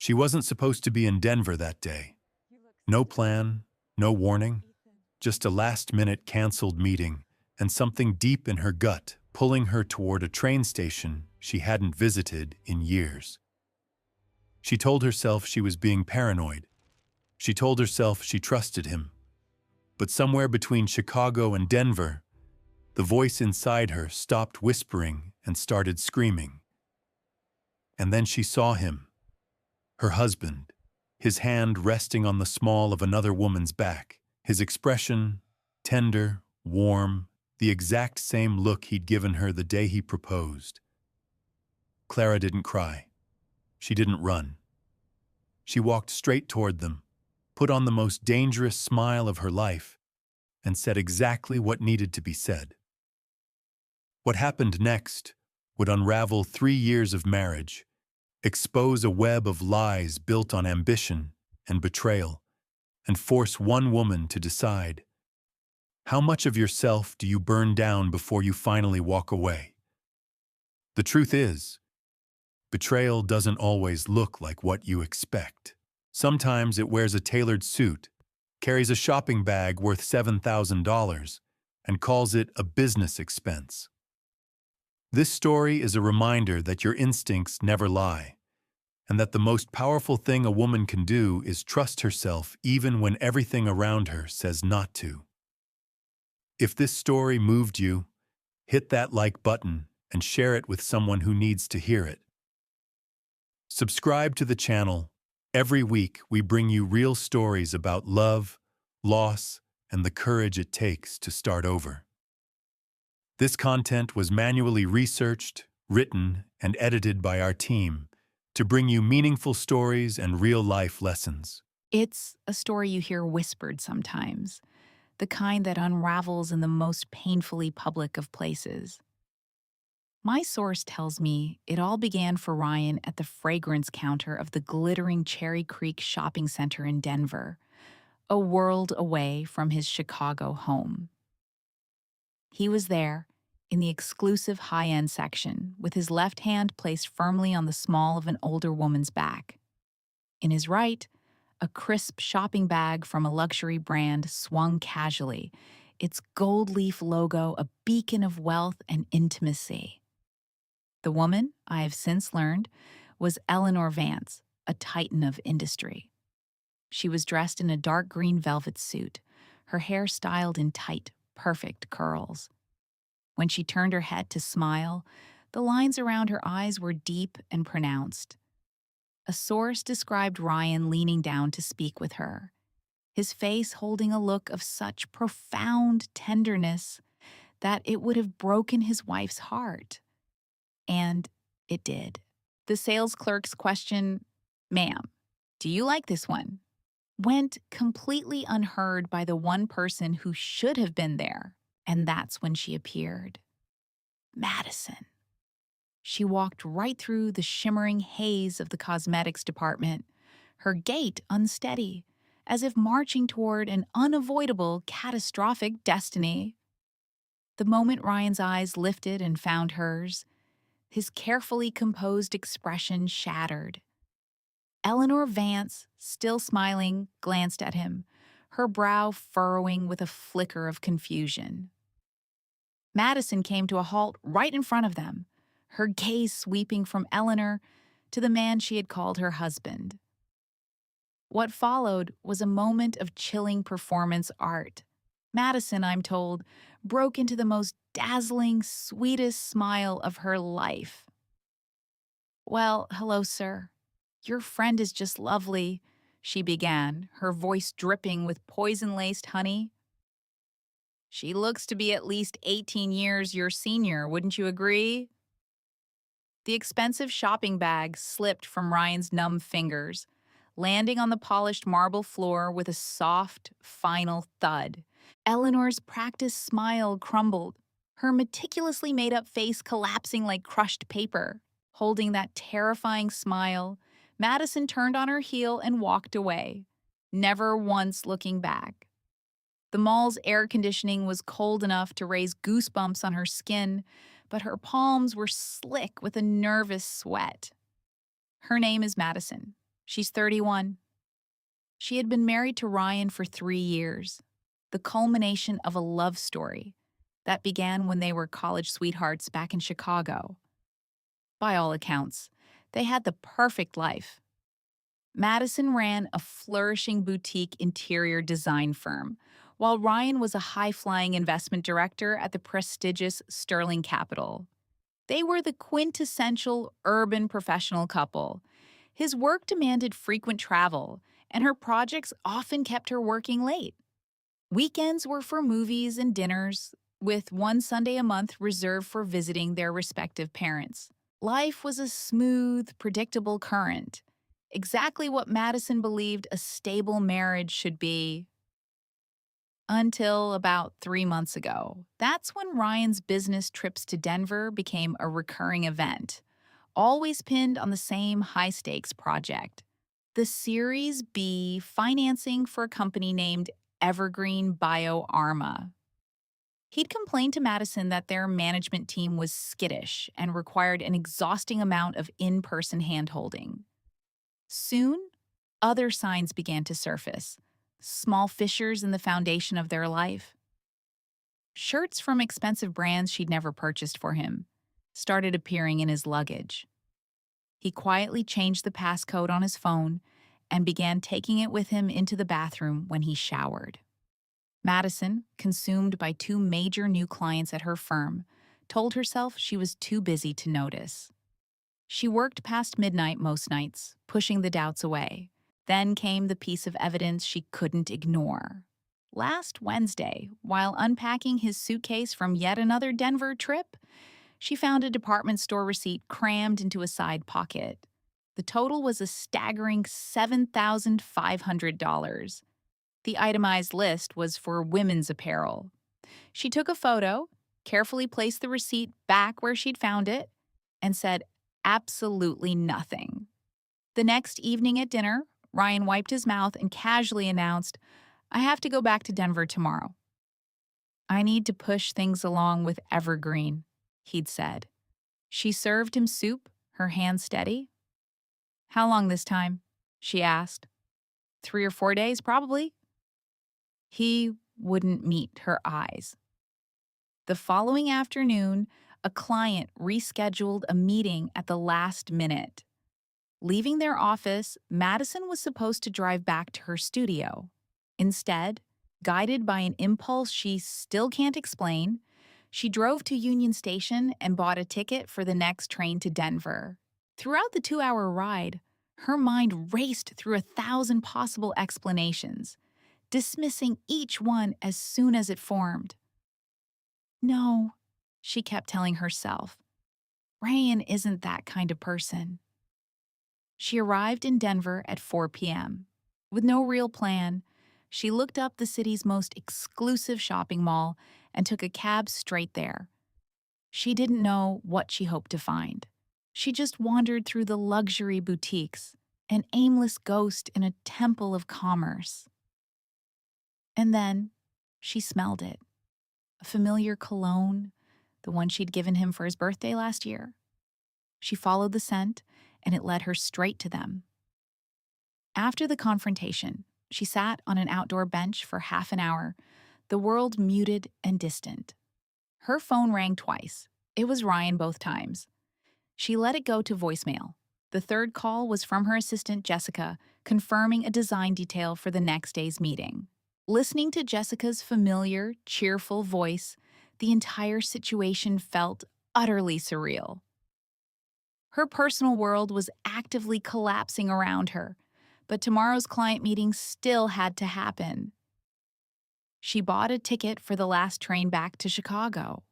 She wasn't supposed to be in Denver that day. No plan, no warning, just a last-minute canceled meeting and something deep in her gut pulling her toward a train station she hadn't visited in years. She told herself she was being paranoid. She told herself she trusted him. But somewhere between Chicago and Denver, the voice inside her stopped whispering and started screaming. And then she saw him, her husband, his hand resting on the small of another woman's back, his expression tender, warm, the exact same look he'd given her the day he proposed. Clara didn't cry. She didn't run. She walked straight toward them, put on the most dangerous smile of her life, and said exactly what needed to be said. What happened next would unravel 3 years of marriage, expose a web of lies built on ambition and betrayal, and force one woman to decide, how much of yourself do you burn down before you finally walk away? The truth is, betrayal doesn't always look like what you expect. Sometimes it wears a tailored suit, carries a shopping bag worth $7,000, and calls it a business expense. This story is a reminder that your instincts never lie, and that the most powerful thing a woman can do is trust herself even when everything around her says not to. If this story moved you, hit that like button and share it with someone who needs to hear it. Subscribe to the channel. Every week we bring you real stories about love, loss, and the courage it takes to start over. This content was manually researched, written, and edited by our team to bring you meaningful stories and real-life lessons. It's a story you hear whispered sometimes, the kind that unravels in the most painfully public of places. My source tells me it all began for Ryan at the fragrance counter of the glittering Cherry Creek shopping center in Denver, a world away from his Chicago home. He was there, in the exclusive high-end section, with his left hand placed firmly on the small of an older woman's back. In his right, a crisp shopping bag from a luxury brand swung casually, its gold leaf logo a beacon of wealth and intimacy. The woman, I have since learned, was Eleanor Vance, a titan of industry. She was dressed in a dark green velvet suit, her hair styled in tight, perfect curls. When she turned her head to smile, the lines around her eyes were deep and pronounced. A source described Ryan leaning down to speak with her, his face holding a look of such profound tenderness that it would have broken his wife's heart. And it did. The sales clerk's question, "Ma'am, do you like this one?" went completely unheard by the one person who should have been there, and that's when she appeared. Madison. She walked right through the shimmering haze of the cosmetics department, her gait unsteady, as if marching toward an unavoidable, catastrophic destiny. The moment Ryan's eyes lifted and found hers, his carefully composed expression shattered. Eleanor Vance, still smiling, glanced at him, her brow furrowing with a flicker of confusion. Madison came to a halt right in front of them, her gaze sweeping from Eleanor to the man she had called her husband. What followed was a moment of chilling performance art. Madison, I'm told, broke into the most dazzling, sweetest smile of her life. "Well, hello, sir. Your friend is just lovely," she began, her voice dripping with poison-laced honey. "She looks to be at least 18 years your senior, wouldn't you agree?" The expensive shopping bag slipped from Ryan's numb fingers, landing on the polished marble floor with a soft, final thud. Eleanor's practiced smile crumbled, her meticulously made-up face collapsing like crushed paper. Holding that terrifying smile, Madison turned on her heel and walked away, never once looking back. The mall's air conditioning was cold enough to raise goosebumps on her skin, but her palms were slick with a nervous sweat. Her name is Madison. She's 31. She had been married to Ryan for 3 years, the culmination of a love story that began when they were college sweethearts back in Chicago. By all accounts, they had the perfect life. Madison ran a flourishing boutique interior design firm, while Ryan was a high-flying investment director at the prestigious Sterling Capital. They were the quintessential urban professional couple. His work demanded frequent travel, and her projects often kept her working late. Weekends were for movies and dinners, with one Sunday a month reserved for visiting their respective parents. Life was a smooth, predictable current, exactly what Madison believed a stable marriage should be. Until about 3 months ago. That's when Ryan's business trips to Denver became a recurring event, always pinned on the same high stakes project, the Series B financing for a company named Evergreen BioArma. He'd complained to Madison that their management team was skittish and required an exhausting amount of in person handholding. Soon, other signs began to surface, small fissures in the foundation of their life. Shirts from expensive brands she'd never purchased for him started appearing in his luggage. He quietly changed the passcode on his phone and began taking it with him into the bathroom when he showered. Madison, consumed by two major new clients at her firm, told herself she was too busy to notice. She worked past midnight most nights, pushing the doubts away. Then came the piece of evidence she couldn't ignore. Last Wednesday, while unpacking his suitcase from yet another Denver trip, she found a department store receipt crammed into a side pocket. The total was a staggering $7,500. The itemized list was for women's apparel. She took a photo, carefully placed the receipt back where she'd found it, and said absolutely nothing. The next evening at dinner, Ryan wiped his mouth and casually announced, "I have to go back to Denver tomorrow." "I need to push things along with Evergreen," he'd said. She served him soup, her hand steady. "How long this time?" she asked. 3 or 4 days, probably." He wouldn't meet her eyes. The following afternoon, a client rescheduled a meeting at the last minute. Leaving their office, Madison was supposed to drive back to her studio. Instead, guided by an impulse she still can't explain, she drove to Union Station and bought a ticket for the next train to Denver. Throughout the 2-hour ride, her mind raced through 1,000 possible explanations, dismissing each one as soon as it formed. No, she kept telling herself, Ryan isn't that kind of person. She arrived in Denver at 4 p.m. With no real plan, she looked up the city's most exclusive shopping mall and took a cab straight there. She didn't know what she hoped to find. She just wandered through the luxury boutiques, an aimless ghost in a temple of commerce. And then she smelled it. A familiar cologne, the one she'd given him for his birthday last year. She followed the scent, and it led her straight to them. After the confrontation, she sat on an outdoor bench for half an hour, the world muted and distant. Her phone rang twice. It was Ryan both times. She let it go to voicemail. The third call was from her assistant, Jessica, confirming a design detail for the next day's meeting. Listening to Jessica's familiar, cheerful voice, the entire situation felt utterly surreal. Her personal world was actively collapsing around her, but tomorrow's client meeting still had to happen. She bought a ticket for the last train back to Chicago.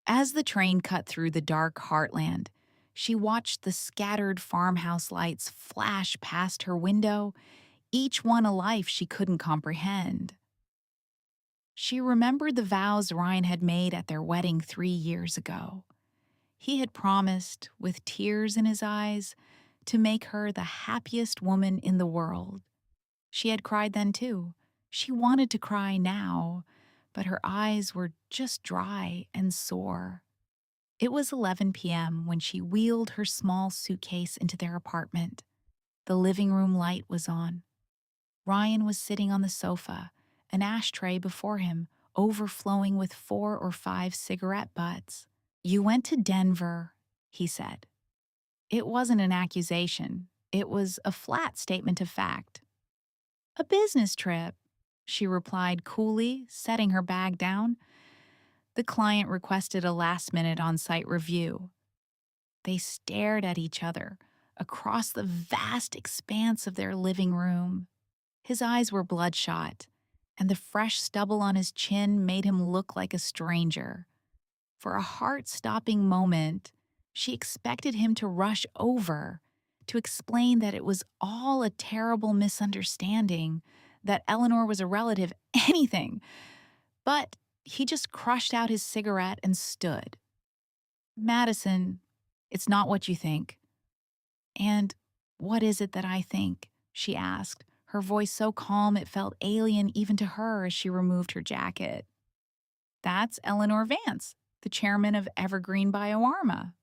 As the train cut through the dark heartland, she watched the scattered farmhouse lights flash past her window, each one a life she couldn't comprehend. She remembered the vows Ryan had made at their wedding 3 years ago. He had promised, with tears in his eyes, to make her the happiest woman in the world. She had cried then too. She wanted to cry now, but her eyes were just dry and sore. It was 11 p.m. when she wheeled her small suitcase into their apartment. The living room light was on. Ryan was sitting on the sofa, an ashtray before him, overflowing with 4 or 5 cigarette butts. "You went to Denver," he said. It wasn't an accusation. It was a flat statement of fact. "A business trip," she replied coolly, setting her bag down. The client requested a last-minute on-site review. They stared at each other across the vast expanse of their living room. His eyes were bloodshot, and the fresh stubble on his chin made him look like a stranger. For a heart-stopping moment, she expected him to rush over, to explain that it was all a terrible misunderstanding, that Eleanor was a relative, anything. But he just crushed out his cigarette and stood. "Madison, it's not what you think." "And what is it that I think?" she asked, her voice so calm it felt alien even to her as she removed her jacket. "That's Eleanor Vance, the chairman of Evergreen BioArma."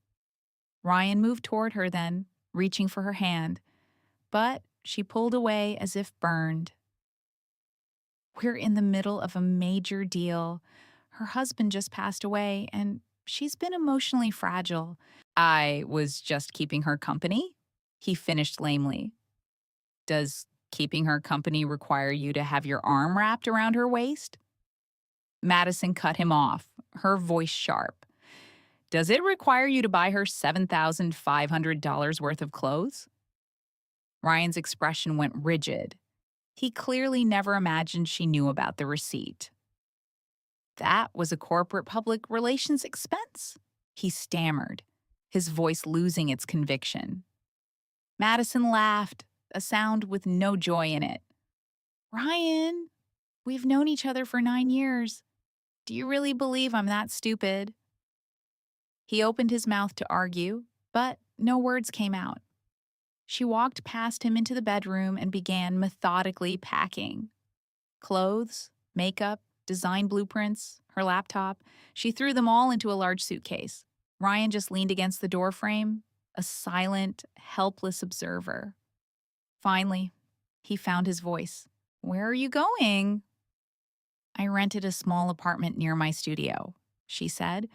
Ryan moved toward her then, reaching for her hand, but she pulled away as if burned. "We're in the middle of a major deal. Her husband just passed away, and she's been emotionally fragile. I was just keeping her company," he finished lamely. "Does keeping her company require you to have your arm wrapped around her waist?" Madison cut him off, her voice sharp. "Does it require you to buy her $7,500 worth of clothes?" Ryan's expression went rigid. He clearly never imagined she knew about the receipt. "That was a corporate public relations expense," he stammered, his voice losing its conviction. Madison laughed, a sound with no joy in it. "Ryan, we've known each other for 9 years. Do you really believe I'm that stupid?" He opened his mouth to argue, but no words came out. She walked past him into the bedroom and began methodically packing. Clothes, makeup, design blueprints, her laptop. She threw them all into a large suitcase. Ryan just leaned against the doorframe, a silent, helpless observer. Finally, he found his voice. "Where are you going?" "I rented a small apartment near my studio," she said,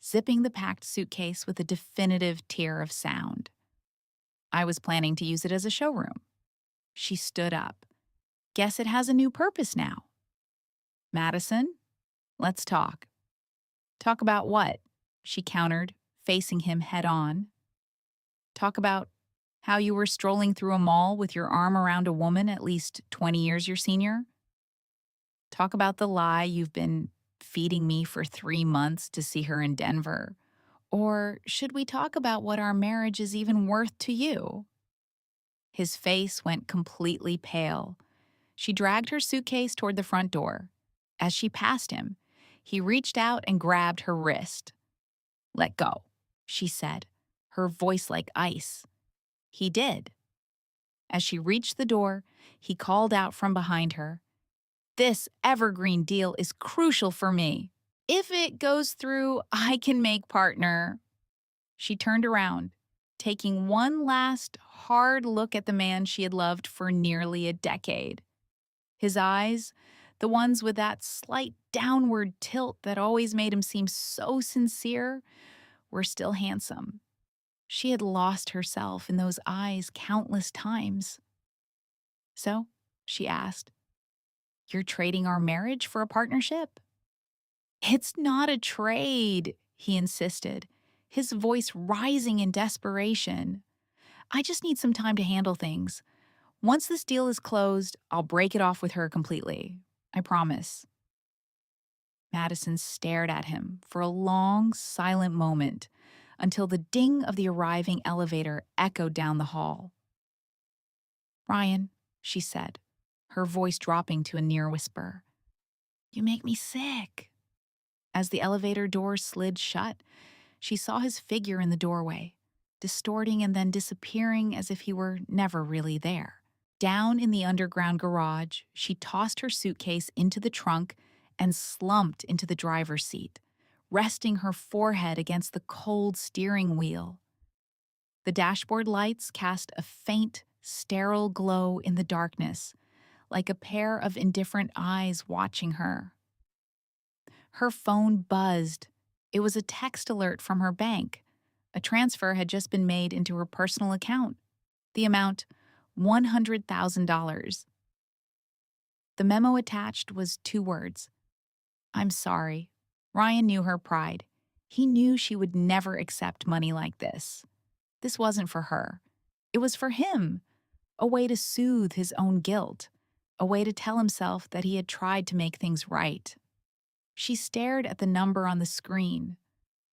zipping the packed suitcase with a definitive tear of sound. "I was planning to use it as a showroom." She stood up. "Guess it has a new purpose now." "Madison, let's talk." "Talk about what?" she countered, facing him head on. "Talk about how you were strolling through a mall with your arm around a woman at least 20 years your senior? Talk about the lie you've been feeding me for 3 months to see her in Denver. Or should we talk about what our marriage is even worth to you?" His face went completely pale. She dragged her suitcase toward the front door. As she passed him, he reached out and grabbed her wrist. "Let go," she said, her voice like ice. He did. As she reached the door, he called out from behind her, "This Evergreen deal is crucial for me. If it goes through, I can make partner." She turned around, taking one last hard look at the man she had loved for nearly a decade. His eyes, the ones with that slight downward tilt that always made him seem so sincere, were still handsome. She had lost herself in those eyes countless times. "So," she asked, "you're trading our marriage for a partnership?" "It's not a trade," he insisted, his voice rising in desperation. "I just need some time to handle things. Once this deal is closed, I'll break it off with her completely. I promise." Madison stared at him for a long, silent moment until the ding of the arriving elevator echoed down the hall. "Ryan," she said, her voice dropping to a near whisper, "you make me sick." As the elevator door slid shut, she saw his figure in the doorway, distorting and then disappearing as if he were never really there. Down in the underground garage, she tossed her suitcase into the trunk and slumped into the driver's seat, resting her forehead against the cold steering wheel. The dashboard lights cast a faint, sterile glow in the darkness, like a pair of indifferent eyes watching her. Her phone buzzed. It was a text alert from her bank. A transfer had just been made into her personal account. The amount, $100,000. The memo attached was 2 words. I'm sorry. Ryan knew her pride. He knew she would never accept money like this. This wasn't for her. It was for him, a way to soothe his own guilt, a way to tell himself that he had tried to make things right. She stared at the number on the screen.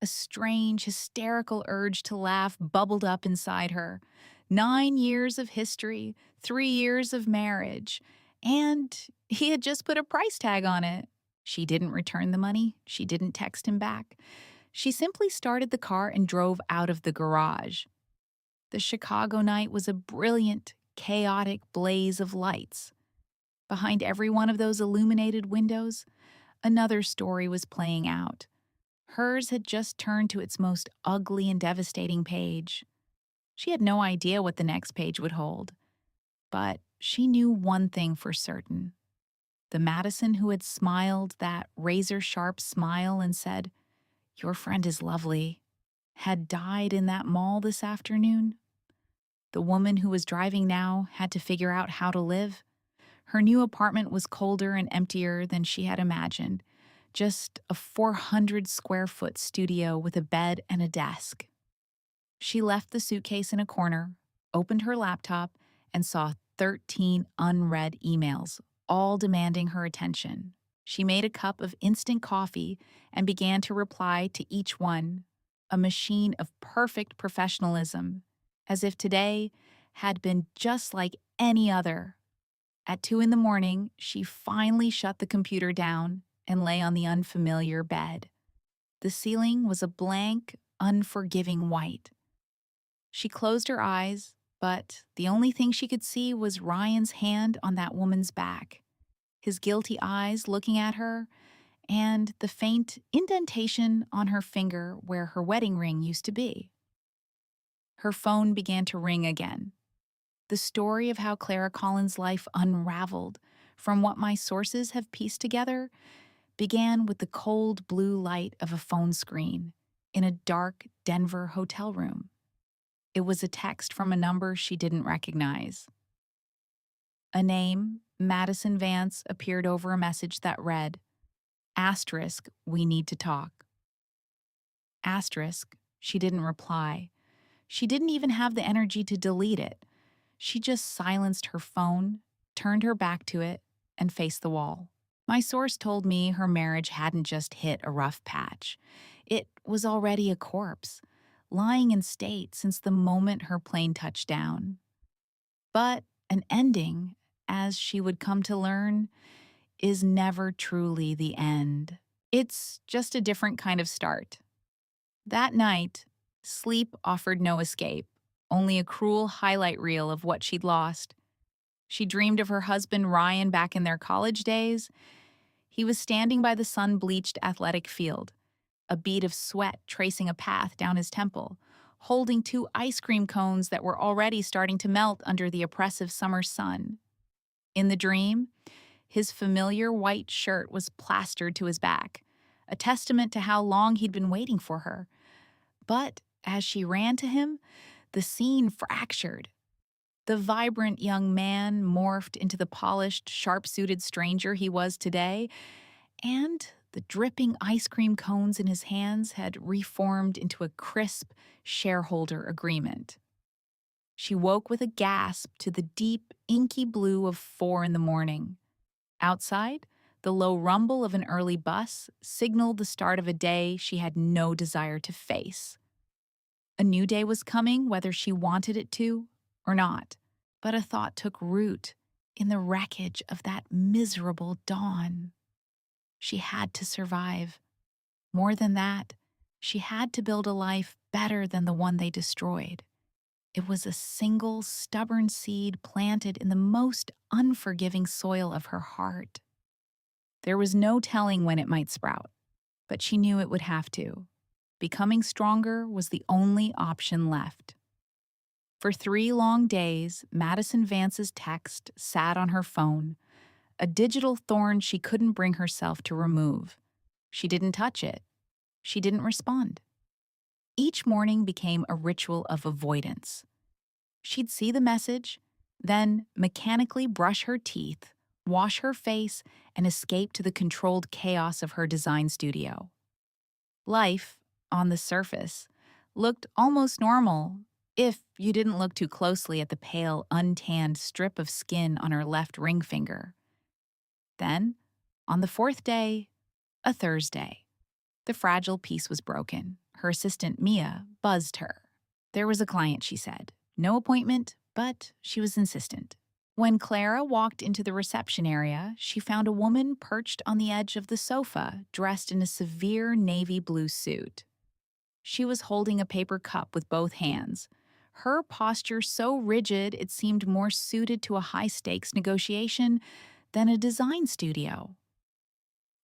A strange, hysterical urge to laugh bubbled up inside her. 9 years of history, 3 years of marriage, and he had just put a price tag on it. She didn't return the money. She didn't text him back. She simply started the car and drove out of the garage. The Chicago night was a brilliant, chaotic blaze of lights. Behind every one of those illuminated windows, another story was playing out. Hers had just turned to its most ugly and devastating page. She had no idea what the next page would hold. But she knew one thing for certain. The Madison who had smiled that razor-sharp smile and said, "Your friend is lovely," had died in that mall this afternoon. The woman who was driving now had to figure out how to live. Her new apartment was colder and emptier than she had imagined. Just a 400-square-foot studio with a bed and a desk. She left the suitcase in a corner, opened her laptop, and saw 13 unread emails, all demanding her attention. She made a cup of instant coffee and began to reply to each one, a machine of perfect professionalism, as if today had been just like any other. At 2 in the morning, she finally shut the computer down and lay on the unfamiliar bed. The ceiling was a blank, unforgiving white. She closed her eyes, but the only thing she could see was Ryan's hand on that woman's back, his guilty eyes looking at her, and the faint indentation on her finger where her wedding ring used to be. Her phone began to ring again. The story of how Clara Collins' life unraveled, from what my sources have pieced together, began with the cold blue light of a phone screen in a dark Denver hotel room. It was a text from a number she didn't recognize. A name, Madison Vance, appeared over a message that read, *, we need to talk. *, she didn't reply. She didn't even have the energy to delete it. She just silenced her phone, turned her back to it, and faced the wall. My source told me her marriage hadn't just hit a rough patch. It was already a corpse, lying in state since the moment her plane touched down. But an ending, as she would come to learn, is never truly the end. It's just a different kind of start. That night, sleep offered no escape, only a cruel highlight reel of what she'd lost. She dreamed of her husband Ryan back in their college days. He was standing by the sun-bleached athletic field, a bead of sweat tracing a path down his temple, holding 2 ice cream cones that were already starting to melt under the oppressive summer sun. In the dream, his familiar white shirt was plastered to his back, a testament to how long he'd been waiting for her. But as she ran to him, the scene fractured. The vibrant young man morphed into the polished, sharp-suited stranger he was today, and the dripping ice cream cones in his hands had reformed into a crisp shareholder agreement. She woke with a gasp to the deep, inky blue of 4 in the morning. Outside, the low rumble of an early bus signaled the start of a day she had no desire to face. A new day was coming, whether she wanted it to or not. But a thought took root in the wreckage of that miserable dawn. She had to survive. More than that, she had to build a life better than the one they destroyed. It was a single, stubborn seed planted in the most unforgiving soil of her heart. There was no telling when it might sprout, but she knew it would have to. Becoming stronger was the only option left. For 3 long days, Madison Vance's text sat on her phone, a digital thorn she couldn't bring herself to remove. She didn't touch it. She didn't respond. Each morning became a ritual of avoidance. She'd see the message, then mechanically brush her teeth, wash her face, and escape to the controlled chaos of her design studio. Life, on the surface, looked almost normal if you didn't look too closely at the pale, untanned strip of skin on her left ring finger. Then, on the fourth day, a Thursday, the fragile piece was broken. Her assistant, Mia, buzzed her. There was a client, she said. No appointment, but she was insistent. When Clara walked into the reception area, she found a woman perched on the edge of the sofa, dressed in a severe navy blue suit. She was holding a paper cup with both hands, her posture so rigid it seemed more suited to a high-stakes negotiation than a design studio.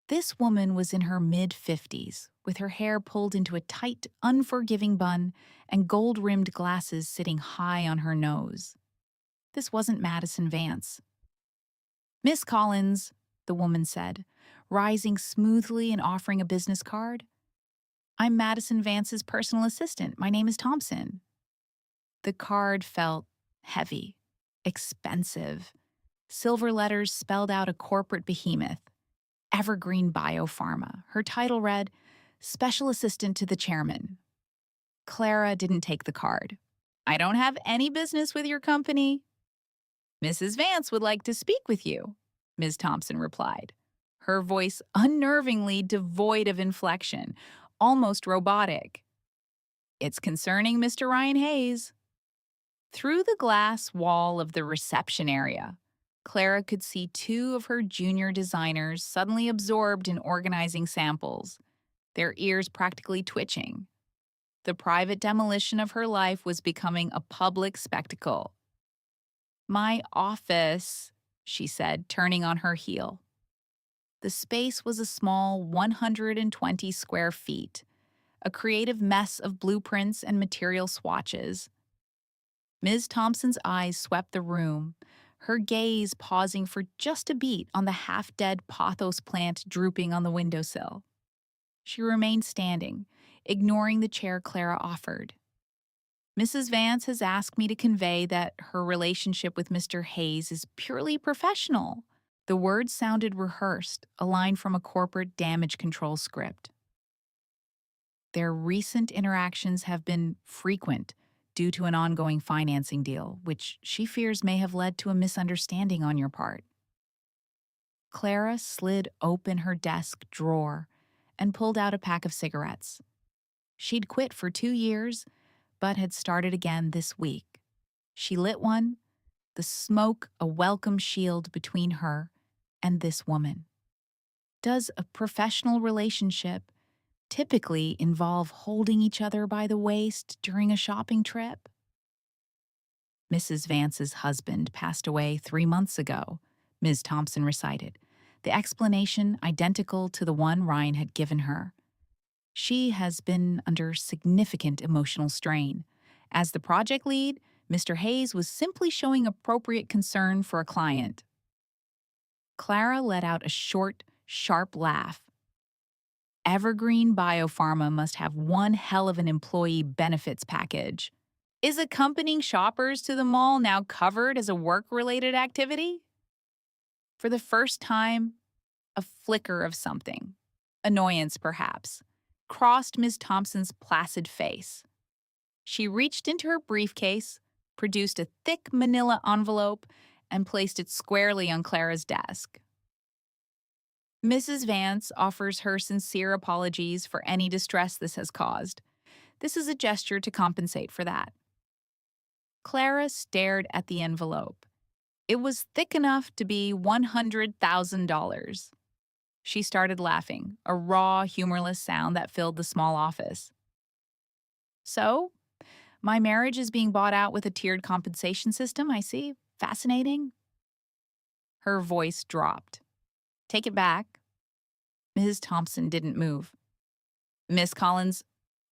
This woman was in her mid-50s, with her hair pulled into a tight, unforgiving bun and gold-rimmed glasses sitting high on her nose. This wasn't Madison Vance. "Miss Collins," the woman said, rising smoothly and offering a business card. "I'm Madison Vance's personal assistant. My name is Thompson." The card felt heavy, expensive. Silver letters spelled out a corporate behemoth, Evergreen Biopharma. Her title read, Special Assistant to the Chairman. Clara didn't take the card. "I don't have any business with your company." "Mrs. Vance would like to speak with you," Ms. Thompson replied, her voice unnervingly devoid of inflection, almost robotic. "It's concerning Mr. Ryan Hayes." Through the glass wall of the reception area, Clara could see two of her junior designers suddenly absorbed in organizing samples, their ears practically twitching. The private demolition of her life was becoming a public spectacle. "My office," she said, turning on her heel. The space was a small 120 square feet, a creative mess of blueprints and material swatches. Ms. Thompson's eyes swept the room, her gaze pausing for just a beat on the half-dead pothos plant drooping on the windowsill. She remained standing, ignoring the chair Clara offered. "Mrs. Vance has asked me to convey that her relationship with Mr. Hayes is purely professional." The words sounded rehearsed, a line from a corporate damage control script. "Their recent interactions have been frequent due to an ongoing financing deal, which she fears may have led to a misunderstanding on your part." Clara slid open her desk drawer and pulled out a pack of cigarettes. She'd quit for 2 years, but had started again this week. She lit one, the smoke a welcome shield between her and this woman. Does a professional relationship typically involve holding each other by the waist during a shopping trip? "Mrs. Vance's husband passed away 3 months ago," Ms. Thompson recited, the explanation identical to the one Ryan had given her. "She has been under significant emotional strain. As the project lead, Mr. Hayes was simply showing appropriate concern for a client." Clara let out a short, sharp laugh. "Evergreen Biopharma must have one hell of an employee benefits package. Is accompanying shoppers to the mall now covered as a work-related activity?" For the first time, a flicker of something, annoyance perhaps, crossed Ms. Thompson's placid face. She reached into her briefcase, produced a thick manila envelope, and placed it squarely on Clara's desk. "Mrs. Vance offers her sincere apologies for any distress this has caused. This is a gesture to compensate for that." Clara stared at the envelope. It was thick enough to be $100,000. She started laughing, a raw, humorless sound that filled the small office. "So, my marriage is being bought out with a tiered compensation system, I see. Fascinating." Her voice dropped. "Take it back." Mrs. Thompson didn't move. "Miss Collins,"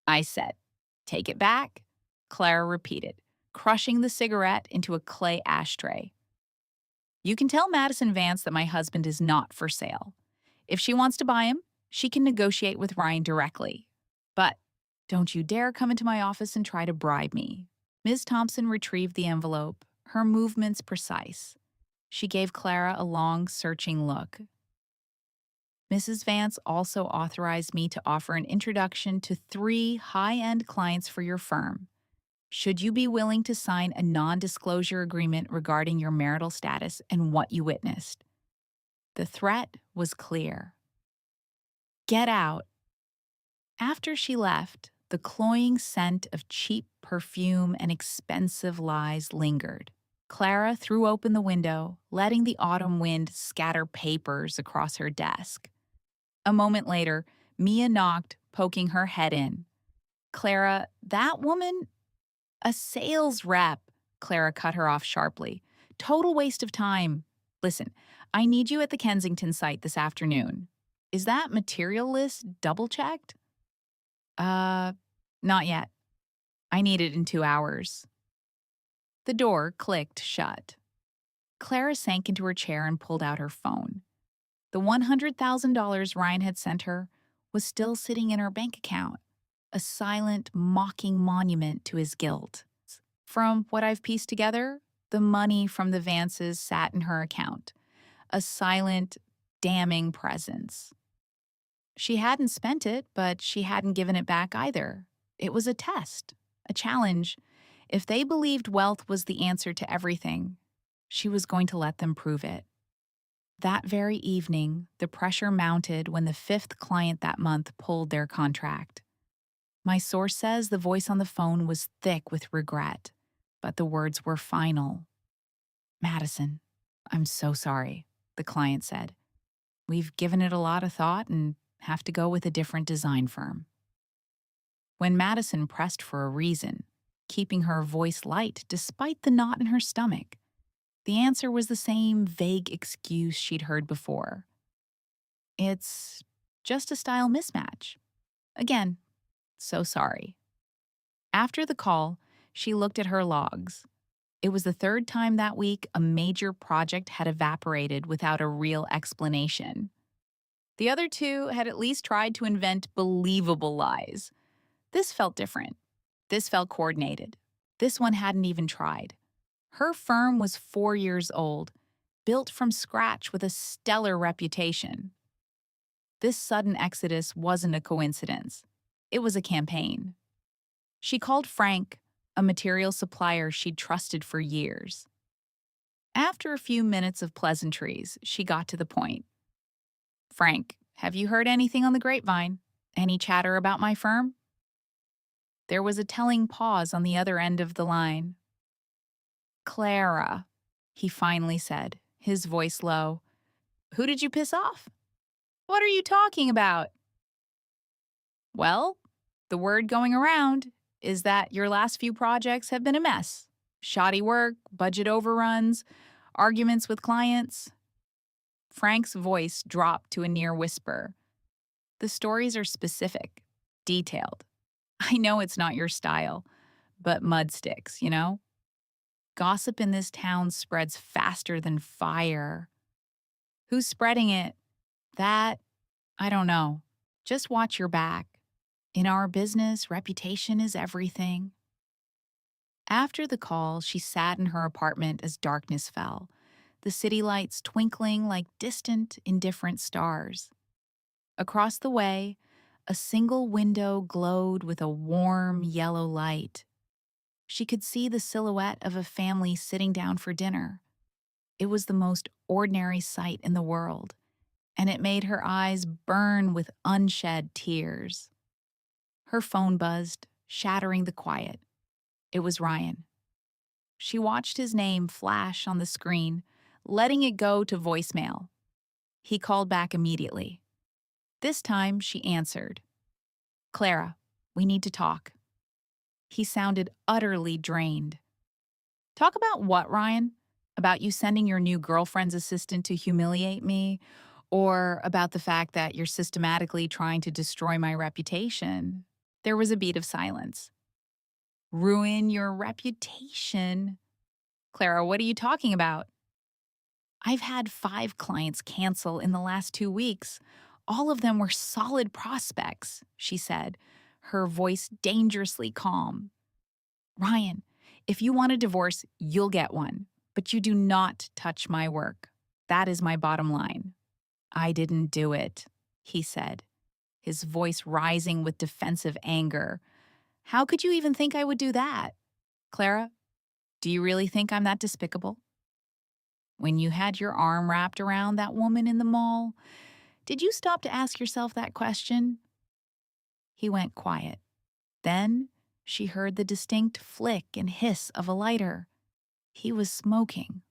I said. "Take it back," Clara repeated, crushing the cigarette into a clay ashtray. You can tell Madison Vance that my husband is not for sale. If she wants to buy him, she can negotiate with Ryan directly. But don't you dare come into my office and try to bribe me. Ms. Thompson retrieved the envelope, her movements precise. She gave Clara a long, searching look. Mrs. Vance also authorized me to offer an introduction to 3 high-end clients for your firm. Should you be willing to sign a non-disclosure agreement regarding your marital status and what you witnessed? The threat was clear. Get out. After she left, the cloying scent of cheap perfume and expensive lies lingered. Clara threw open the window, letting the autumn wind scatter papers across her desk. A moment later, Mia knocked, poking her head in. Clara, that woman? A sales rep, Clara cut her off sharply. Total waste of time. Listen, I need you at the Kensington site this afternoon. Is that material list double-checked? Not yet. I need it in 2 hours. The door clicked shut. Clara sank into her chair and pulled out her phone. The $100,000 Ryan had sent her was still sitting in her bank account, a silent, mocking monument to his guilt. From what I've pieced together, the money from the Vances sat in her account, a silent, damning presence. She hadn't spent it, but she hadn't given it back either. It was a test, a challenge. If they believed wealth was the answer to everything, she was going to let them prove it. That very evening, the pressure mounted when the 5th client that month pulled their contract. My source says the voice on the phone was thick with regret, but the words were final. Madison, I'm so sorry, the client said. We've given it a lot of thought and have to go with a different design firm. When Madison pressed for a reason, keeping her voice light despite the knot in her stomach, the answer was the same vague excuse she'd heard before. It's just a style mismatch. Again, so sorry. After the call, she looked at her logs. It was the 3rd time that week a major project had evaporated without a real explanation. The other 2 had at least tried to invent believable lies. This felt different. This felt coordinated. This one hadn't even tried. Her firm was 4 years old, built from scratch with a stellar reputation. This sudden exodus wasn't a coincidence. It was a campaign. She called Frank, a material supplier she'd trusted for years. After a few minutes of pleasantries, she got to the point. Frank, have you heard anything on the grapevine? Any chatter about my firm? There was a telling pause on the other end of the line. Clara, he finally said, his voice low. Who did you piss off? What are you talking about? Well, the word going around is that your last few projects have been a mess. Shoddy work, budget overruns, arguments with clients. Frank's voice dropped to a near whisper. The stories are specific, detailed. I know it's not your style, but mud sticks, you know? Gossip in this town spreads faster than fire. Who's spreading it? That, I don't know. Just watch your back. In our business, reputation is everything. After the call, she sat in her apartment as darkness fell, the city lights twinkling like distant, indifferent stars. Across the way, a single window glowed with a warm, yellow light. She could see the silhouette of a family sitting down for dinner. It was the most ordinary sight in the world, and it made her eyes burn with unshed tears. Her phone buzzed, shattering the quiet. It was Ryan. She watched his name flash on the screen, letting it go to voicemail. He called back immediately. This time, she answered. Clara, we need to talk. He sounded utterly drained. Talk about what, Ryan? About you sending your new girlfriend's assistant to humiliate me? Or about the fact that you're systematically trying to destroy my reputation? There was a beat of silence. Ruin your reputation. Clara, what are you talking about? I've had 5 clients cancel in the last 2 weeks. All of them were solid prospects, she said, her voice dangerously calm. Ryan, if you want a divorce, you'll get one, but you do not touch my work. That is my bottom line. I didn't do it, he said, his voice rising with defensive anger. How could you even think I would do that? Clara, do you really think I'm that despicable? When you had your arm wrapped around that woman in the mall, did you stop to ask yourself that question? He went quiet. Then she heard the distinct flick and hiss of a lighter. He was smoking.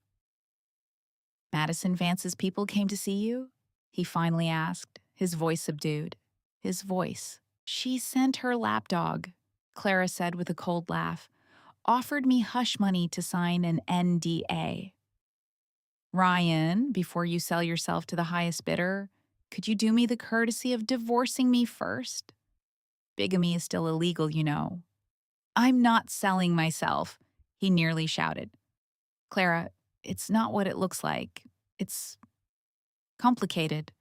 Madison Vance's people came to see you? He finally asked, his voice subdued. His voice. She sent her lapdog, Clara said with a cold laugh. Offered me hush money to sign an NDA. Ryan, before you sell yourself to the highest bidder, could you do me the courtesy of divorcing me first? Bigamy is still illegal, you know. I'm not selling myself, he nearly shouted. Clara, it's not what it looks like. It's complicated.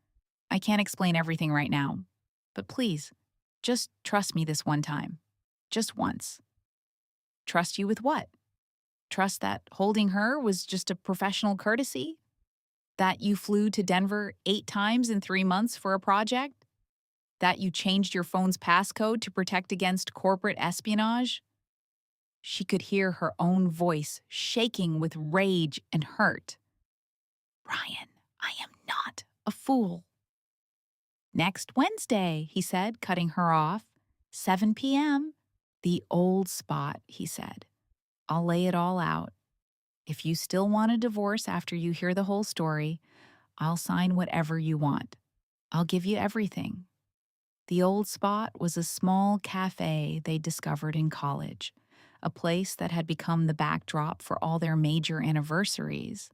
I can't explain everything right now. But please, just trust me this one time. Just once. Trust you with what? Trust that holding her was just a professional courtesy? That you flew to Denver 8 times in 3 months for a project? That you changed your phone's passcode to protect against corporate espionage? She could hear her own voice shaking with rage and hurt. Ryan, I am not a fool. Next Wednesday, he said, cutting her off. 7 p.m. The old spot, he said. I'll lay it all out. If you still want a divorce after you hear the whole story, I'll sign whatever you want. I'll give you everything. The old spot was a small cafe they discovered in college, a place that had become the backdrop for all their major anniversaries.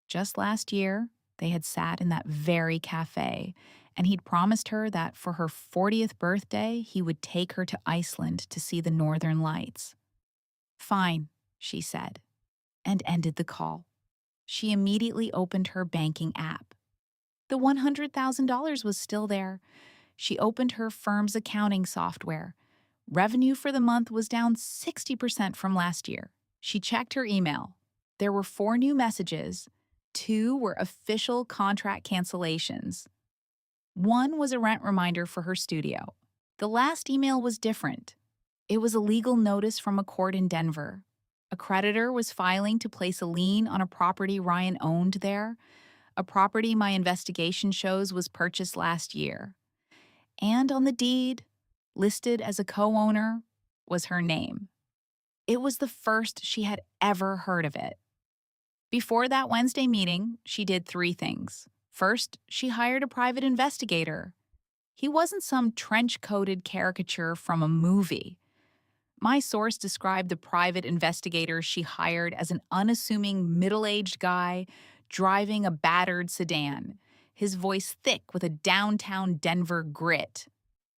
Just last year, they had sat in that very cafe, and he'd promised her that for her 40th birthday, he would take her to Iceland to see the northern lights. Fine, she said, and ended the call. She immediately opened her banking app. The $100,000 was still there. She opened her firm's accounting software. Revenue for the month was down 60% from last year. She checked her email. There were 4 new messages. 2 were official contract cancellations. 1 was a rent reminder for her studio. The last email was different. It was a legal notice from a court in Denver. A creditor was filing to place a lien on a property Ryan owned there, a property my investigation shows was purchased last year. And on the deed, listed as a co-owner, was her name. It was the first she had ever heard of it. Before that Wednesday meeting, she did 3 things. First, she hired a private investigator. He wasn't some trench-coated caricature from a movie. My source described the private investigator she hired as an unassuming middle-aged guy driving a battered sedan, his voice thick with a downtown Denver grit.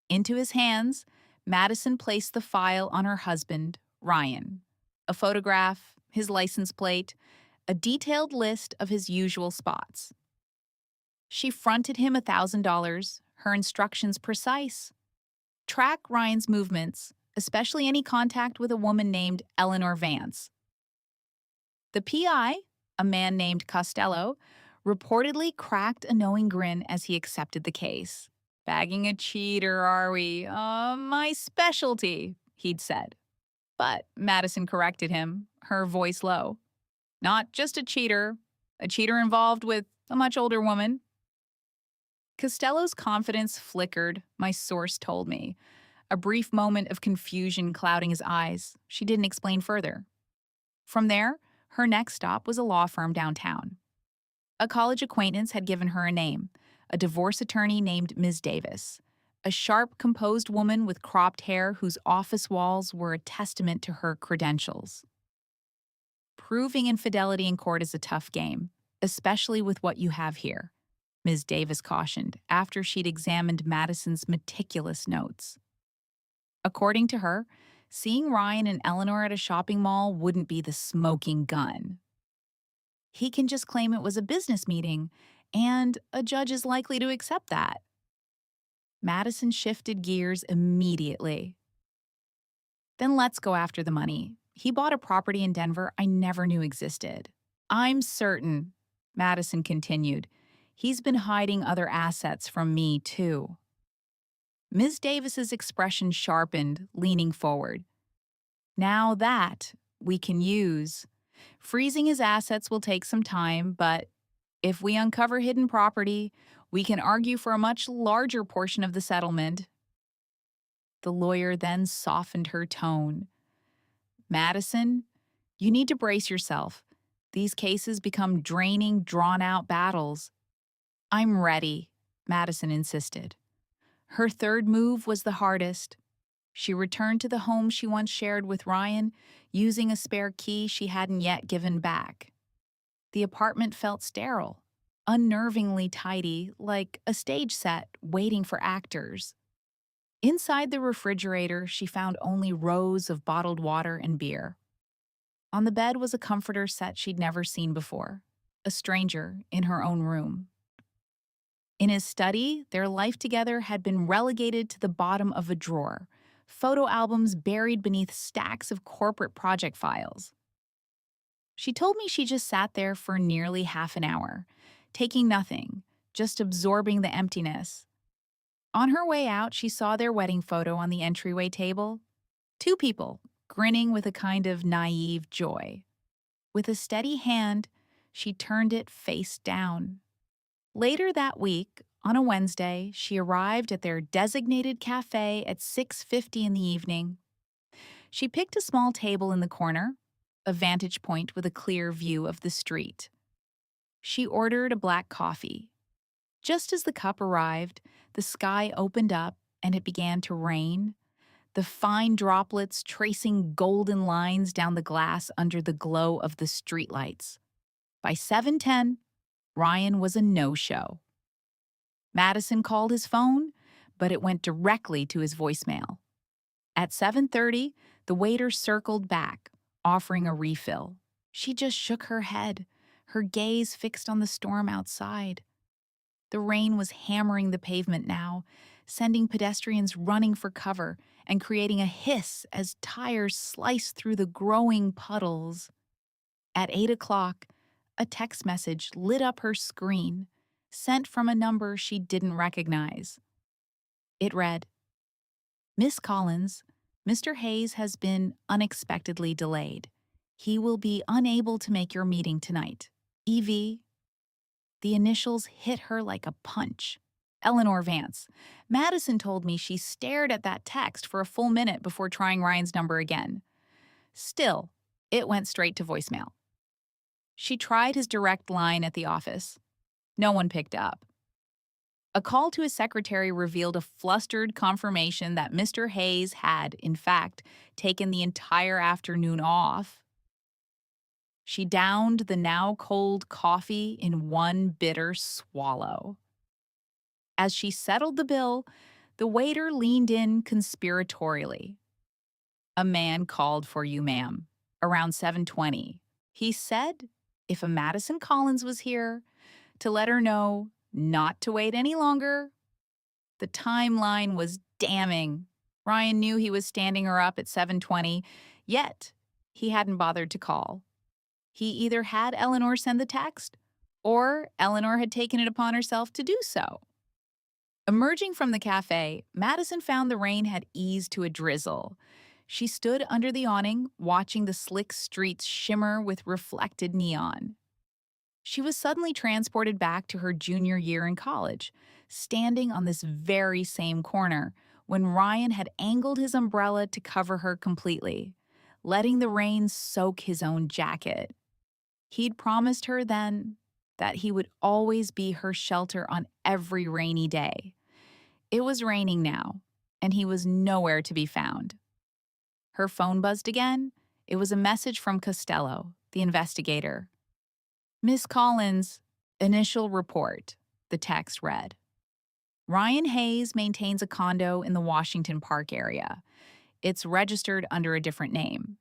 Into his hands, Madison placed the file on her husband, Ryan. A photograph, his license plate, a detailed list of his usual spots. She fronted him $1,000, her instructions precise. Track Ryan's movements, especially any contact with a woman named Eleanor Vance. The PI, a man named Costello, reportedly cracked a knowing grin as he accepted the case. Bagging a cheater, are we? My specialty, he'd said. But Madison corrected him, her voice low. Not just a cheater involved with a much older woman. Costello's confidence flickered, my source told me. A brief moment of confusion clouding his eyes. She didn't explain further. From there, her next stop was a law firm downtown. A college acquaintance had given her a name, a divorce attorney named Ms. Davis, a sharp, composed woman with cropped hair whose office walls were a testament to her credentials. Proving infidelity in court is a tough game, especially with what you have here, Ms. Davis cautioned after she'd examined Madison's meticulous notes. According to her, Seeing Ryan and Eleanor at a shopping mall wouldn't be the smoking gun. He can just claim it was a business meeting, and a judge is likely to accept that. Madison shifted gears immediately. Then let's go after the money. He bought a property in Denver I never knew existed. I'm certain, Madison continued. He's been hiding other assets from me, too. Ms. Davis's expression sharpened, leaning forward. Now that we can use. Freezing his assets will take some time, but if we uncover hidden property, we can argue for a much larger portion of the settlement. The lawyer then softened her tone. Madison, you need to brace yourself. These cases become draining, drawn-out battles. I'm ready, Madison insisted. Her third move was the hardest. She returned to the home she once shared with Ryan, using a spare key she hadn't yet given back. The apartment felt sterile, unnervingly tidy, like a stage set waiting for actors. Inside the refrigerator, she found only rows of bottled water and beer. On the bed was a comforter set she'd never seen before, a stranger in her own room. In his study, their life together had been relegated to the bottom of a drawer, photo albums buried beneath stacks of corporate project files. She told me she just sat there for nearly half an hour, taking nothing, just absorbing the emptiness. On her way out, she saw their wedding photo on the entryway table. Two people, grinning with a kind of naive joy. With a steady hand, she turned it face down. Later that week, on a Wednesday, she arrived at their designated cafe at 6:50 in the evening. She picked a small table in the corner, a vantage point with a clear view of the street. She ordered a black coffee. Just as the cup arrived, the sky opened up and it began to rain, the fine droplets tracing golden lines down the glass under the glow of the streetlights. By 7:10, Ryan was a no-show. Madison called his phone, but it went directly to his voicemail. At 7:30, the waiter circled back, offering a refill. She just shook her head, her gaze fixed on the storm outside. The rain was hammering the pavement now, sending pedestrians running for cover and creating a hiss as tires sliced through the growing puddles. At 8 o'clock, a text message lit up her screen, sent from a number she didn't recognize. It read, "Miss Collins, Mr. Hayes has been unexpectedly delayed. He will be unable to make your meeting tonight. EV." The initials hit her like a punch. Eleanor Vance. Madison told me she stared at that text for a full minute before trying Ryan's number again. Still, it went straight to voicemail. She tried his direct line at the office. No one picked up. A call to his secretary revealed a flustered confirmation that Mr. Hayes had, in fact, taken the entire afternoon off. She downed the now cold coffee in one bitter swallow. As she settled the bill, the waiter leaned in conspiratorially. "A man called for you, ma'am, around 7:20. He said if a Madison Collins was here, to let her know not to wait any longer." The timeline was damning. Ryan knew he was standing her up at 7:20, yet he hadn't bothered to call. He either had Eleanor send the text, or Eleanor had taken it upon herself to do so. Emerging from the cafe, Madison found the rain had eased to a drizzle. She stood under the awning, watching the slick streets shimmer with reflected neon. She was suddenly transported back to her junior year in college, standing on this very same corner when Ryan had angled his umbrella to cover her completely, letting the rain soak his own jacket. He'd promised her then that he would always be her shelter on every rainy day. It was raining now, and he was nowhere to be found. Her phone buzzed again. It was a message from Costello, the investigator. "Miss Collins, initial report," the text read. "Ryan Hayes maintains a condo in the Washington Park area. It's registered under a different name.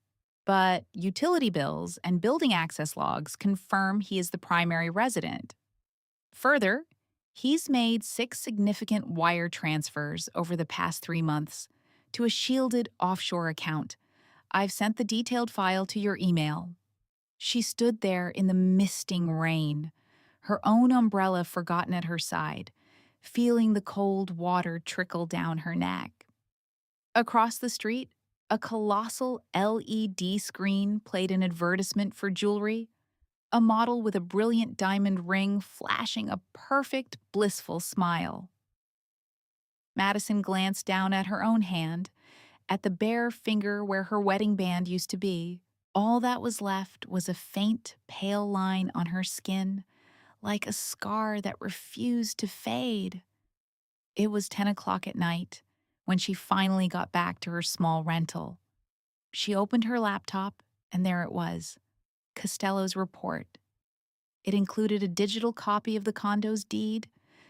But utility bills and building access logs confirm he is the primary resident. Further, he's made 6 significant wire transfers over the past 3 months to a shielded offshore account. I've sent the detailed file to your email. She stood there in the misting rain, her own umbrella forgotten at her side, feeling the cold water trickle down her neck. Across the street, a colossal LED screen played an advertisement for jewelry, a model with a brilliant diamond ring flashing a perfect, blissful smile. Madison glanced down at her own hand, at the bare finger where her wedding band used to be. All that was left was a faint, pale line on her skin, like a scar that refused to fade. It was 10 o'clock at night when she finally got back to her small rental. She opened her laptop, and there it was, Costello's report. It included a digital copy of the condo's deed,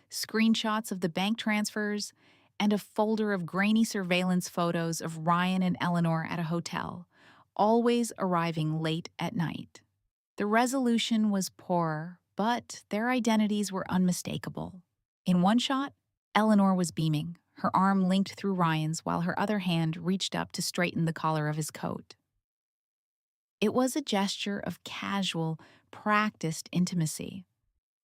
screenshots of the bank transfers, and a folder of grainy surveillance photos of Ryan and Eleanor at a hotel, always arriving late at night. The resolution was poor, but their identities were unmistakable. In one shot, Eleanor was beaming, her arm linked through Ryan's while her other hand reached up to straighten the collar of his coat. It was a gesture of casual, practiced intimacy.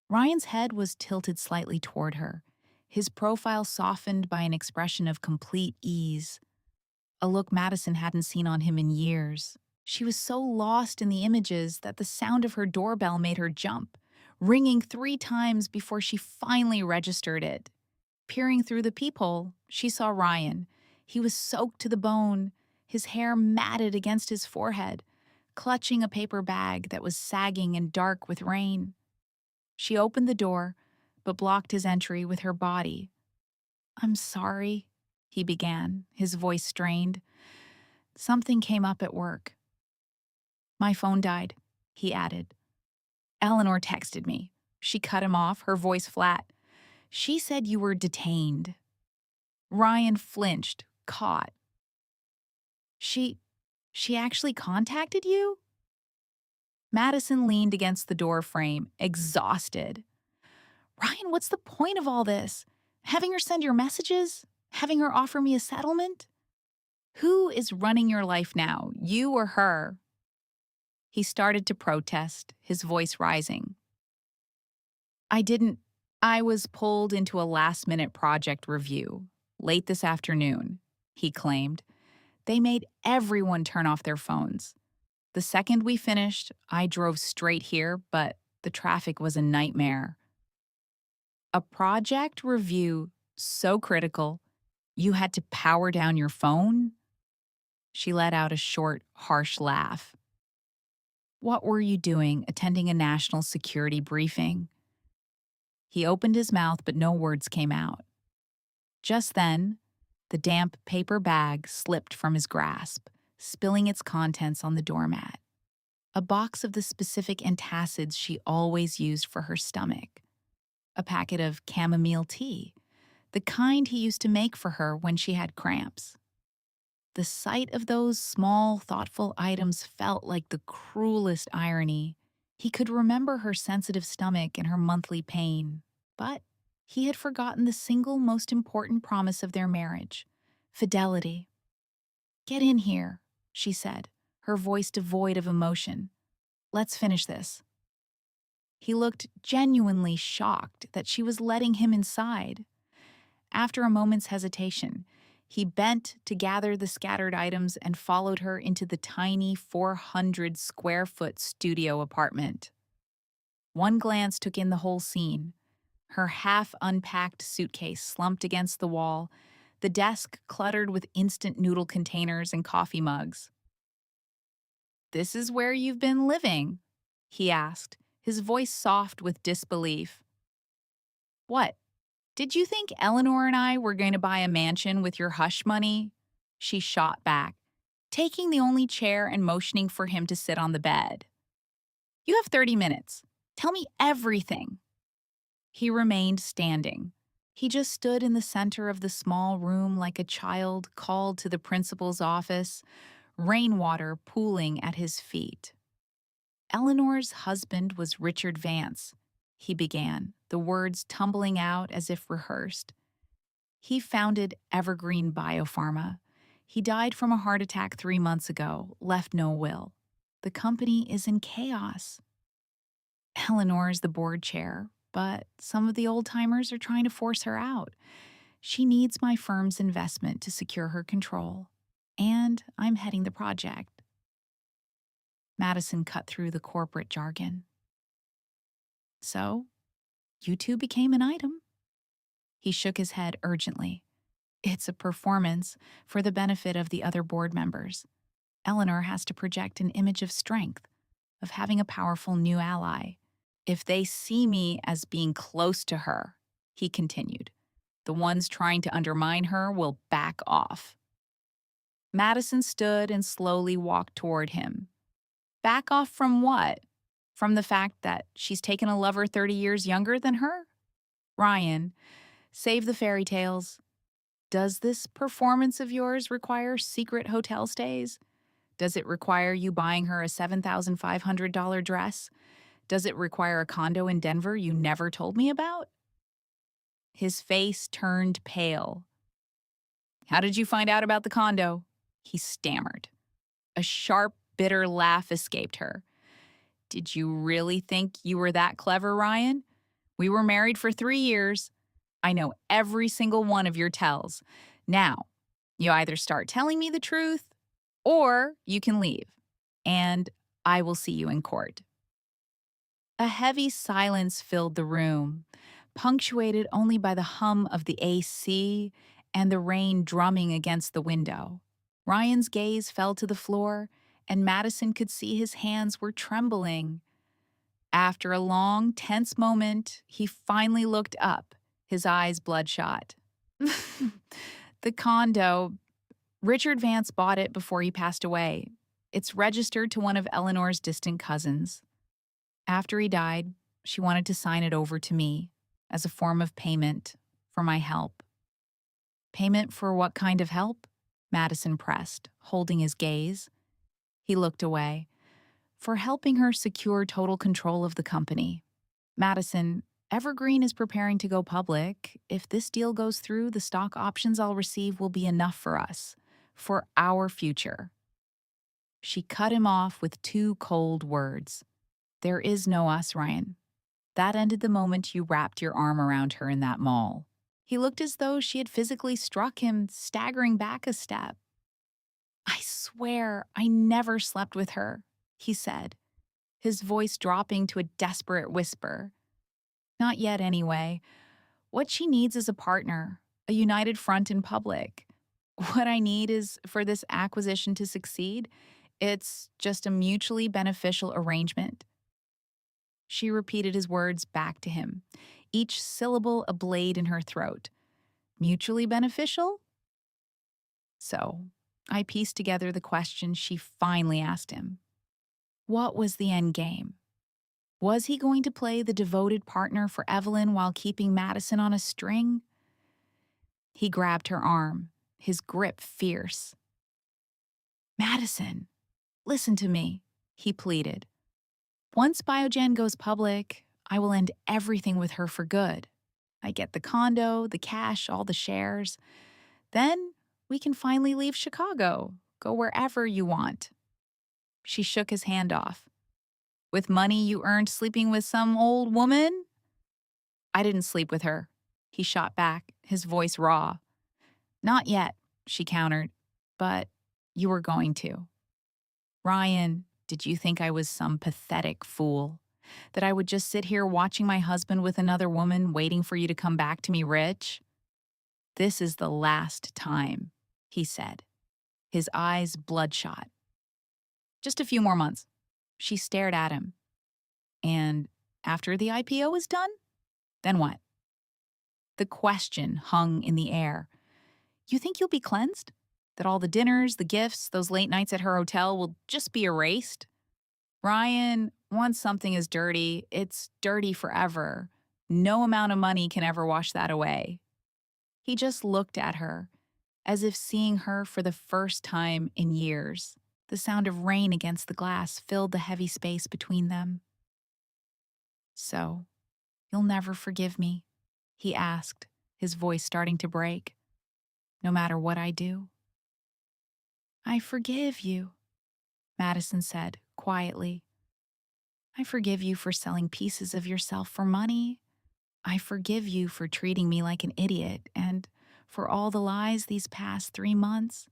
Ryan's head was tilted slightly toward her, his profile softened by an expression of complete ease, a look Madison hadn't seen on him in years. She was so lost in the images that the sound of her doorbell made her jump, ringing 3 times before she finally registered it. Peering through the peephole, she saw Ryan. He was soaked to the bone, his hair matted against his forehead, clutching a paper bag that was sagging and dark with rain. She opened the door, but blocked his entry with her body. "I'm sorry," he began, his voice strained. "Something came up at work." "My phone died," he added. "Eleanor texted me." She cut him off, her voice flat. "She said you were detained." Ryan flinched, caught. She actually contacted you?" Madison leaned against the door frame, exhausted. "Ryan, what's the point of all this? Having her send your messages? Having her offer me a settlement? Who is running your life now, you or her?" He started to protest, his voice rising. I was pulled into a last-minute project review, late this afternoon," he claimed. "They made everyone turn off their phones. The second we finished, I drove straight here, but the traffic was a nightmare." "A project review so critical, you had to power down your phone?" She let out a short, harsh laugh. "What were you doing, attending a national security briefing?" He opened his mouth, but no words came out. Just then, the damp paper bag slipped from his grasp, spilling its contents on the doormat. A box of the specific antacids she always used for her stomach. A packet of chamomile tea, the kind he used to make for her when she had cramps. The sight of those small, thoughtful items felt like the cruelest irony. He could remember her sensitive stomach and her monthly pain, but he had forgotten the single most important promise of their marriage: fidelity. "Get in here," she said, her voice devoid of emotion. "Let's finish this." He looked genuinely shocked that she was letting him inside. After a moment's hesitation, he bent to gather the scattered items and followed her into the tiny 400-square-foot studio apartment. One glance took in the whole scene. Her half-unpacked suitcase slumped against the wall, the desk cluttered with instant noodle containers and coffee mugs. "This is where you've been living?" he asked, his voice soft with disbelief. "What? Did you think Eleanor and I were going to buy a mansion with your hush money?" She shot back, taking the only chair and motioning for him to sit on the bed. "You have 30 minutes. Tell me everything." He remained standing, He just stood in the center of the small room like a child called to the principal's office, rainwater pooling at his feet. Eleanor's husband was Richard Vance, he began, the words tumbling out as if rehearsed. He founded Evergreen Biopharma. He died from a heart attack 3 months ago, left no will. The company is in chaos. Eleanor is the board chair, but some of the old timers are trying to force her out. She needs my firm's investment to secure her control, and I'm heading the project. Madison cut through the corporate jargon. So, you two became an item. He shook his head urgently. It's a performance for the benefit of the other board members. Eleanor has to project an image of strength, of having a powerful new ally. If they see me as being close to her, he continued, the ones trying to undermine her will back off. Madison stood and slowly walked toward him. Back off from what? From the fact that she's taken a lover 30 years younger than her? Ryan, save the fairy tales. Does this performance of yours require secret hotel stays? Does it require you buying her a $7,500 dress? Does it require a condo in Denver you never told me about? His face turned pale. How did you find out about the condo? He stammered. A sharp, bitter laugh escaped her. Did you really think you were that clever, Ryan? We were married for 3 years. I know every single one of your tells. Now, you either start telling me the truth, or you can leave, and I will see you in court. A heavy silence filled the room, punctuated only by the hum of the AC and the rain drumming against the window. Ryan's gaze fell to the floor, and Madison could see his hands were trembling. After a long, tense moment, he finally looked up, his eyes bloodshot. The condo. Richard Vance bought it before he passed away. It's registered to one of Eleanor's distant cousins. After he died, she wanted to sign it over to me as a form of payment for my help. Payment for what kind of help? Madison pressed, holding his gaze. He looked away. For helping her secure total control of the company. Madison, Evergreen is preparing to go public. If this deal goes through, the stock options I'll receive will be enough for us, for our future. She cut him off with 2 cold words. There is no us, Ryan. That ended the moment you wrapped your arm around her in that mall. He looked as though she had physically struck him, staggering back a step. I swear I never slept with her, he said, his voice dropping to a desperate whisper. Not yet, anyway. What she needs is a partner, a united front in public. What I need is for this acquisition to succeed. It's just a mutually beneficial arrangement. She repeated his words back to him, each syllable a blade in her throat. Mutually beneficial? So, I pieced together the question she finally asked him. What was the end game? Was he going to play the devoted partner for Evelyn while keeping Madison on a string? He grabbed her arm, his grip fierce. Madison, listen to me, he pleaded. Once Biogen goes public, I will end everything with her for good. I get the condo, the cash, all the shares. Then we can finally leave Chicago, go wherever you want. She shook his hand off. With money you earned sleeping with some old woman? I didn't sleep with her, he shot back, his voice raw. Not yet, she countered, but you were going to. Ryan, did you think I was some pathetic fool? That I would just sit here watching my husband with another woman waiting for you to come back to me rich? This is the last time, he said, his eyes bloodshot. Just a few more months. She stared at him. And after the IPO is done? Then what? The question hung in the air. You think you'll be cleansed? That all the dinners, the gifts, those late nights at her hotel will just be erased? Ryan, once something is dirty, it's dirty forever. No amount of money can ever wash that away. He just looked at her, as if seeing her for the first time in years. The sound of rain against the glass filled the heavy space between them. "So, you'll never forgive me?" he asked, his voice starting to break. "No matter what I do?" "I forgive you," Madison said, quietly. "I forgive you for selling pieces of yourself for money. I forgive you for treating me like an idiot and for all the lies these past 3 months.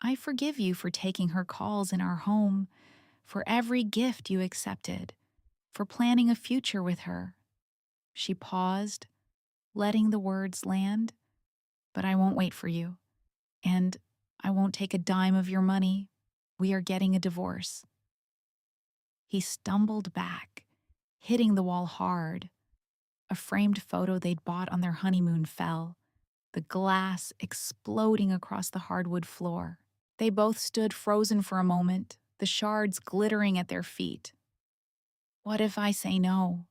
I forgive you for taking her calls in our home, for every gift you accepted, for planning a future with her." She paused, letting the words land. "But I won't wait for you. And I won't take a dime of your money. We are getting a divorce." He stumbled back, hitting the wall hard. A framed photo they'd bought on their honeymoon fell, the glass exploding across the hardwood floor. They both stood frozen for a moment, the shards glittering at their feet. "What if I say no?"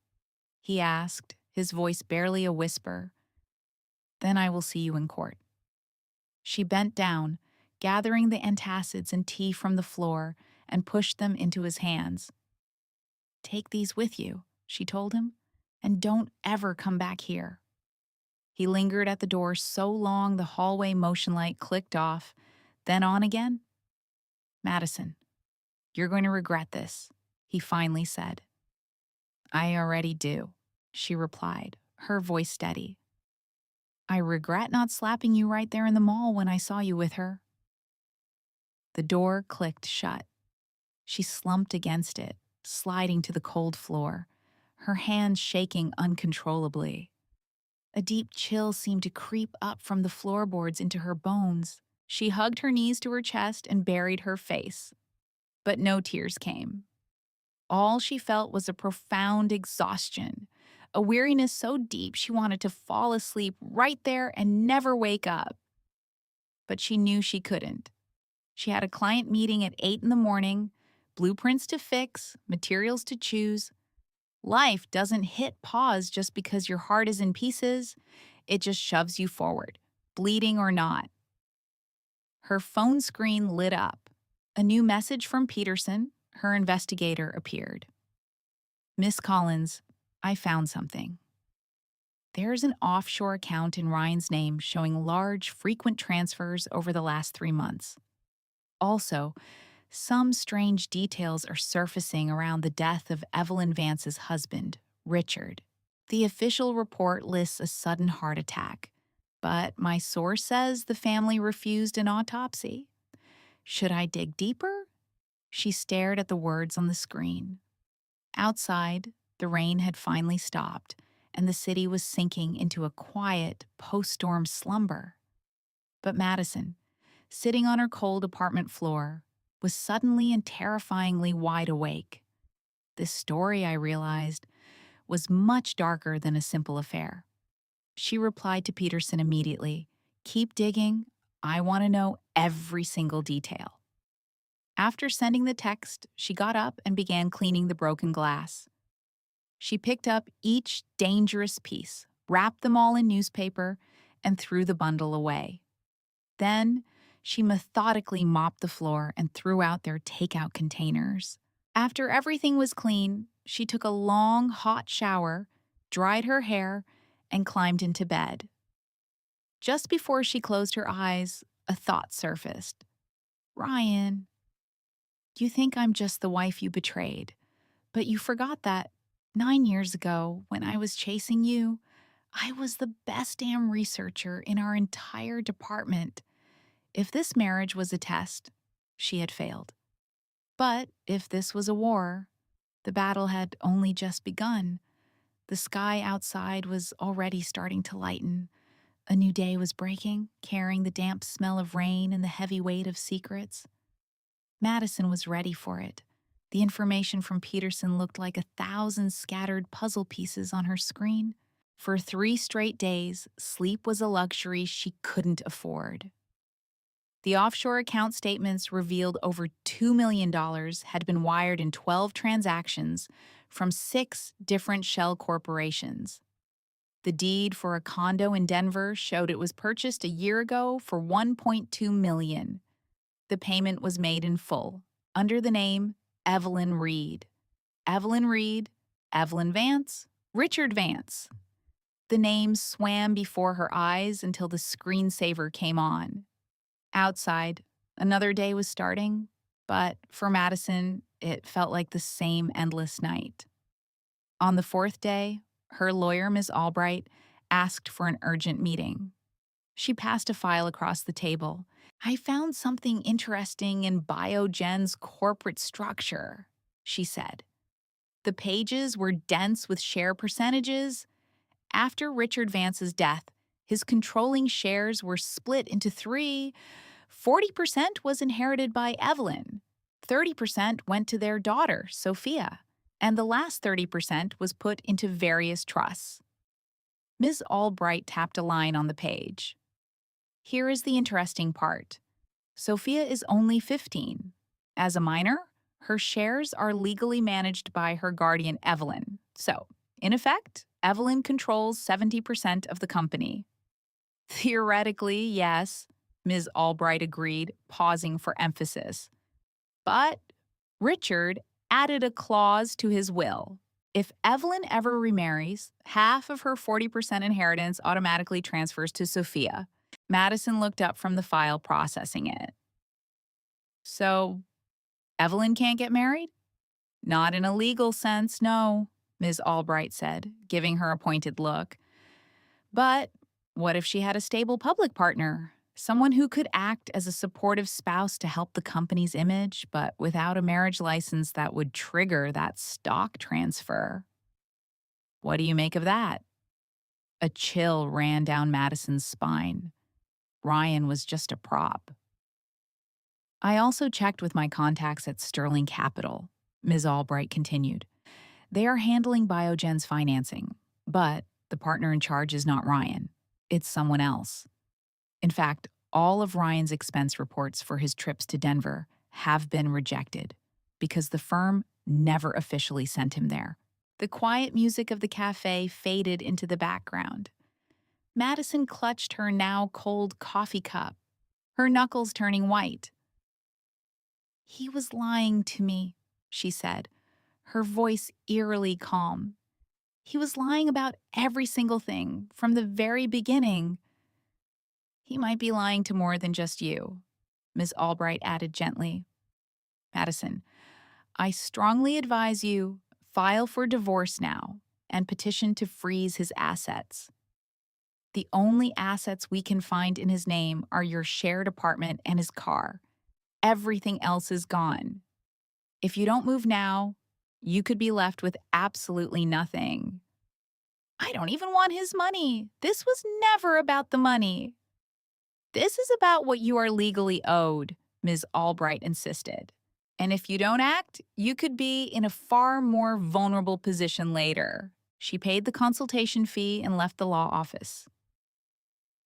he asked, his voice barely a whisper. "Then I will see you in court." She bent down, gathering the antacids and tea from the floor, and pushed them into his hands. "Take these with you," she told him, "and don't ever come back here." He lingered at the door so long the hallway motion light clicked off, then on again. "Madison, you're going to regret this," he finally said. "I already do," she replied, her voice steady. "I regret not slapping you right there in the mall when I saw you with her." The door clicked shut. She slumped against it, sliding to the cold floor, her hands shaking uncontrollably. A deep chill seemed to creep up from the floorboards into her bones. She hugged her knees to her chest and buried her face. But no tears came. All she felt was a profound exhaustion, a weariness so deep she wanted to fall asleep right there and never wake up. But she knew she couldn't. She had a client meeting at 8 in the morning, blueprints to fix, materials to choose. Life doesn't hit pause just because your heart is in pieces. It just shoves you forward, bleeding or not. Her phone screen lit up. A new message from Peterson, her investigator, appeared. "Miss Collins, I found something." There's an offshore account in Ryan's name showing large, frequent transfers over the last 3 months. Also, some strange details are surfacing around the death of Evelyn Vance's husband, Richard. The official report lists a sudden heart attack, but my source says the family refused an autopsy. Should I dig deeper? She stared at the words on the screen. Outside, the rain had finally stopped, and the city was sinking into a quiet, post-storm slumber. But Madison, sitting on her cold apartment floor, was suddenly and terrifyingly wide awake. This story, I realized, was much darker than a simple affair. She replied to Peterson immediately, "Keep digging. I want to know every single detail." After sending the text, she got up and began cleaning the broken glass. She picked up each dangerous piece, wrapped them all in newspaper, and threw the bundle away. Then, she methodically mopped the floor and threw out their takeout containers. After everything was clean, she took a long, hot shower, dried her hair, and climbed into bed. Just before she closed her eyes, a thought surfaced. "Ryan, you think I'm just the wife you betrayed, but you forgot that 9 years ago, when I was chasing you, I was the best damn researcher in our entire department. If this marriage was a test, she had failed. But if this was a war, the battle had only just begun. The sky outside was already starting to lighten. A new day was breaking, carrying the damp smell of rain and the heavy weight of secrets. Madison was ready for it. The information from Peterson looked like 1,000 scattered puzzle pieces on her screen. For 3 straight days, sleep was a luxury she couldn't afford. The offshore account statements revealed over $2 million had been wired in 12 transactions from 6 different shell corporations. The deed for a condo in Denver showed it was purchased a year ago for $1.2 million. The payment was made in full, under the name Evelyn Reed. Evelyn Reed, Evelyn Vance, Richard Vance. The names swam before her eyes until the screensaver came on. Outside, another day was starting, but for Madison, it felt like the same endless night. On the 4th day, her lawyer, Ms. Albright, asked for an urgent meeting. She passed a file across the table. "I found something interesting in Biogen's corporate structure," she said. The pages were dense with share percentages. After Richard Vance's death, his controlling shares were split into 3. 40% was inherited by Evelyn, 30% went to their daughter, Sophia, and the last 30% was put into various trusts. Ms. Albright tapped a line on the page. Here is the interesting part. Sophia is only 15. As a minor, her shares are legally managed by her guardian, Evelyn. So, in effect, Evelyn controls 70% of the company. Theoretically, yes, Ms. Albright agreed, pausing for emphasis. But Richard added a clause to his will. If Evelyn ever remarries, half of her 40% inheritance automatically transfers to Sophia. Madison looked up from the file, processing it. So, Evelyn can't get married? Not in a legal sense, no, Ms. Albright said, giving her a pointed look. But what if she had a stable public partner? Someone who could act as a supportive spouse to help the company's image, but without a marriage license that would trigger that stock transfer. What do you make of that? A chill ran down Madison's spine. Ryan was just a prop. I also checked with my contacts at Sterling Capital, Ms. Albright continued. They are handling Biogen's financing, but the partner in charge is not Ryan. It's someone else. In fact, all of Ryan's expense reports for his trips to Denver have been rejected because the firm never officially sent him there. The quiet music of the cafe faded into the background. Madison clutched her now cold coffee cup, her knuckles turning white. "He was lying to me," she said, her voice eerily calm. "He was lying about every single thing from the very beginning." "He might be lying to more than just you," Ms. Albright added gently. "Madison, I strongly advise you file for divorce now and petition to freeze his assets. The only assets we can find in his name are your shared apartment and his car. Everything else is gone. If you don't move now, you could be left with absolutely nothing." "I don't even want his money. This was never about the money." "This is about what you are legally owed," Ms. Albright insisted. "And if you don't act, you could be in a far more vulnerable position later." She paid the consultation fee and left the law office.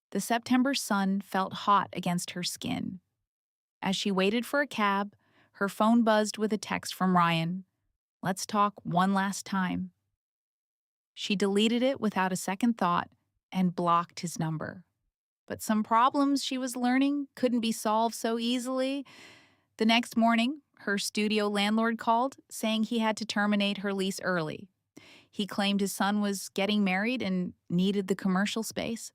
The September sun felt hot against her skin. As she waited for a cab, her phone buzzed with a text from Ryan. "Let's talk one last time." She deleted it without a second thought and blocked his number. But some problems she was learning couldn't be solved so easily. The next morning, her studio landlord called, saying he had to terminate her lease early. He claimed his son was getting married and needed the commercial space.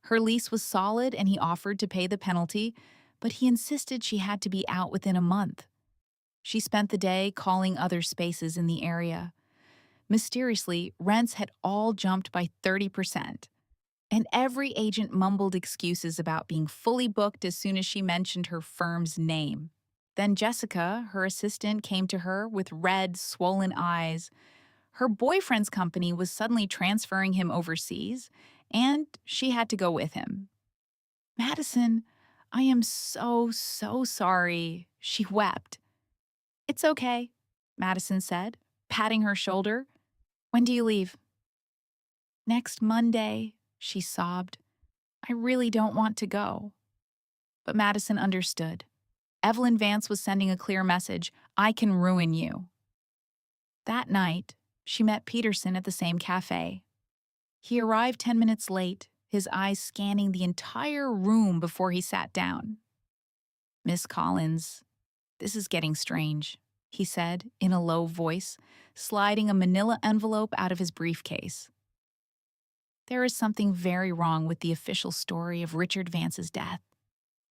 Her lease was solid and he offered to pay the penalty, but he insisted she had to be out within a month. She spent the day calling other spaces in the area. Mysteriously, rents had all jumped by 30%. And every agent mumbled excuses about being fully booked as soon as she mentioned her firm's name. Then Jessica, her assistant, came to her with red, swollen eyes. Her boyfriend's company was suddenly transferring him overseas, and she had to go with him. "Madison, I am so sorry," she wept. "It's okay," Madison said, patting her shoulder. "When do you leave?" "Next Monday," she sobbed. "I really don't want to go." But Madison understood. Evelyn Vance was sending a clear message: "I can ruin you." That night, She met Peterson at the same cafe. He arrived 10 minutes late, his eyes scanning the entire room before he sat down. "Miss Collins, this is getting strange," he said in a low voice, sliding a manila envelope out of his briefcase. "There is something very wrong with the official story of Richard Vance's death."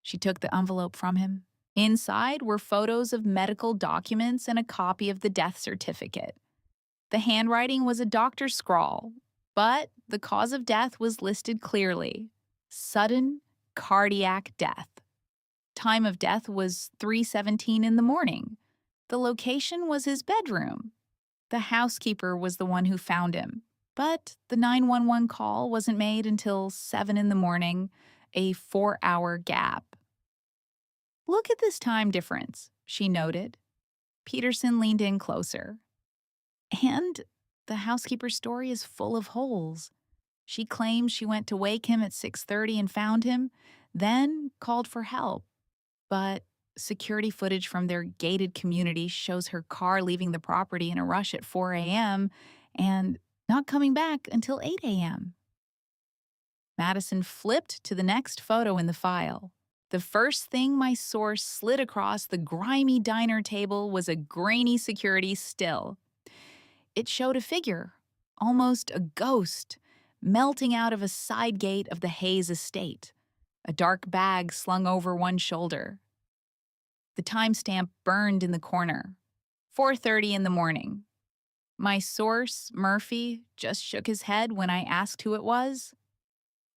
She took the envelope from him. Inside were photos of medical documents and a copy of the death certificate. The handwriting was a doctor's scrawl, but the cause of death was listed clearly: sudden cardiac death. Time of death was 3:17 in the morning. The location was his bedroom. The housekeeper was the one who found him, but the 911 call wasn't made until 7 in the morning, a 4-hour gap. "Look at this time difference," she noted. Peterson leaned in closer. And the housekeeper's story is full of holes. She claims she went to wake him at 6:30 and found him, then called for help. But security footage from their gated community shows her car leaving the property in a rush at 4 a.m. and not coming back until 8 a.m. Madison flipped to the next photo in the file. The first thing my source slid across the grimy diner table was a grainy security still. It showed a figure, almost a ghost, melting out of a side gate of the Hayes estate, a dark bag slung over one shoulder. The timestamp burned in the corner, 4:30 in the morning. My source, Murphy, just shook his head when I asked who it was.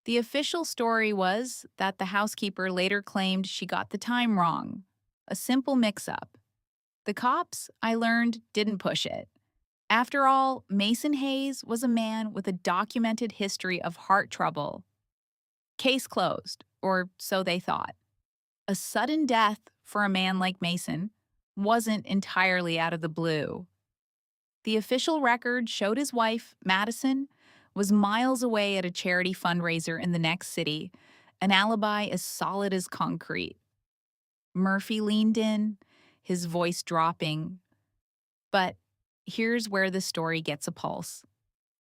The official story was that the housekeeper later claimed she got the time wrong, a simple mix-up. The cops, I learned, didn't push it. After all, Mason Hayes was a man with a documented history of heart trouble. Case closed, or so they thought. A sudden death for a man like Mason wasn't entirely out of the blue. The official record showed his wife, Madison, was miles away at a charity fundraiser in the next city, an alibi as solid as concrete. Murphy leaned in, his voice dropping. But here's where the story gets a pulse.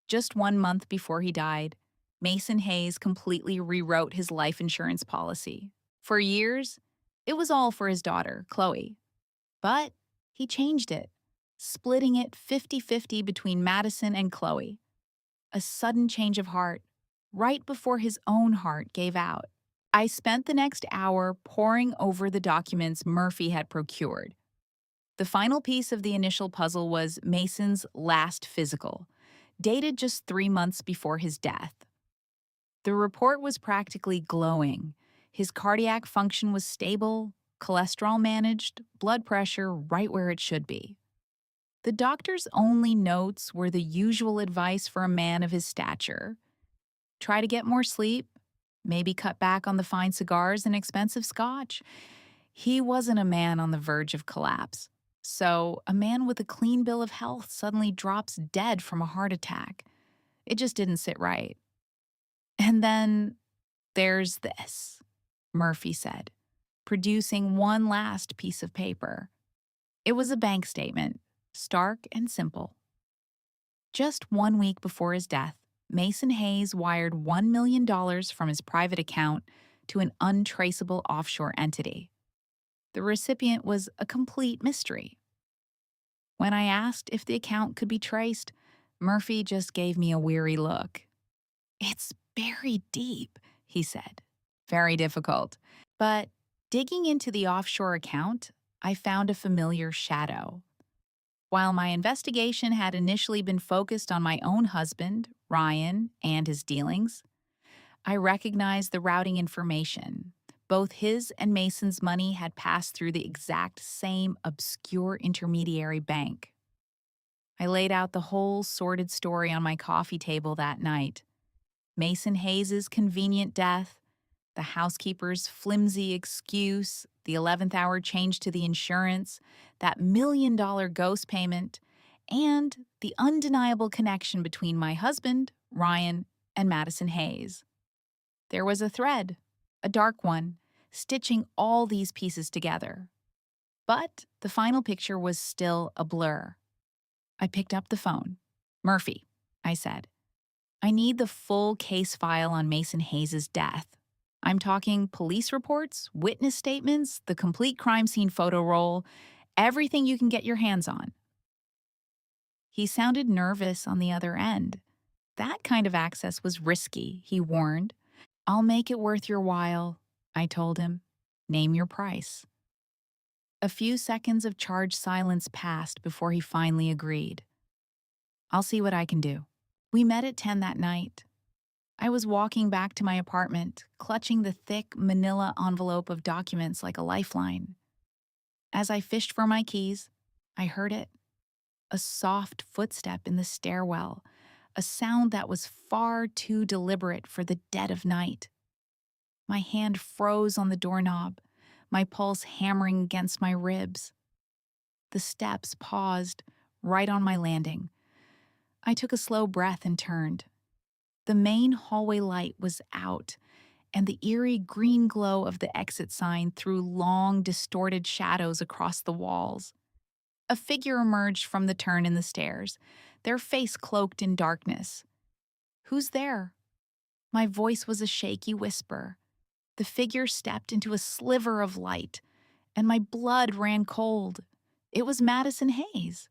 Just 1 month before he died, Mason Hayes completely rewrote his life insurance policy. For years, it was all for his daughter, Chloe. But he changed it, splitting it 50-50 between Madison and Chloe. A sudden change of heart, right before his own heart gave out. I spent the next hour poring over the documents Murphy had procured. The final piece of the initial puzzle was Mason's last physical, dated just 3 months before his death. The report was practically glowing. His cardiac function was stable, cholesterol managed, blood pressure right where it should be. The doctor's only notes were the usual advice for a man of his stature. Try to get more sleep, maybe cut back on the fine cigars and expensive scotch. He wasn't a man on the verge of collapse. So a man with a clean bill of health suddenly drops dead from a heart attack. It just didn't sit right. And then there's this, Murphy said, producing one last piece of paper. It was a bank statement, stark and simple. Just 1 week before his death, Mason Hayes wired $1 million from his private account to an untraceable offshore entity. The recipient was a complete mystery. When I asked if the account could be traced, Murphy just gave me a weary look. "It's buried deep," he said. "Very difficult." But digging into the offshore account, I found a familiar shadow. While my investigation had initially been focused on my own husband, Ryan, and his dealings, I recognized the routing information. Both his and Mason's money had passed through the exact same obscure intermediary bank. I laid out the whole sordid story on my coffee table that night. Mason Hayes's convenient death, the housekeeper's flimsy excuse, the 11th hour change to the insurance, that $1 million ghost payment, and the undeniable connection between my husband, Ryan, and Madison Hayes. There was a thread, a dark one, stitching all these pieces together. But the final picture was still a blur. I picked up the phone. Murphy, I said. I need the full case file on Mason Hayes' death. I'm talking police reports, witness statements, the complete crime scene photo roll, everything you can get your hands on. He sounded nervous on the other end. That kind of access was risky, he warned. I'll make it worth your while, I told him. Name your price. A few seconds of charged silence passed before he finally agreed. I'll see what I can do. We met at 10 that night. I was walking back to my apartment, clutching the thick manila envelope of documents like a lifeline. As I fished for my keys, I heard it. A soft footstep in the stairwell, a sound that was far too deliberate for the dead of night. My hand froze on the doorknob, my pulse hammering against my ribs. The steps paused right on my landing. I took a slow breath and turned. The main hallway light was out, and the eerie green glow of the exit sign threw long, distorted shadows across the walls. A figure emerged from the turn in the stairs, their face cloaked in darkness. "Who's there?" My voice was a shaky whisper. The figure stepped into a sliver of light, and my blood ran cold. It was Madison Hayes.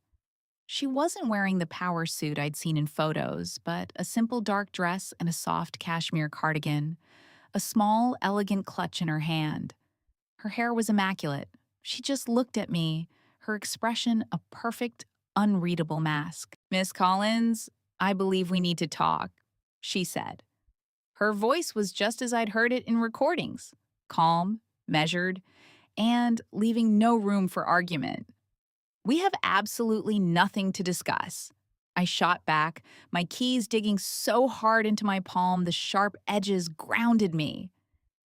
She wasn't wearing the power suit I'd seen in photos, but a simple dark dress and a soft cashmere cardigan, a small, elegant clutch in her hand. Her hair was immaculate. She just looked at me, her expression a perfect, unreadable mask. "Miss Collins, I believe we need to talk," she said. Her voice was just as I'd heard it in recordings, calm, measured, and leaving no room for argument. "We have absolutely nothing to discuss." I shot back, my keys digging so hard into my palm the sharp edges grounded me.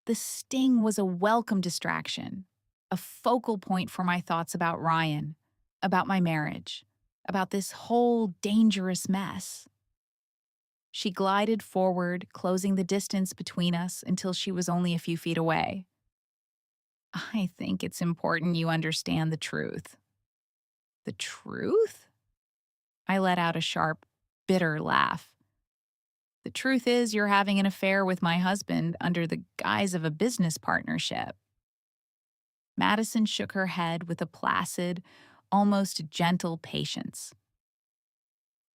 The sting was a welcome distraction, a focal point for my thoughts about Ryan, about my marriage, about this whole dangerous mess. She glided forward, closing the distance between us until she was only a few feet away. "I think it's important you understand the truth." "The truth?" I let out a sharp, bitter laugh. "The truth is you're having an affair with my husband under the guise of a business partnership." Madison shook her head with a placid, almost gentle patience.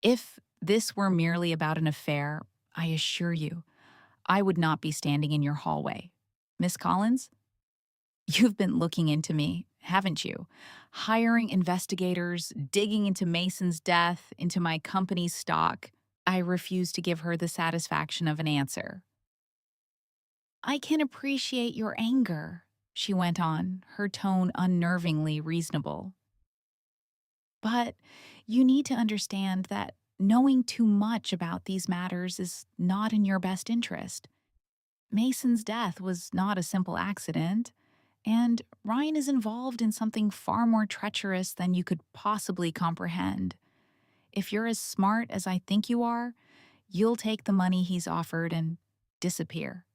"If this were merely about an affair, I assure you, I would not be standing in your hallway. Miss Collins, you've been looking into me, haven't you? Hiring investigators, digging into Mason's death, into my company's stock." I refused to give her the satisfaction of an answer. "I can appreciate your anger," she went on, her tone unnervingly reasonable. "But you need to understand that knowing too much about these matters is not in your best interest. Mason's death was not a simple accident, and Ryan is involved in something far more treacherous than you could possibly comprehend. If you're as smart as I think you are, you'll take the money he's offered and disappear.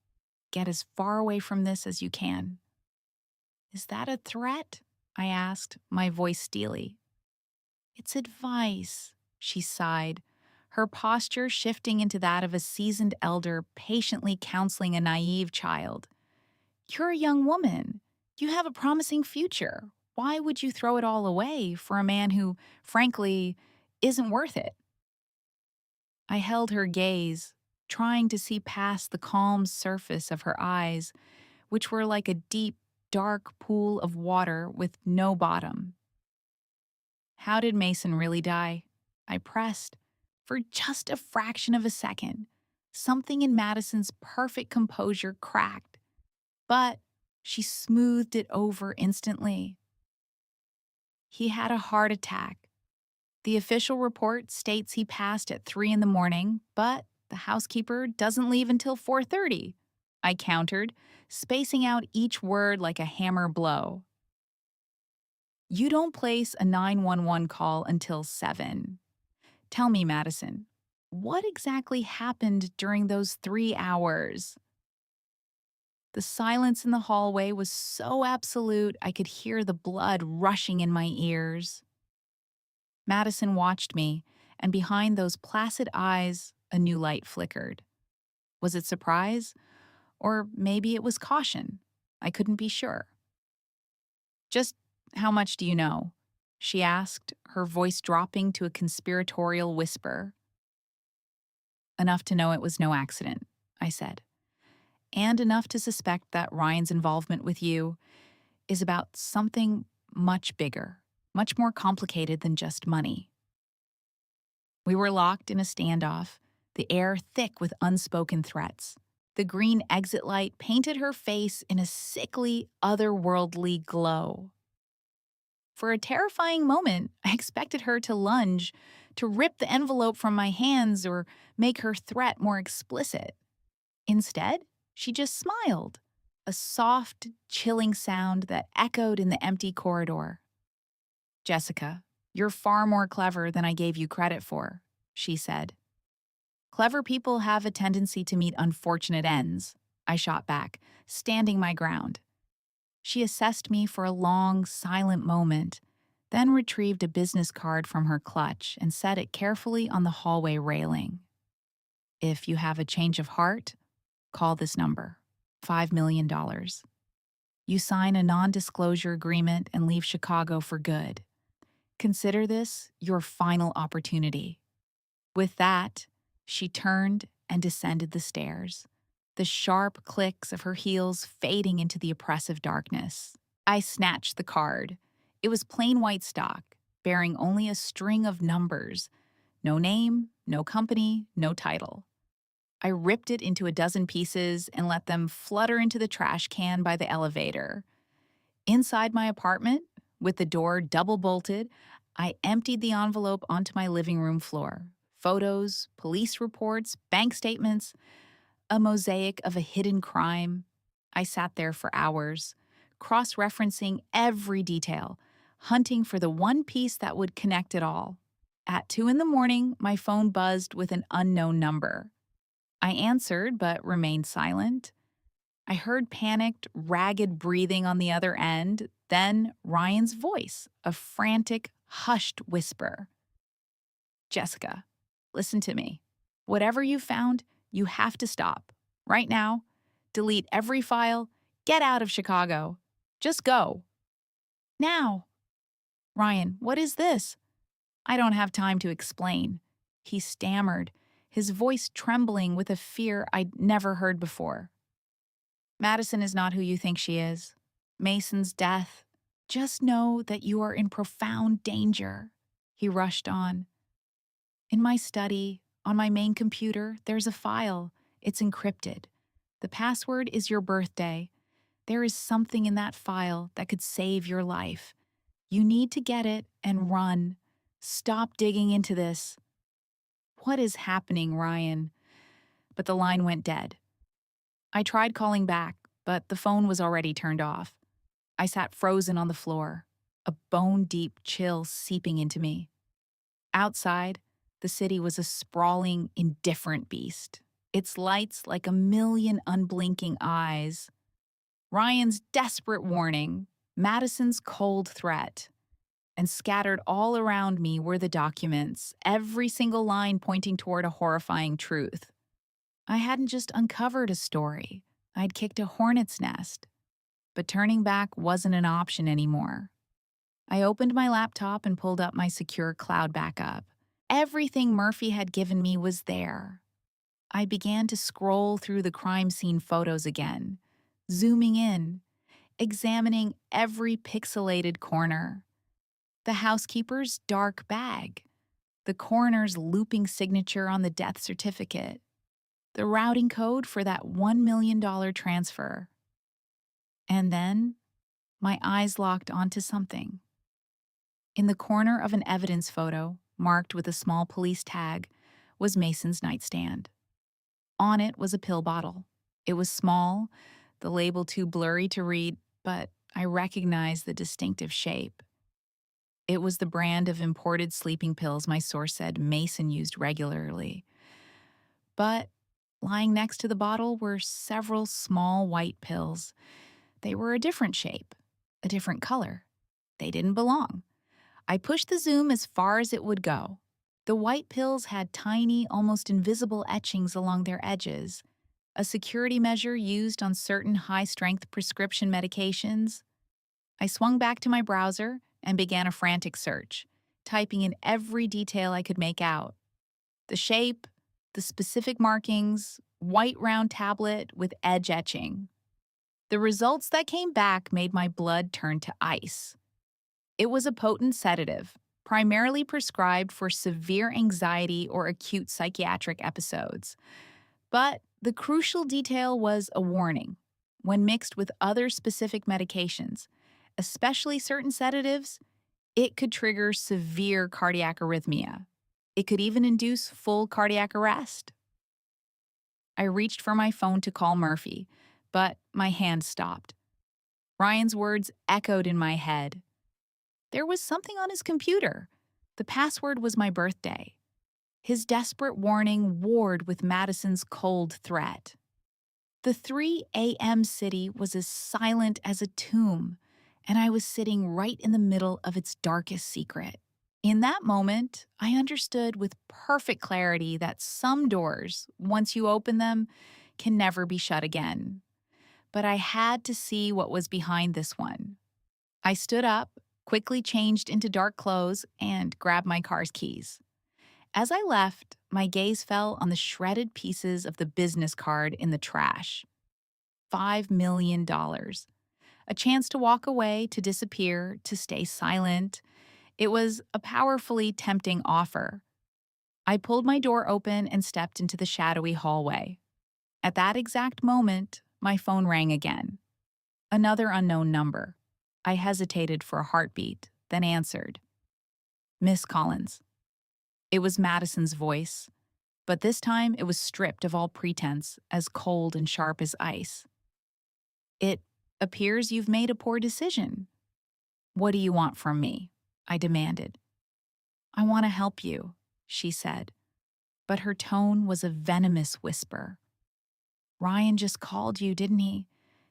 Get as far away from this as you can." "Is that a threat?" I asked, my voice steely. "It's advice," she sighed, her posture shifting into that of a seasoned elder patiently counseling a naive child. "You're a young woman. You have a promising future. Why would you throw it all away for a man who, frankly, isn't worth it?" I held her gaze, trying to see past the calm surface of her eyes, which were like a deep, dark pool of water with no bottom. "How did Mason really die?" I pressed. For just a fraction of a second, something in Madison's perfect composure cracked, but she smoothed it over instantly. "He had a heart attack. The official report states he passed at 3 in the morning, but the housekeeper doesn't leave until 4:30. I countered, spacing out each word like a hammer blow. "You don't place a 911 call until 7. Tell me, Madison, what exactly happened during those 3 hours?" The silence in the hallway was so absolute I could hear the blood rushing in my ears. Madison watched me, and behind those placid eyes, a new light flickered. Was it surprise? Or maybe it was caution. I couldn't be sure. "Just how much do you know?" she asked, her voice dropping to a conspiratorial whisper. "Enough to know it was no accident," I said, "and enough to suspect that Ryan's involvement with you is about something much bigger, much more complicated than just money." We were locked in a standoff, the air thick with unspoken threats. The green exit light painted her face in a sickly, otherworldly glow. For a terrifying moment, I expected her to lunge, to rip the envelope from my hands or make her threat more explicit. Instead, she just smiled, a soft, chilling sound that echoed in the empty corridor. "Jessica, you're far more clever than I gave you credit for," she said. "Clever people have a tendency to meet unfortunate ends," I shot back, standing my ground. She assessed me for a long, silent moment, then retrieved a business card from her clutch and set it carefully on the hallway railing. "If you have a change of heart, call this number. $5 million. You sign a non-disclosure agreement and leave Chicago for good. Consider this your final opportunity." With that, she turned and descended the stairs, the sharp clicks of her heels fading into the oppressive darkness. I snatched the card. It was plain white stock, bearing only a string of numbers. No name, no company, no title. I ripped it into a dozen pieces and let them flutter into the trash can by the elevator. Inside my apartment, with the door double bolted, I emptied the envelope onto my living room floor. Photos, police reports, bank statements, a mosaic of a hidden crime. I sat there for hours, cross-referencing every detail, hunting for the one piece that would connect it all. At 2 in the morning, my phone buzzed with an unknown number. I answered but remained silent. I heard panicked, ragged breathing on the other end, then Ryan's voice, a frantic, hushed whisper. "Jessica, listen to me. Whatever you found, you have to stop. Right now. Delete every file. Get out of Chicago. Just go. Now." "Ryan, what is this?" I don't have time to explain. He stammered, his voice trembling with a fear I'd never heard before. "Madison is not who you think she is. Mason's death. Just know that you are in profound danger." He rushed on. "In my study, on my main computer, there's a file. It's encrypted. The password is your birthday. There is something in that file that could save your life. You need to get it and run. Stop digging into this." "What is happening, Ryan?" But the line went dead. I tried calling back, but the phone was already turned off. I sat frozen on the floor, a bone-deep chill seeping into me. Outside, the city was a sprawling, indifferent beast, its lights like a million unblinking eyes. Ryan's desperate warning, Madison's cold threat. And scattered all around me were the documents, every single line pointing toward a horrifying truth. I hadn't just uncovered a story, I'd kicked a hornet's nest. But turning back wasn't an option anymore. I opened my laptop and pulled up my secure cloud backup. Everything Murphy had given me was there. I began to scroll through the crime scene photos again, zooming in, examining every pixelated corner. The housekeeper's dark bag, the coroner's looping signature on the death certificate, the routing code for that $1 million transfer. And then, my eyes locked onto something. In the corner of an evidence photo, marked with a small police tag, was Mason's nightstand. On it was a pill bottle. It was small, the label too blurry to read, but I recognized the distinctive shape. It was the brand of imported sleeping pills my source said Mason used regularly. But lying next to the bottle were several small white pills. They were a different shape, a different color. They didn't belong. I pushed the zoom as far as it would go. The white pills had tiny, almost invisible etchings along their edges, a security measure used on certain high-strength prescription medications. I swung back to my browser and began a frantic search, typing in every detail I could make out. The shape, the specific markings, white round tablet with edge etching. The results that came back made my blood turn to ice. It was a potent sedative, primarily prescribed for severe anxiety or acute psychiatric episodes. But the crucial detail was a warning. When mixed with other specific medications, especially certain sedatives, it could trigger severe cardiac arrhythmia. It could even induce full cardiac arrest. I reached for my phone to call Murphy, but my hand stopped. Ryan's words echoed in my head. There was something on his computer. The password was my birthday. His desperate warning warred with Madison's cold threat. The 3 a.m. city was as silent as a tomb, and I was sitting right in the middle of its darkest secret. In that moment, I understood with perfect clarity that some doors, once you open them, can never be shut again. But I had to see what was behind this one. I stood up, quickly changed into dark clothes, and grabbed my car's keys. As I left, my gaze fell on the shredded pieces of the business card in the trash. $5 million. A chance to walk away, to disappear, to stay silent. It was a powerfully tempting offer. I pulled my door open and stepped into the shadowy hallway. At that exact moment, my phone rang again. Another unknown number. I hesitated for a heartbeat, then answered. Miss Collins. It was Madison's voice, but this time it was stripped of all pretense, as cold and sharp as ice. It appears you've made a poor decision. What do you want from me? I demanded. I want to help you, she said, but her tone was a venomous whisper. Ryan just called you, didn't he?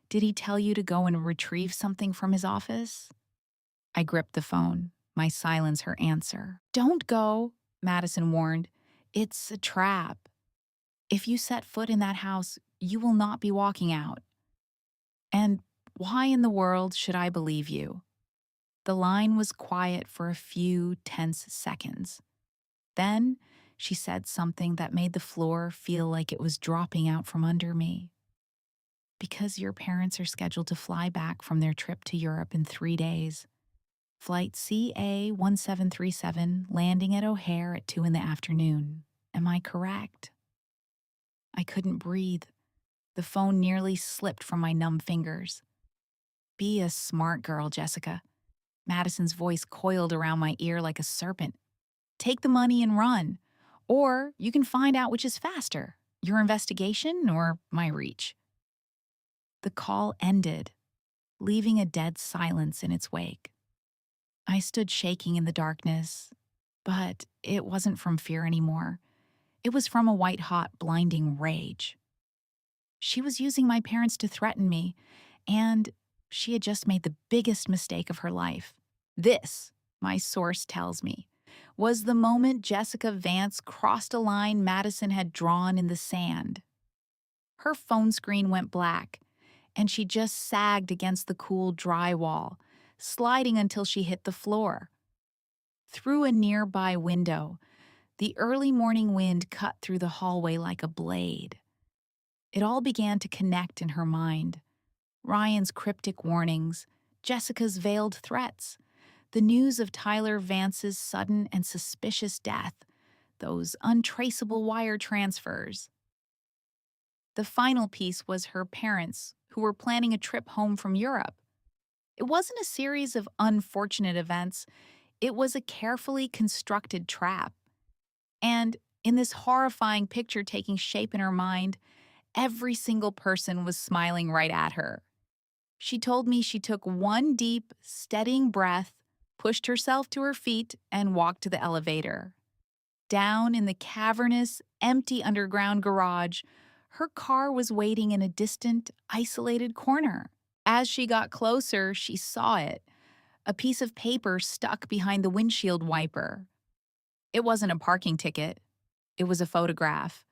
Did he tell you to go and retrieve something from his office? I gripped the phone, my silence her answer. Don't go, Madison warned. It's a trap. If you set foot in that house, you will not be walking out. And why in the world should I believe you? The line was quiet for a few tense seconds. Then she said something that made the floor feel like it was dropping out from under me. Because your parents are scheduled to fly back from their trip to Europe in 3 days. Flight CA-1737 landing at O'Hare at 2 in the afternoon. Am I correct? I couldn't breathe. The phone nearly slipped from my numb fingers. Be a smart girl, Jessica. Madison's voice coiled around my ear like a serpent. Take the money and run. Or you can find out which is faster, your investigation or my reach. The call ended, leaving a dead silence in its wake. I stood shaking in the darkness, but it wasn't from fear anymore. It was from a white-hot, blinding rage. She was using my parents to threaten me, and she had just made the biggest mistake of her life. This, my source tells me, was the moment Jessica Vance crossed a line Madison had drawn in the sand. Her phone screen went black, and she just sagged against the cool drywall, sliding until she hit the floor. Through a nearby window, the early morning wind cut through the hallway like a blade. It all began to connect in her mind. Ryan's cryptic warnings, Jessica's veiled threats, the news of Tyler Vance's sudden and suspicious death, those untraceable wire transfers. The final piece was her parents, who were planning a trip home from Europe. It wasn't a series of unfortunate events. It was a carefully constructed trap. And in this horrifying picture taking shape in her mind, every single person was smiling right at her. She told me she took one deep, steadying breath, pushed herself to her feet, and walked to the elevator. Down in the cavernous, empty underground garage, her car was waiting in a distant, isolated corner. As she got closer, she saw it, a piece of paper stuck behind the windshield wiper. It wasn't a parking ticket, it was a photograph.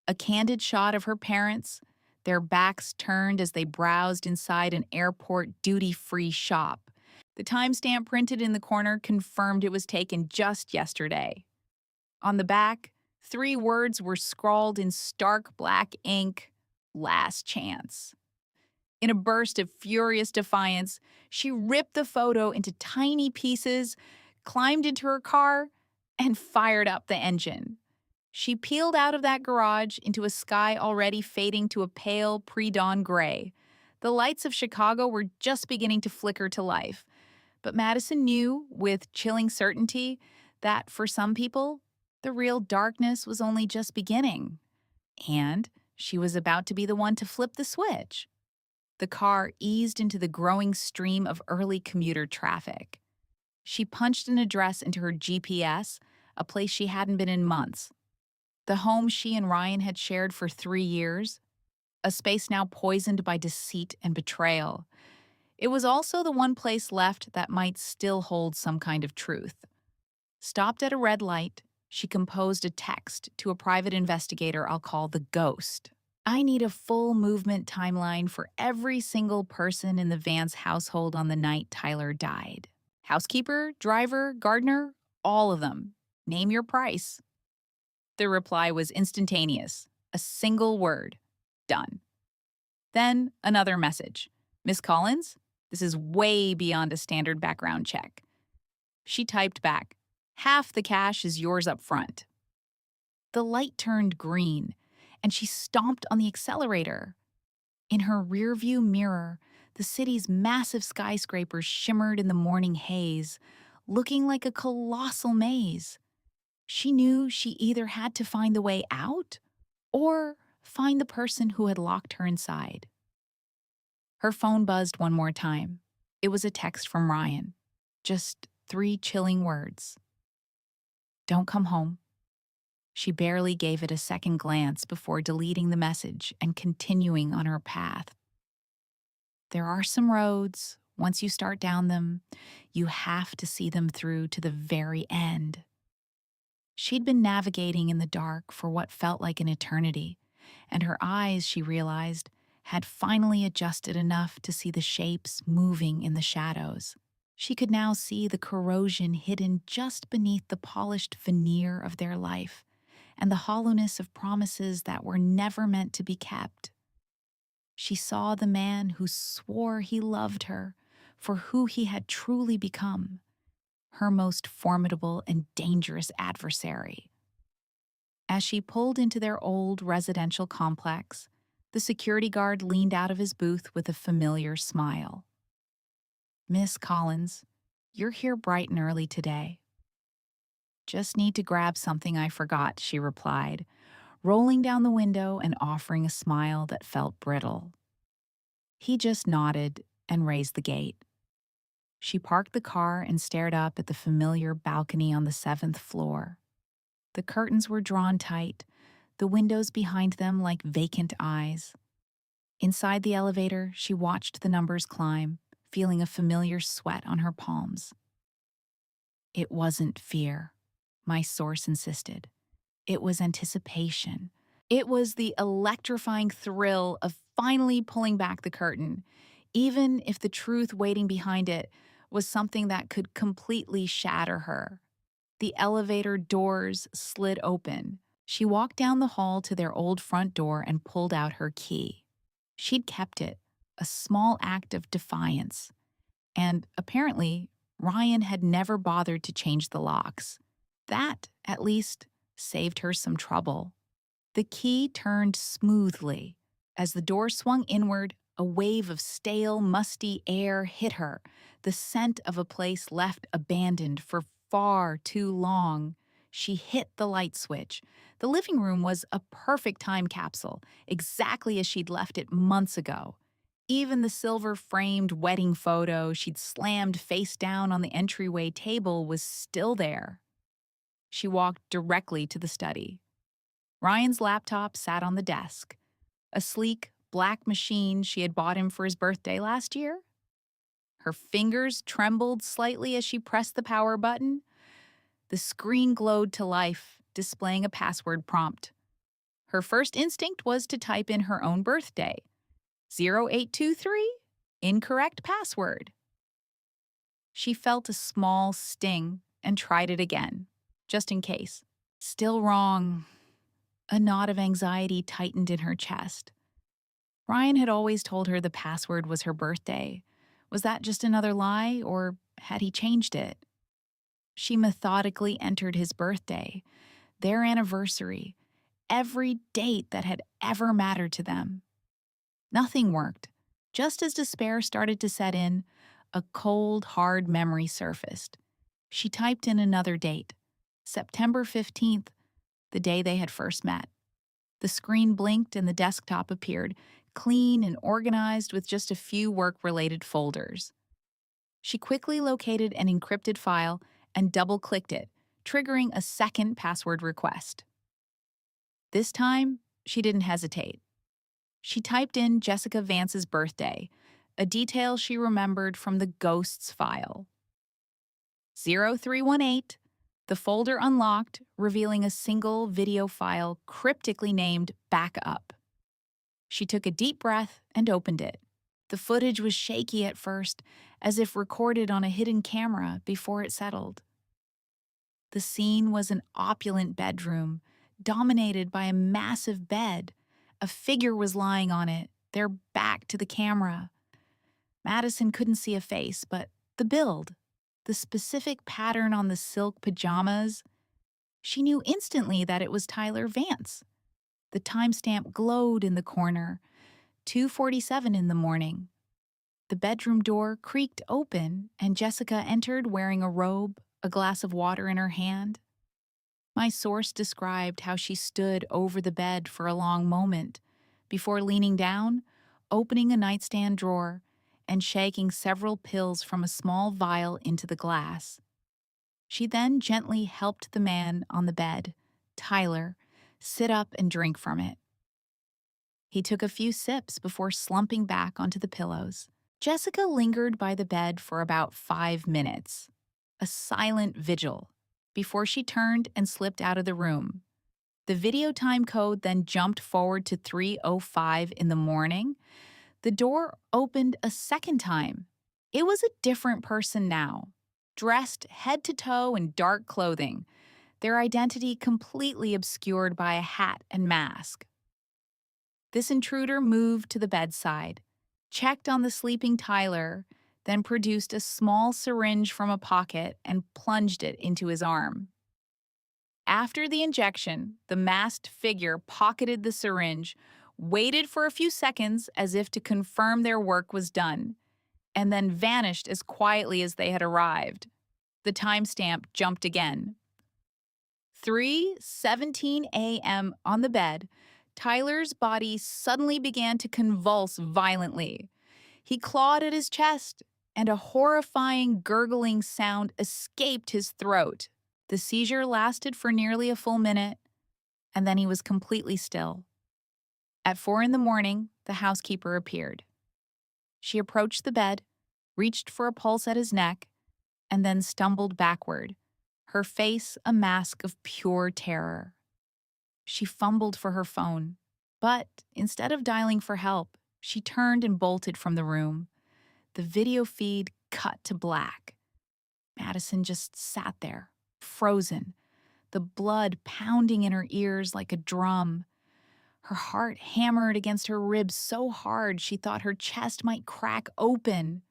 A candid shot of her parents, their backs turned as they browsed inside an airport duty-free shop. The timestamp printed in the corner confirmed it was taken just yesterday. On the back, 3 words were scrawled in stark black ink: "Last chance." In a burst of furious defiance, she ripped the photo into tiny pieces, climbed into her car, and fired up the engine. She peeled out of that garage into a sky already fading to a pale pre-dawn gray. The lights of Chicago were just beginning to flicker to life. But Madison knew, with chilling certainty, that for some people, the real darkness was only just beginning. And she was about to be the one to flip the switch. The car eased into the growing stream of early commuter traffic. She punched an address into her GPS, a place she hadn't been in months. The home she and Ryan had shared for 3 years, a space now poisoned by deceit and betrayal. It was also the one place left that might still hold some kind of truth. Stopped at a red light, she composed a text to a private investigator I'll call the Ghost. "I need a full movement timeline for every single person in the Vance household on the night Tyler died. Housekeeper, driver, gardener, all of them. Name your price." The reply was instantaneous. A single word. "Done." Then another message. "Miss Collins, this is way beyond a standard background check." She typed back, "Half the cash is yours up front." The light turned green, and she stomped on the accelerator. In her rearview mirror, the city's massive skyscrapers shimmered in the morning haze, looking like a colossal maze. She knew she either had to find the way out or find the person who had locked her inside. Her phone buzzed one more time. It was a text from Ryan. Just 3 chilling words. "Don't come home." She barely gave it a second glance before deleting the message and continuing on her path. There are some roads, once you start down them, you have to see them through to the very end. She'd been navigating in the dark for what felt like an eternity, and her eyes, she realized, had finally adjusted enough to see the shapes moving in the shadows. She could now see the corrosion hidden just beneath the polished veneer of their life, and the hollowness of promises that were never meant to be kept. She saw the man who swore he loved her for who he had truly become, her most formidable and dangerous adversary. As she pulled into their old residential complex, the security guard leaned out of his booth with a familiar smile. "Miss Collins, you're here bright and early today." "Just need to grab something I forgot," she replied, rolling down the window and offering a smile that felt brittle. He just nodded and raised the gate. She parked the car and stared up at the familiar balcony on the 7th floor. The curtains were drawn tight, the windows behind them like vacant eyes. Inside the elevator, she watched the numbers climb, feeling a familiar sweat on her palms. It wasn't fear, my source insisted. It was anticipation. It was the electrifying thrill of finally pulling back the curtain, even if the truth waiting behind it was something that could completely shatter her. The elevator doors slid open. She walked down the hall to their old front door and pulled out her key. She'd kept it, a small act of defiance. And apparently, Ryan had never bothered to change the locks. That, at least, saved her some trouble. The key turned smoothly. As the door swung inward, a wave of stale, musty air hit her, the scent of a place left abandoned for far too long. She hit the light switch. The living room was a perfect time capsule, exactly as she'd left it months ago. Even the silver-framed wedding photo she'd slammed face down on the entryway table was still there. She walked directly to the study. Ryan's laptop sat on the desk, a sleek, black machine she had bought him for his birthday last year. Her fingers trembled slightly as she pressed the power button. The screen glowed to life, displaying a password prompt. Her first instinct was to type in her own birthday. 0823? Incorrect password. She felt a small sting and tried it again, just in case. Still wrong. A knot of anxiety tightened in her chest. Ryan had always told her the password was her birthday. Was that just another lie, or had he changed it? She methodically entered his birthday, their anniversary, every date that had ever mattered to them. Nothing worked. Just as despair started to set in, a cold, hard memory surfaced. She typed in another date, September 15th, the day they had first met. The screen blinked and the desktop appeared, clean and organized with just a few work-related folders. She quickly located an encrypted file and double-clicked it, triggering a second password request. This time, she didn't hesitate. She typed in Jessica Vance's birthday, a detail she remembered from the Ghosts file. 0318, the folder unlocked, revealing a single video file cryptically named Backup. She took a deep breath and opened it. The footage was shaky at first, as if recorded on a hidden camera before it settled. The scene was an opulent bedroom, dominated by a massive bed. A figure was lying on it, their back to the camera. Madison couldn't see a face, but the build, the specific pattern on the silk pajamas, she knew instantly that it was Tyler Vance. The timestamp glowed in the corner, 2:47 in the morning. The bedroom door creaked open, and Jessica entered wearing a robe, a glass of water in her hand. My source described how she stood over the bed for a long moment, before leaning down, opening a nightstand drawer, and shaking several pills from a small vial into the glass. She then gently helped the man on the bed, Tyler, sit up and drink from it. He took a few sips before slumping back onto the pillows. Jessica lingered by the bed for about 5 minutes, a silent vigil, before she turned and slipped out of the room. The video time code then jumped forward to 3:05 in the morning. The door opened a second time. It was a different person now, dressed head to toe in dark clothing, their identity completely obscured by a hat and mask. This intruder moved to the bedside, checked on the sleeping Tyler, then produced a small syringe from a pocket and plunged it into his arm. After the injection, the masked figure pocketed the syringe, waited for a few seconds as if to confirm their work was done, and then vanished as quietly as they had arrived. The timestamp jumped again. 3:17 a.m. on the bed, Tyler's body suddenly began to convulse violently. He clawed at his chest, and a horrifying gurgling sound escaped his throat. The seizure lasted for nearly a full minute, and then he was completely still. At 4 in the morning, the housekeeper appeared. She approached the bed, reached for a pulse at his neck, and then stumbled backward, her face a mask of pure terror. She fumbled for her phone, but instead of dialing for help, she turned and bolted from the room. The video feed cut to black. Madison just sat there, frozen, the blood pounding in her ears like a drum. Her heart hammered against her ribs so hard she thought her chest might crack open.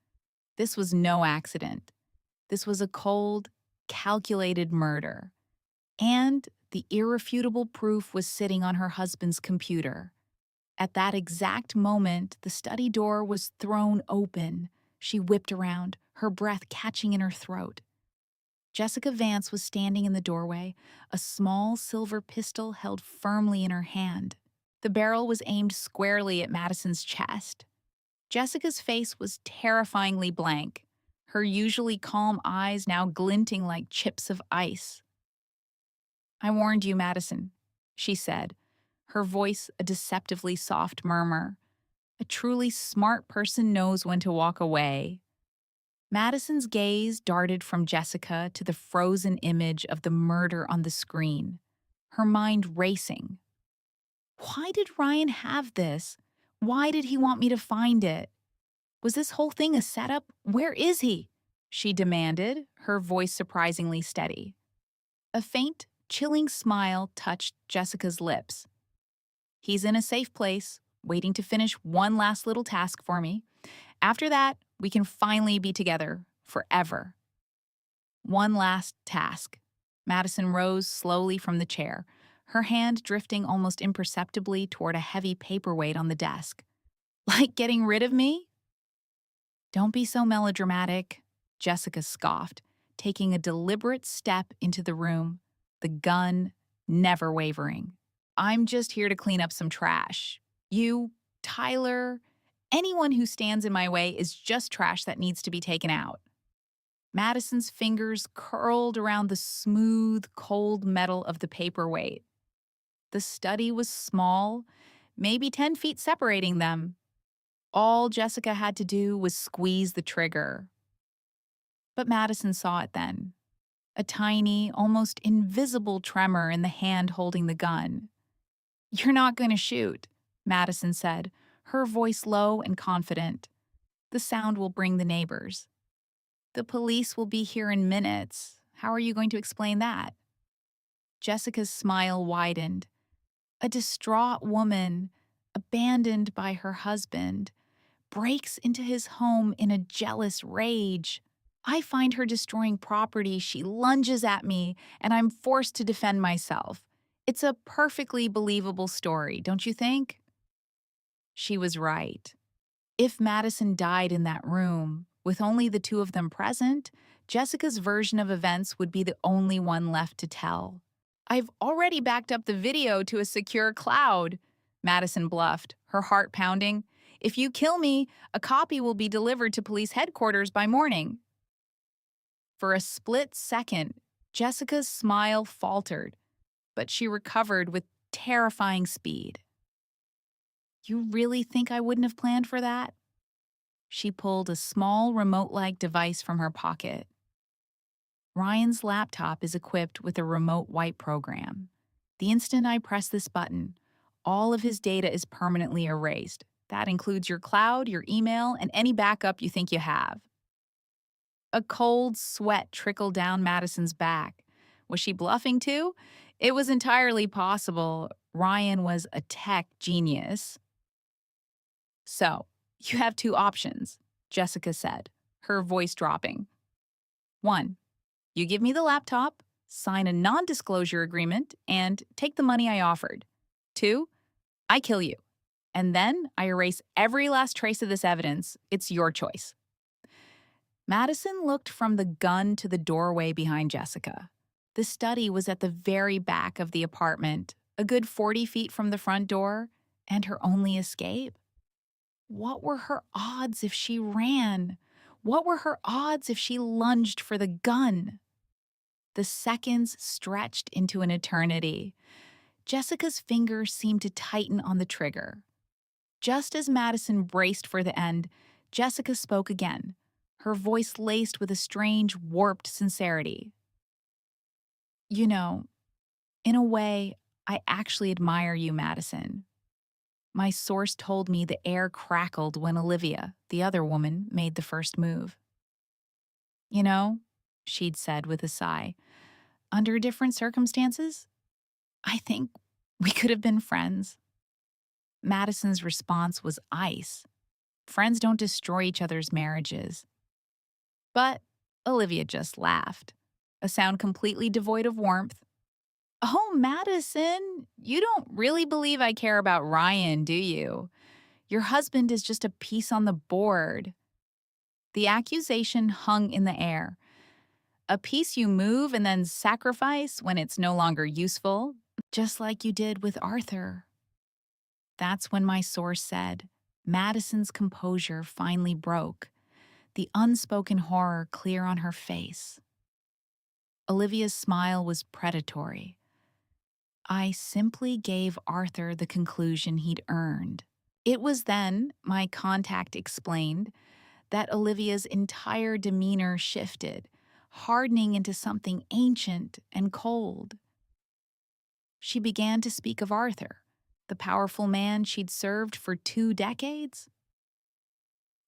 This was no accident. This was a cold, calculated murder. And the irrefutable proof was sitting on her husband's computer. At that exact moment, the study door was thrown open. She whipped around, her breath catching in her throat. Jessica Vance was standing in the doorway, a small silver pistol held firmly in her hand. The barrel was aimed squarely at Madison's chest. Jessica's face was terrifyingly blank, her usually calm eyes now glinting like chips of ice. "I warned you, Madison," she said, her voice a deceptively soft murmur. "A truly smart person knows when to walk away." Madison's gaze darted from Jessica to the frozen image of the murder on the screen, her mind racing. Why did Ryan have this? Why did he want me to find it? Was this whole thing a setup? Where is he? She demanded, her voice surprisingly steady. A faint, chilling smile touched Jessica's lips. He's in a safe place, waiting to finish one last little task for me. After that, we can finally be together forever. One last task. Madison rose slowly from the chair, her hand drifting almost imperceptibly toward a heavy paperweight on the desk. Like getting rid of me? Don't be so melodramatic, Jessica scoffed, taking a deliberate step into the room, the gun never wavering. I'm just here to clean up some trash. You, Tyler, anyone who stands in my way is just trash that needs to be taken out. Madison's fingers curled around the smooth, cold metal of the paperweight. The study was small, maybe 10 feet separating them. All Jessica had to do was squeeze the trigger. But Madison saw it then. A tiny, almost invisible tremor in the hand holding the gun. You're not going to shoot, Madison said, her voice low and confident. The sound will bring the neighbors. The police will be here in minutes. How are you going to explain that? Jessica's smile widened. A distraught woman, abandoned by her husband, breaks into his home in a jealous rage. I find her destroying property, she lunges at me, and I'm forced to defend myself. It's a perfectly believable story, don't you think? She was right. If Madison died in that room, with only the two of them present, Jessica's version of events would be the only one left to tell. I've already backed up the video to a secure cloud, Madison bluffed, her heart pounding. If you kill me, a copy will be delivered to police headquarters by morning. For a split second, Jessica's smile faltered, but she recovered with terrifying speed. You really think I wouldn't have planned for that? She pulled a small remote-like device from her pocket. Ryan's laptop is equipped with a remote wipe program. The instant I press this button, all of his data is permanently erased. That includes your cloud, your email, and any backup you think you have. A cold sweat trickled down Madison's back. Was she bluffing too? It was entirely possible. Ryan was a tech genius. So, you have two options, Jessica said, her voice dropping. 1. You give me the laptop, sign a non-disclosure agreement, and take the money I offered. 2. I kill you. And then I erase every last trace of this evidence. It's your choice. Madison looked from the gun to the doorway behind Jessica. The study was at the very back of the apartment, a good 40 feet from the front door, and her only escape. What were her odds if she ran? What were her odds if she lunged for the gun? The seconds stretched into an eternity. Jessica's fingers seemed to tighten on the trigger. Just as Madison braced for the end, Jessica spoke again, her voice laced with a strange, warped sincerity. You know, in a way, I actually admire you, Madison. My source told me the air crackled when Olivia, the other woman, made the first move. You know, she'd said with a sigh, under different circumstances, I think we could have been friends. Madison's response was ice. Friends don't destroy each other's marriages. But Olivia just laughed, a sound completely devoid of warmth. Oh, Madison, you don't really believe I care about Ryan, do you? Your husband is just a piece on the board. The accusation hung in the air. A piece you move and then sacrifice when it's no longer useful, just like you did with Arthur. That's when my source said, Madison's composure finally broke, the unspoken horror clear on her face. Olivia's smile was predatory. I simply gave Arthur the conclusion he'd earned. It was then, my contact explained, that Olivia's entire demeanor shifted, hardening into something ancient and cold. She began to speak of Arthur, the powerful man she'd served for 2 decades.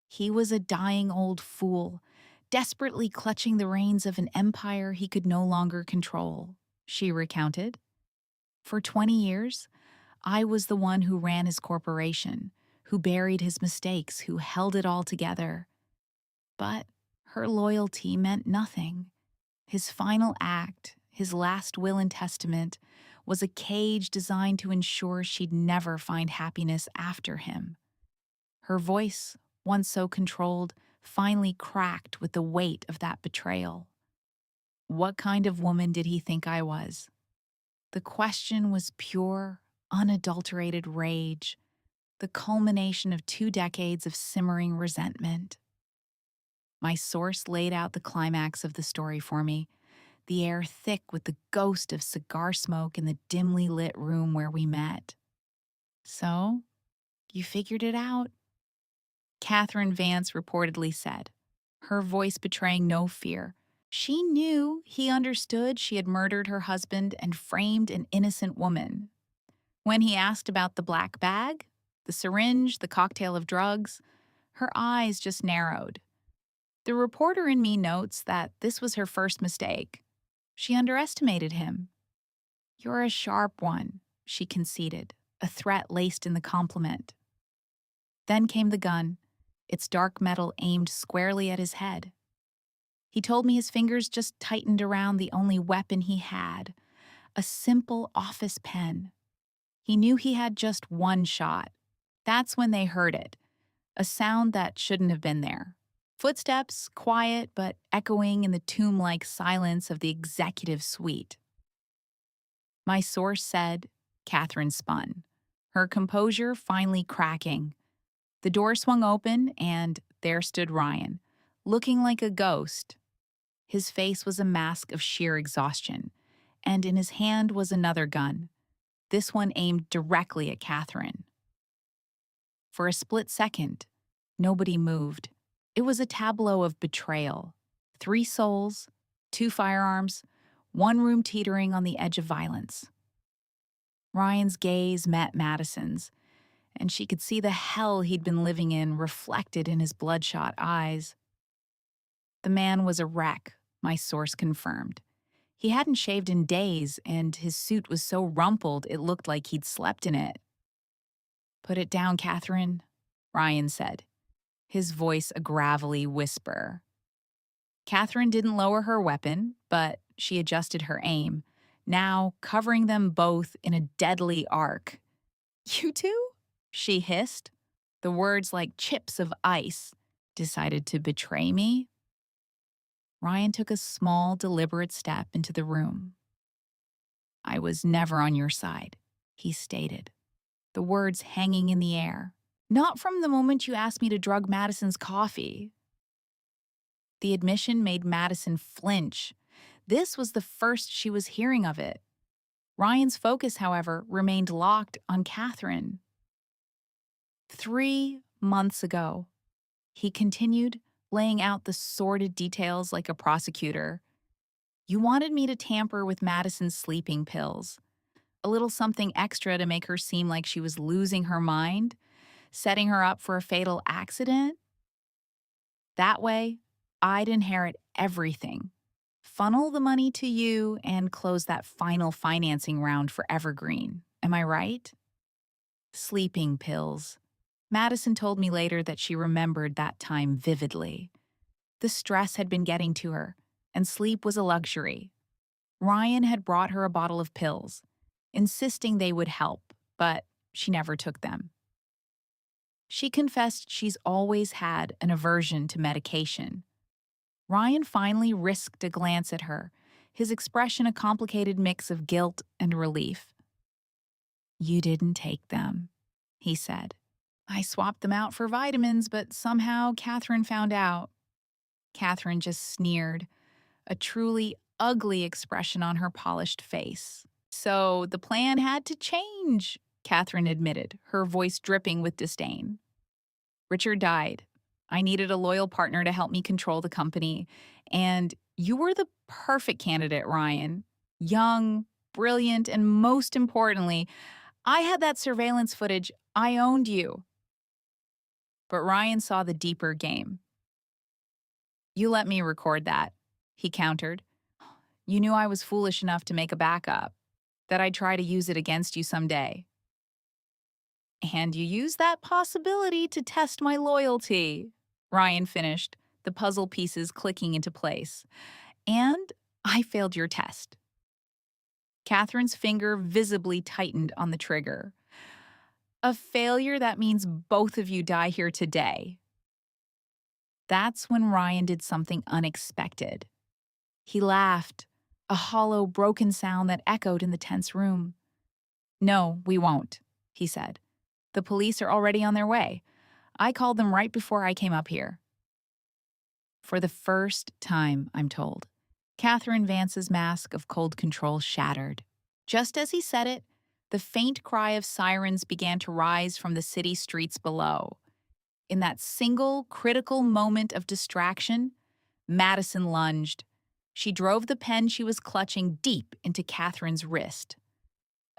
He was a dying old fool, desperately clutching the reins of an empire he could no longer control, she recounted. For 20 years, I was the one who ran his corporation, who buried his mistakes, who held it all together. But her loyalty meant nothing. His final act, his last will and testament, was a cage designed to ensure she'd never find happiness after him. Her voice, once so controlled, finally cracked with the weight of that betrayal. What kind of woman did he think I was? The question was pure, unadulterated rage, the culmination of 2 decades of simmering resentment. My source laid out the climax of the story for me, the air thick with the ghost of cigar smoke in the dimly lit room where we met. So, you figured it out? Catherine Vance reportedly said, her voice betraying no fear. She knew he understood she had murdered her husband and framed an innocent woman. When he asked about the black bag, the syringe, the cocktail of drugs, her eyes just narrowed. The reporter in me notes that this was her first mistake. She underestimated him. You're a sharp one, she conceded, a threat laced in the compliment. Then came the gun, its dark metal aimed squarely at his head. He told me his fingers just tightened around the only weapon he had, a simple office pen. He knew he had just one shot. That's when they heard it, a sound that shouldn't have been there. Footsteps, quiet but echoing in the tomb-like silence of the executive suite. My source said, Catherine spun, her composure finally cracking. The door swung open, and there stood Ryan, looking like a ghost. His face was a mask of sheer exhaustion, and in his hand was another gun, this one aimed directly at Catherine. For a split second, nobody moved. It was a tableau of betrayal. 3 souls, 2 firearms, 1 room teetering on the edge of violence. Ryan's gaze met Madison's, and she could see the hell he'd been living in reflected in his bloodshot eyes. The man was a wreck, my source confirmed. He hadn't shaved in days, and his suit was so rumpled it looked like he'd slept in it. Put it down, Catherine, Ryan said, his voice a gravelly whisper. Catherine didn't lower her weapon, but she adjusted her aim, now covering them both in a deadly arc. You two? She hissed, the words like chips of ice. Decided to betray me? Ryan took a small, deliberate step into the room. I was never on your side, he stated, the words hanging in the air. Not from the moment you asked me to drug Madison's coffee. The admission made Madison flinch. This was the first she was hearing of it. Ryan's focus, however, remained locked on Catherine. 3 months ago, he continued, laying out the sordid details like a prosecutor. You wanted me to tamper with Madison's sleeping pills. A little something extra to make her seem like she was losing her mind, setting her up for a fatal accident. That way, I'd inherit everything, funnel the money to you, and close that final financing round for Evergreen. Am I right? Sleeping pills. Madison told me later that she remembered that time vividly. The stress had been getting to her, and sleep was a luxury. Ryan had brought her a bottle of pills, insisting they would help, but she never took them. She confessed she's always had an aversion to medication. Ryan finally risked a glance at her, his expression a complicated mix of guilt and relief. You didn't take them, he said. I swapped them out for vitamins, but somehow Catherine found out. Catherine just sneered, a truly ugly expression on her polished face. So the plan had to change, Catherine admitted, her voice dripping with disdain. Richard died. I needed a loyal partner to help me control the company. And you were the perfect candidate, Ryan. Young, brilliant, and most importantly, I had that surveillance footage. I owned you. But Ryan saw the deeper game. You let me record that, he countered. You knew I was foolish enough to make a backup, that I'd try to use it against you someday. And you used that possibility to test my loyalty, Ryan finished, the puzzle pieces clicking into place. And I failed your test. Catherine's finger visibly tightened on the trigger. A failure that means both of you die here today. That's when Ryan did something unexpected. He laughed, a hollow, broken sound that echoed in the tense room. No, we won't, he said. The police are already on their way. I called them right before I came up here. For the first time, I'm told, Catherine Vance's mask of cold control shattered. Just as he said it, the faint cry of sirens began to rise from the city streets below. In that single, critical moment of distraction, Madison lunged. She drove the pen she was clutching deep into Catherine's wrist.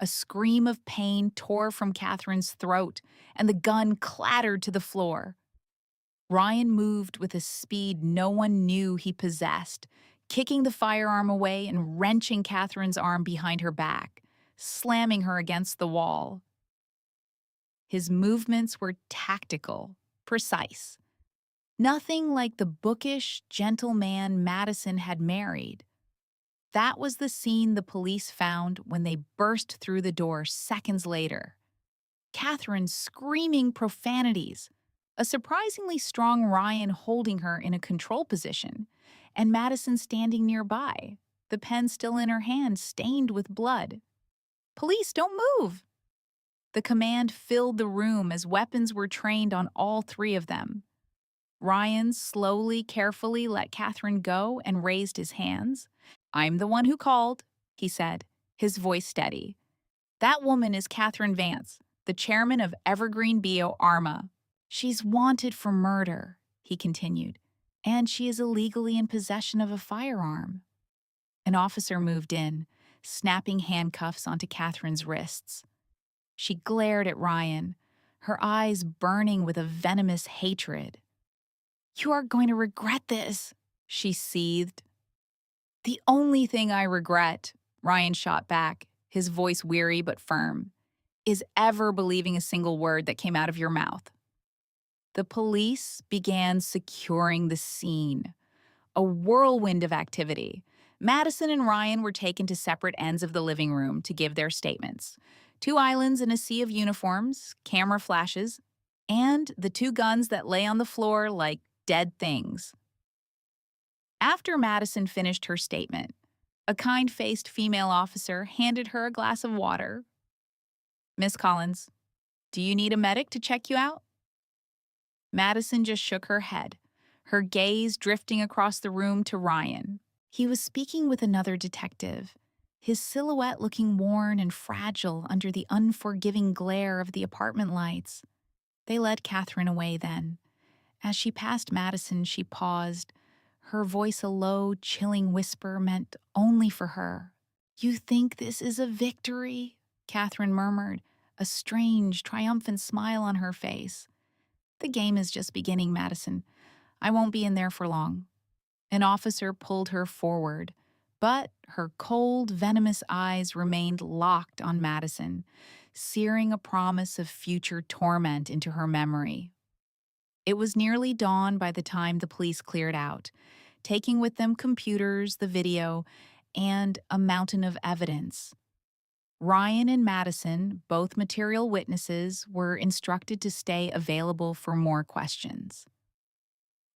A scream of pain tore from Catherine's throat, and the gun clattered to the floor. Ryan moved with a speed no one knew he possessed, kicking the firearm away and wrenching Catherine's arm behind her back, slamming her against the wall. His movements were tactical, precise. Nothing like the bookish, gentle man Madison had married. That was the scene the police found when they burst through the door seconds later. Catherine screaming profanities, a surprisingly strong Ryan holding her in a control position, and Madison standing nearby, the pen still in her hand, stained with blood. "Police, don't move!" The command filled the room as weapons were trained on all three of them. Ryan slowly, carefully let Catherine go and raised his hands. "I'm the one who called," he said, his voice steady. "That woman is Catherine Vance, the chairman of Evergreen Bio Arma. She's wanted for murder," he continued, "and she is illegally in possession of a firearm." An officer moved in, snapping handcuffs onto Catherine's wrists. She glared at Ryan, her eyes burning with a venomous hatred. "You are going to regret this," she seethed. "The only thing I regret," Ryan shot back, his voice weary but firm, "is ever believing a single word that came out of your mouth." The police began securing the scene. A whirlwind of activity. Madison and Ryan were taken to separate ends of the living room to give their statements. 2 islands in a sea of uniforms, camera flashes, and the 2 guns that lay on the floor like dead things. After Madison finished her statement, a kind-faced female officer handed her a glass of water. "Miss Collins, do you need a medic to check you out?" Madison just shook her head, her gaze drifting across the room to Ryan. He was speaking with another detective, his silhouette looking worn and fragile under the unforgiving glare of the apartment lights. They led Catherine away then. As she passed Madison, she paused, her voice a low, chilling whisper meant only for her. "You think this is a victory?" Catherine murmured, a strange, triumphant smile on her face. "The game is just beginning, Madison. I won't be in there for long." An officer pulled her forward, but her cold, venomous eyes remained locked on Madison, searing a promise of future torment into her memory. It was nearly dawn by the time the police cleared out, taking with them computers, the video, and a mountain of evidence. Ryan and Madison, both material witnesses, were instructed to stay available for more questions.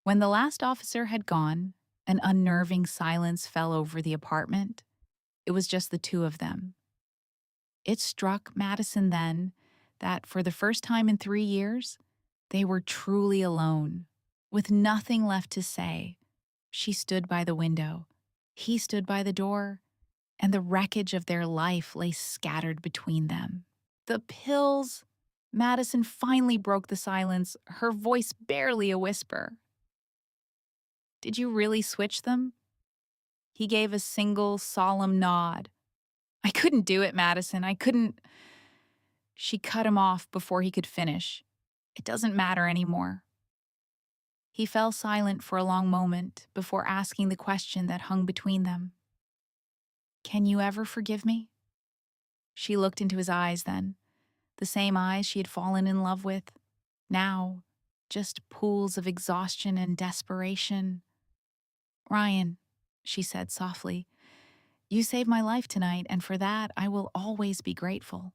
When the last officer had gone, an unnerving silence fell over the apartment. It was just the 2 of them. It struck Madison then that for the first time in 3 years, they were truly alone, with nothing left to say. She stood by the window. He stood by the door, and the wreckage of their life lay scattered between them. The pills, Madison finally broke the silence, her voice barely a whisper. Did you really switch them? He gave a single, solemn nod. I couldn't do it, Madison. I couldn't. She cut him off before he could finish. It doesn't matter anymore. He fell silent for a long moment before asking the question that hung between them. Can you ever forgive me? She looked into his eyes then, the same eyes she had fallen in love with. Now, just pools of exhaustion and desperation. Ryan, she said softly, you saved my life tonight, and for that I will always be grateful.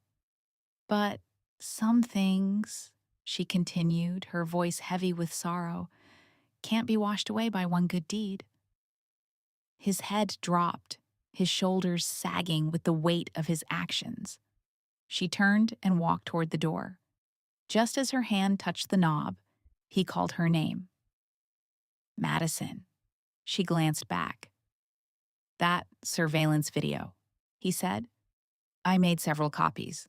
But some things, she continued, her voice heavy with sorrow, can't be washed away by one good deed. His head dropped, his shoulders sagging with the weight of his actions. She turned and walked toward the door. Just as her hand touched the knob, he called her name. Madison. She glanced back. That surveillance video, he said. I made several copies.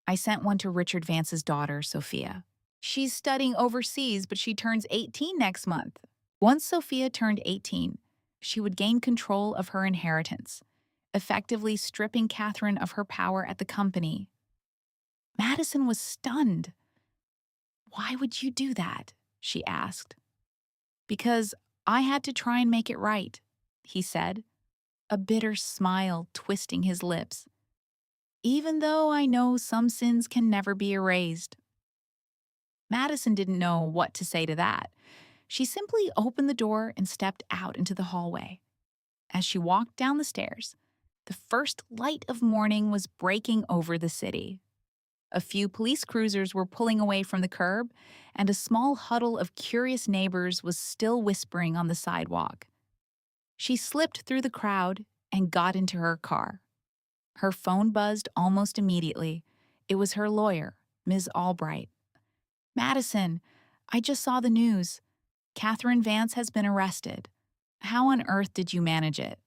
I sent one to Richard Vance's daughter, Sophia. She's studying overseas, but she turns 18 next month. Once Sophia turned 18, she would gain control of her inheritance, effectively stripping Catherine of her power at the company. Madison was stunned. Why would you do that? She asked. Because I had to try and make it right, he said, a bitter smile twisting his lips. Even though I know some sins can never be erased. Madison didn't know what to say to that. She simply opened the door and stepped out into the hallway. As she walked down the stairs, the first light of morning was breaking over the city. A few police cruisers were pulling away from the curb, and a small huddle of curious neighbors was still whispering on the sidewalk. She slipped through the crowd and got into her car. Her phone buzzed almost immediately. It was her lawyer, Ms. Albright. Madison, I just saw the news. Catherine Vance has been arrested. How on earth did you manage it?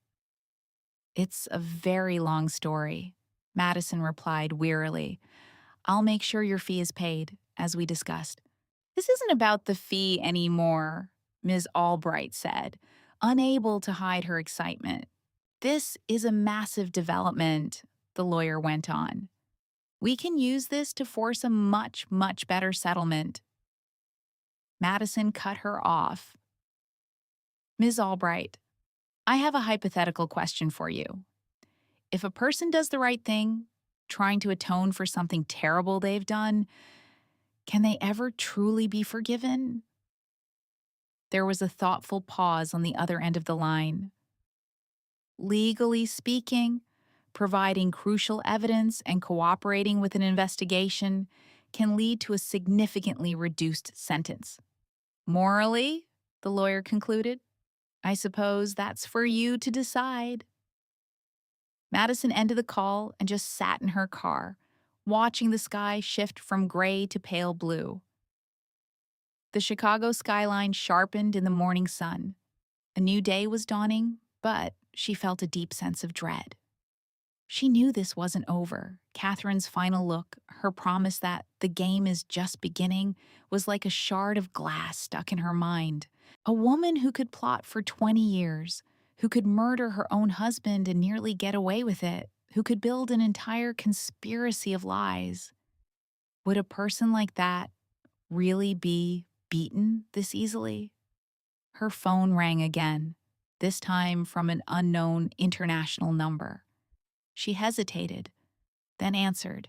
It's a very long story, Madison replied wearily. I'll make sure your fee is paid, as we discussed. This isn't about the fee anymore, Ms. Albright said, unable to hide her excitement. This is a massive development, the lawyer went on. We can use this to force a much, much better settlement. Madison cut her off. Ms. Albright, I have a hypothetical question for you. If a person does the right thing, trying to atone for something terrible they've done, can they ever truly be forgiven? There was a thoughtful pause on the other end of the line. Legally speaking, providing crucial evidence and cooperating with an investigation can lead to a significantly reduced sentence. Morally, the lawyer concluded, I suppose that's for you to decide. Madison ended the call and just sat in her car, watching the sky shift from gray to pale blue. The Chicago skyline sharpened in the morning sun. A new day was dawning, but she felt a deep sense of dread. She knew this wasn't over. Catherine's final look, her promise that the game is just beginning, was like a shard of glass stuck in her mind. A woman who could plot for 20 years, who could murder her own husband and nearly get away with it, who could build an entire conspiracy of lies. Would a person like that really be beaten this easily? Her phone rang again, this time from an unknown international number. She hesitated, then answered.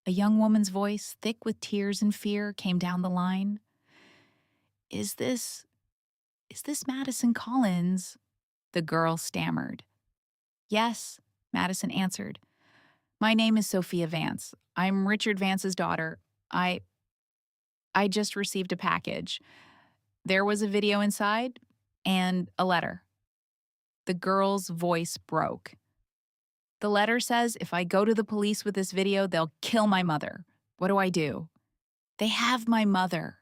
A young woman's voice, thick with tears and fear, came down the line. Is this Madison Collins? The girl stammered. Yes, Madison answered. My name is Sophia Vance. I'm Richard Vance's daughter. I just received a package. There was a video inside and a letter. The girl's voice broke. The letter says if I go to the police with this video, they'll kill my mother. What do I do? They have my mother.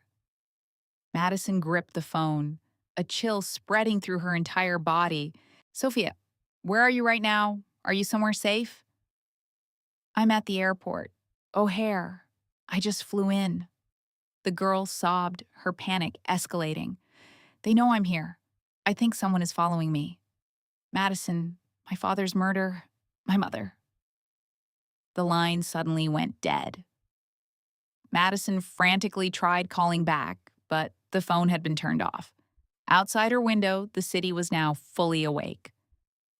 Madison gripped the phone, a chill spreading through her entire body. Sophia, where are you right now? Are you somewhere safe? I'm at the airport. O'Hare. I just flew in. The girl sobbed, her panic escalating. They know I'm here. I think someone is following me. Madison, my father's murder, my mother. The line suddenly went dead. Madison frantically tried calling back, but the phone had been turned off. Outside her window, the city was now fully awake.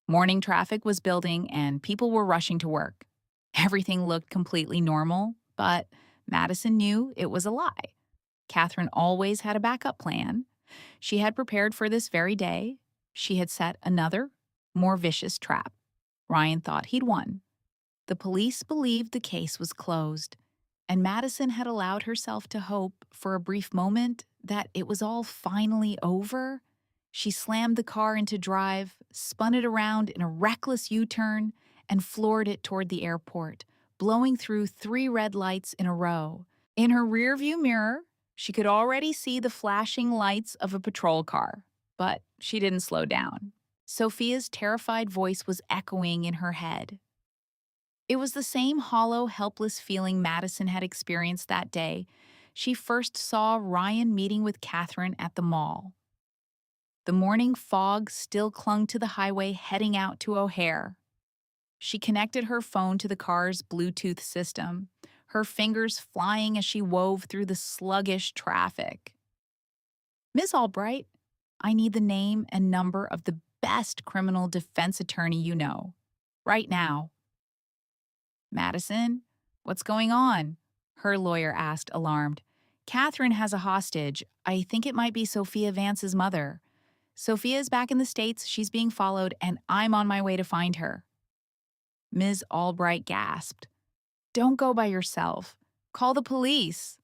Morning traffic was building and people were rushing to work. Everything looked completely normal, but Madison knew it was a lie. Catherine always had a backup plan. She had prepared for this very day. She had set another, more vicious trap. Ryan thought he'd won. The police believed the case was closed, and Madison had allowed herself to hope for a brief moment that it was all finally over. She slammed the car into drive, spun it around in a reckless U-turn, and floored it toward the airport, blowing through 3 red lights in a row. In her rearview mirror, she could already see the flashing lights of a patrol car, but she didn't slow down. Sophia's terrified voice was echoing in her head. It was the same hollow, helpless feeling Madison had experienced that day she first saw Ryan meeting with Catherine at the mall. The morning fog still clung to the highway heading out to O'Hare. She connected her phone to the car's Bluetooth system, her fingers flying as she wove through the sluggish traffic. Miss Albright, I need the name and number of the best criminal defense attorney you know. Right now. Madison, what's going on? Her lawyer asked, alarmed. Catherine has a hostage. I think it might be Sophia Vance's mother. Sophia is back in the States, she's being followed, and I'm on my way to find her. Ms. Albright gasped. Don't go by yourself. Call the police.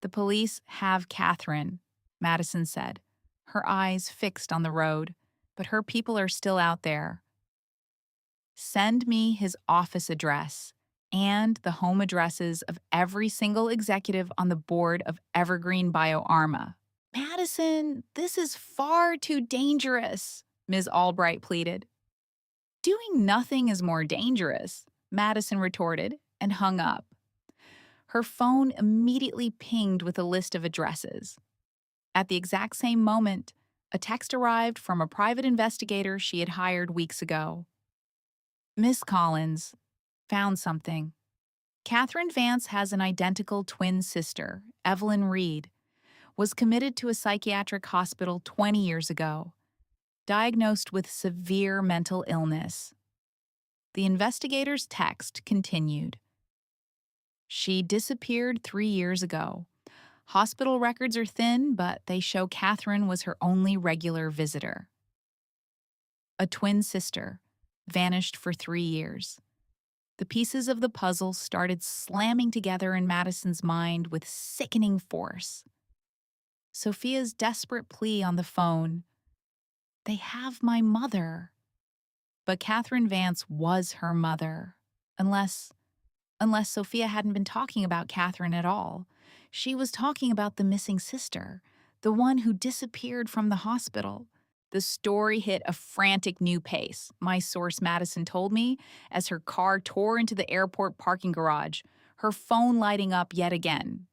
The police have Catherine, Madison said, her eyes fixed on the road, but her people are still out there. Send me his office address and the home addresses of every single executive on the board of Evergreen BioArma. Madison, this is far too dangerous, Ms. Albright pleaded. Doing nothing is more dangerous, Madison retorted and hung up. Her phone immediately pinged with a list of addresses. At the exact same moment, a text arrived from a private investigator she had hired weeks ago. Miss Collins, found something. Catherine Vance has an identical twin sister, Evelyn Reed, was committed to a psychiatric hospital 20 years ago, diagnosed with severe mental illness. The investigator's text continued. She disappeared 3 years ago. Hospital records are thin, but they show Catherine was her only regular visitor. A twin sister, vanished for 3 years. The pieces of the puzzle started slamming together in Madison's mind with sickening force. Sophia's desperate plea on the phone, they have my mother. But Catherine Vance was her mother, unless Sophia hadn't been talking about Catherine at all. She was talking about the missing sister, the one who disappeared from the hospital. The story hit a frantic new pace, my source Madison told me, as her car tore into the airport parking garage, her phone lighting up yet again.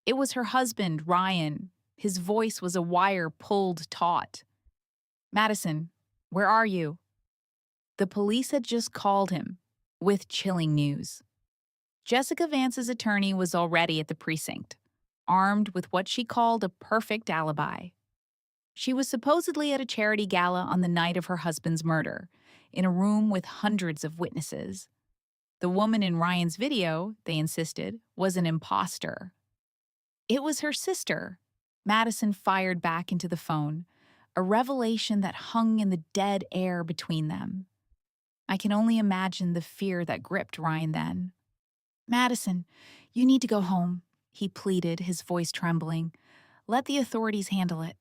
It was her husband, Ryan. His voice was a wire pulled taut. Madison, where are you? The police had just called him, with chilling news. Jessica Vance's attorney was already at the precinct, armed with what she called a perfect alibi. She was supposedly at a charity gala on the night of her husband's murder, in a room with hundreds of witnesses. The woman in Ryan's video, they insisted, was an imposter. It was her sister. Madison fired back into the phone, a revelation that hung in the dead air between them. I can only imagine the fear that gripped Ryan then. Madison, you need to go home, he pleaded, his voice trembling. Let the authorities handle it.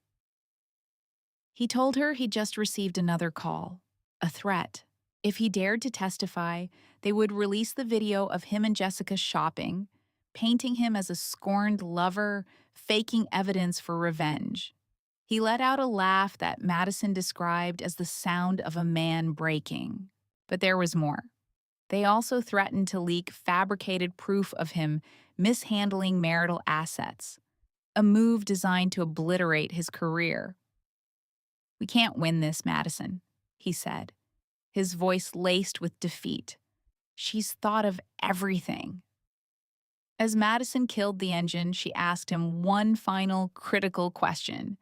He told her he'd just received another call, a threat. If he dared to testify, they would release the video of him and Jessica shopping, painting him as a scorned lover, faking evidence for revenge. He let out a laugh that Madison described as the sound of a man breaking. But there was more. They also threatened to leak fabricated proof of him mishandling marital assets, a move designed to obliterate his career. "We can't win this, Madison," he said, his voice laced with defeat. "She's thought of everything." As Madison killed the engine, she asked him one final critical question.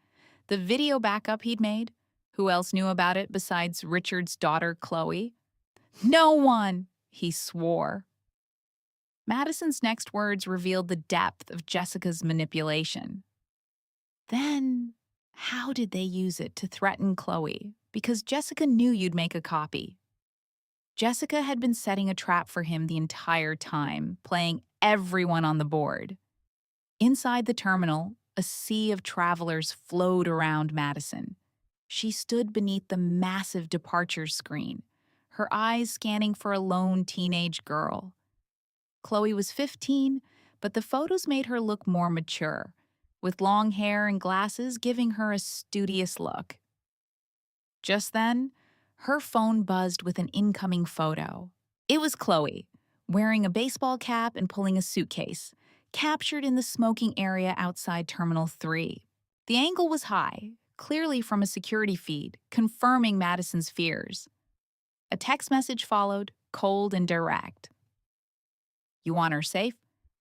The video backup he'd made, who else knew about it besides Richard's daughter, Chloe? "No one," he swore. Madison's next words revealed the depth of Jessica's manipulation. Then, how did they use it to threaten Chloe? Because Jessica knew you'd make a copy. Jessica had been setting a trap for him the entire time, playing everyone on the board. Inside the terminal, a sea of travelers flowed around Madison. She stood beneath the massive departure screen, her eyes scanning for a lone teenage girl. Chloe was 15, but the photos made her look more mature, with long hair and glasses giving her a studious look. Just then, her phone buzzed with an incoming photo. It was Chloe, wearing a baseball cap and pulling a suitcase, captured in the smoking area outside Terminal 3. The angle was high, clearly from a security feed, confirming Madison's fears. A text message followed, cold and direct. "You want her safe?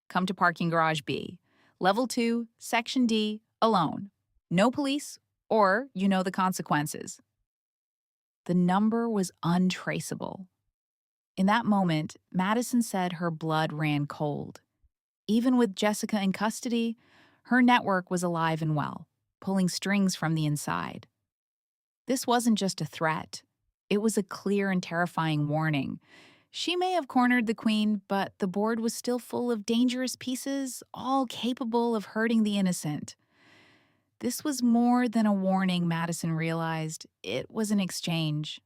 Come to Parking Garage B. Level 2, Section D, alone. No police, or you know the consequences." The number was untraceable. In that moment, Madison said her blood ran cold. Even with Jessica in custody, her network was alive and well, pulling strings from the inside. This wasn't just a threat. It was a clear and terrifying warning. She may have cornered the queen, but the board was still full of dangerous pieces, all capable of hurting the innocent. This was more than a warning, Madison realized. It was an exchange.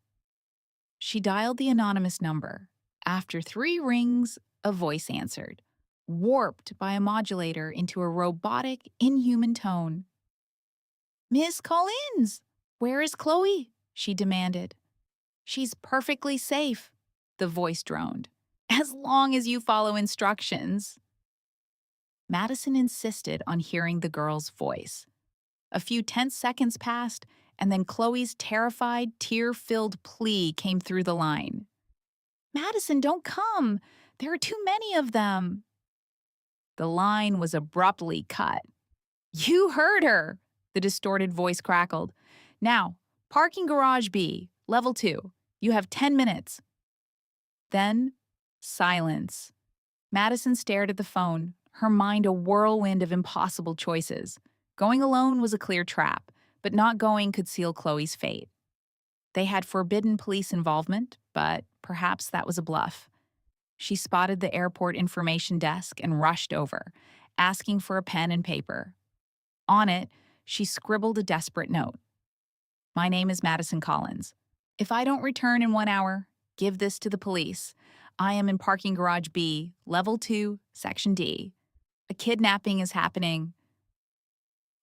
She dialed the anonymous number. After 3 rings, a voice answered, warped by a modulator into a robotic, inhuman tone. "Miss Collins, where is Chloe?" she demanded. "She's perfectly safe," the voice droned, "as long as you follow instructions." Madison insisted on hearing the girl's voice. A few tense seconds passed, and then Chloe's terrified, tear-filled plea came through the line. "Madison, don't come! There are too many of them!" The line was abruptly cut. "You heard her!" the distorted voice crackled. "Now, Parking Garage B, Level 2. You have 10 minutes. Then, silence. Madison stared at the phone, her mind a whirlwind of impossible choices. Going alone was a clear trap, but not going could seal Chloe's fate. They had forbidden police involvement, but perhaps that was a bluff. She spotted the airport information desk and rushed over, asking for a pen and paper. On it, she scribbled a desperate note. "My name is Madison Collins. If I don't return in 1 hour, give this to the police. I am in Parking Garage B, Level 2, Section D. A kidnapping is happening."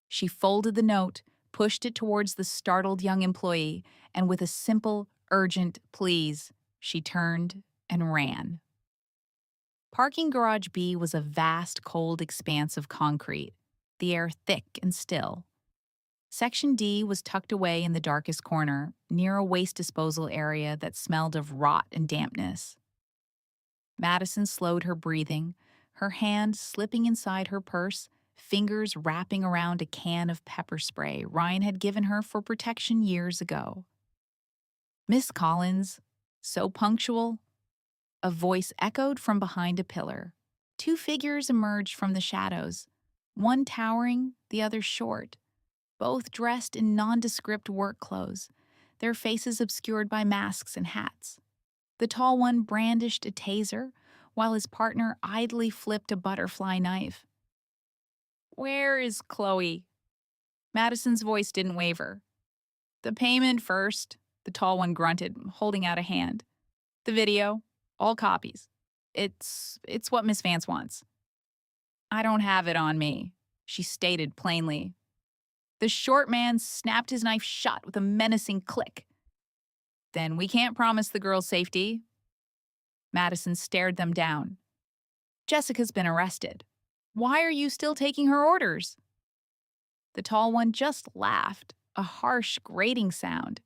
She folded the note, pushed it towards the startled young employee, and with a simple, urgent please, she turned and ran. Parking Garage B was a vast, cold expanse of concrete, the air thick and still. Section D was tucked away in the darkest corner, near a waste disposal area that smelled of rot and dampness. Madison slowed her breathing, her hand slipping inside her purse, fingers wrapping around a can of pepper spray Ryan had given her for protection years ago. "Miss Collins, so punctual." A voice echoed from behind a pillar. 2 figures emerged from the shadows, one towering, the other short, both dressed in nondescript work clothes, their faces obscured by masks and hats. The tall one brandished a taser, while his partner idly flipped a butterfly knife. "Where is Chloe?" Madison's voice didn't waver. "The payment first," the tall one grunted, holding out a hand. "The video, all copies. It's what Miss Vance wants." "I don't have it on me," she stated plainly. The short man snapped his knife shut with a menacing click. "Then we can't promise the girl's safety." Madison stared them down. Jessica's been arrested. Why are you still taking her orders? The tall one just laughed, a harsh, grating sound.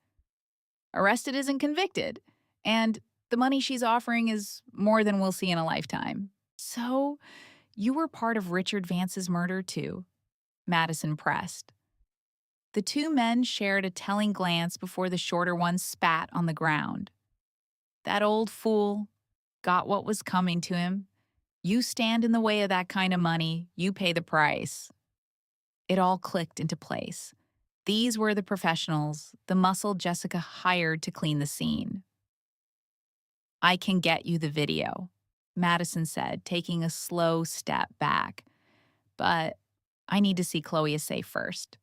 Arrested isn't convicted, and the money she's offering is more than we'll see in a lifetime. So, you were part of Richard Vance's murder, too? Madison pressed. The two men shared a telling glance before the shorter one spat on the ground. That old fool got what was coming to him. You stand in the way of that kind of money, you pay the price. It all clicked into place. These were the professionals, the muscle Jessica hired to clean the scene. I can get you the video, Madison said, taking a slow step back. But I need to see Chloe is safe first.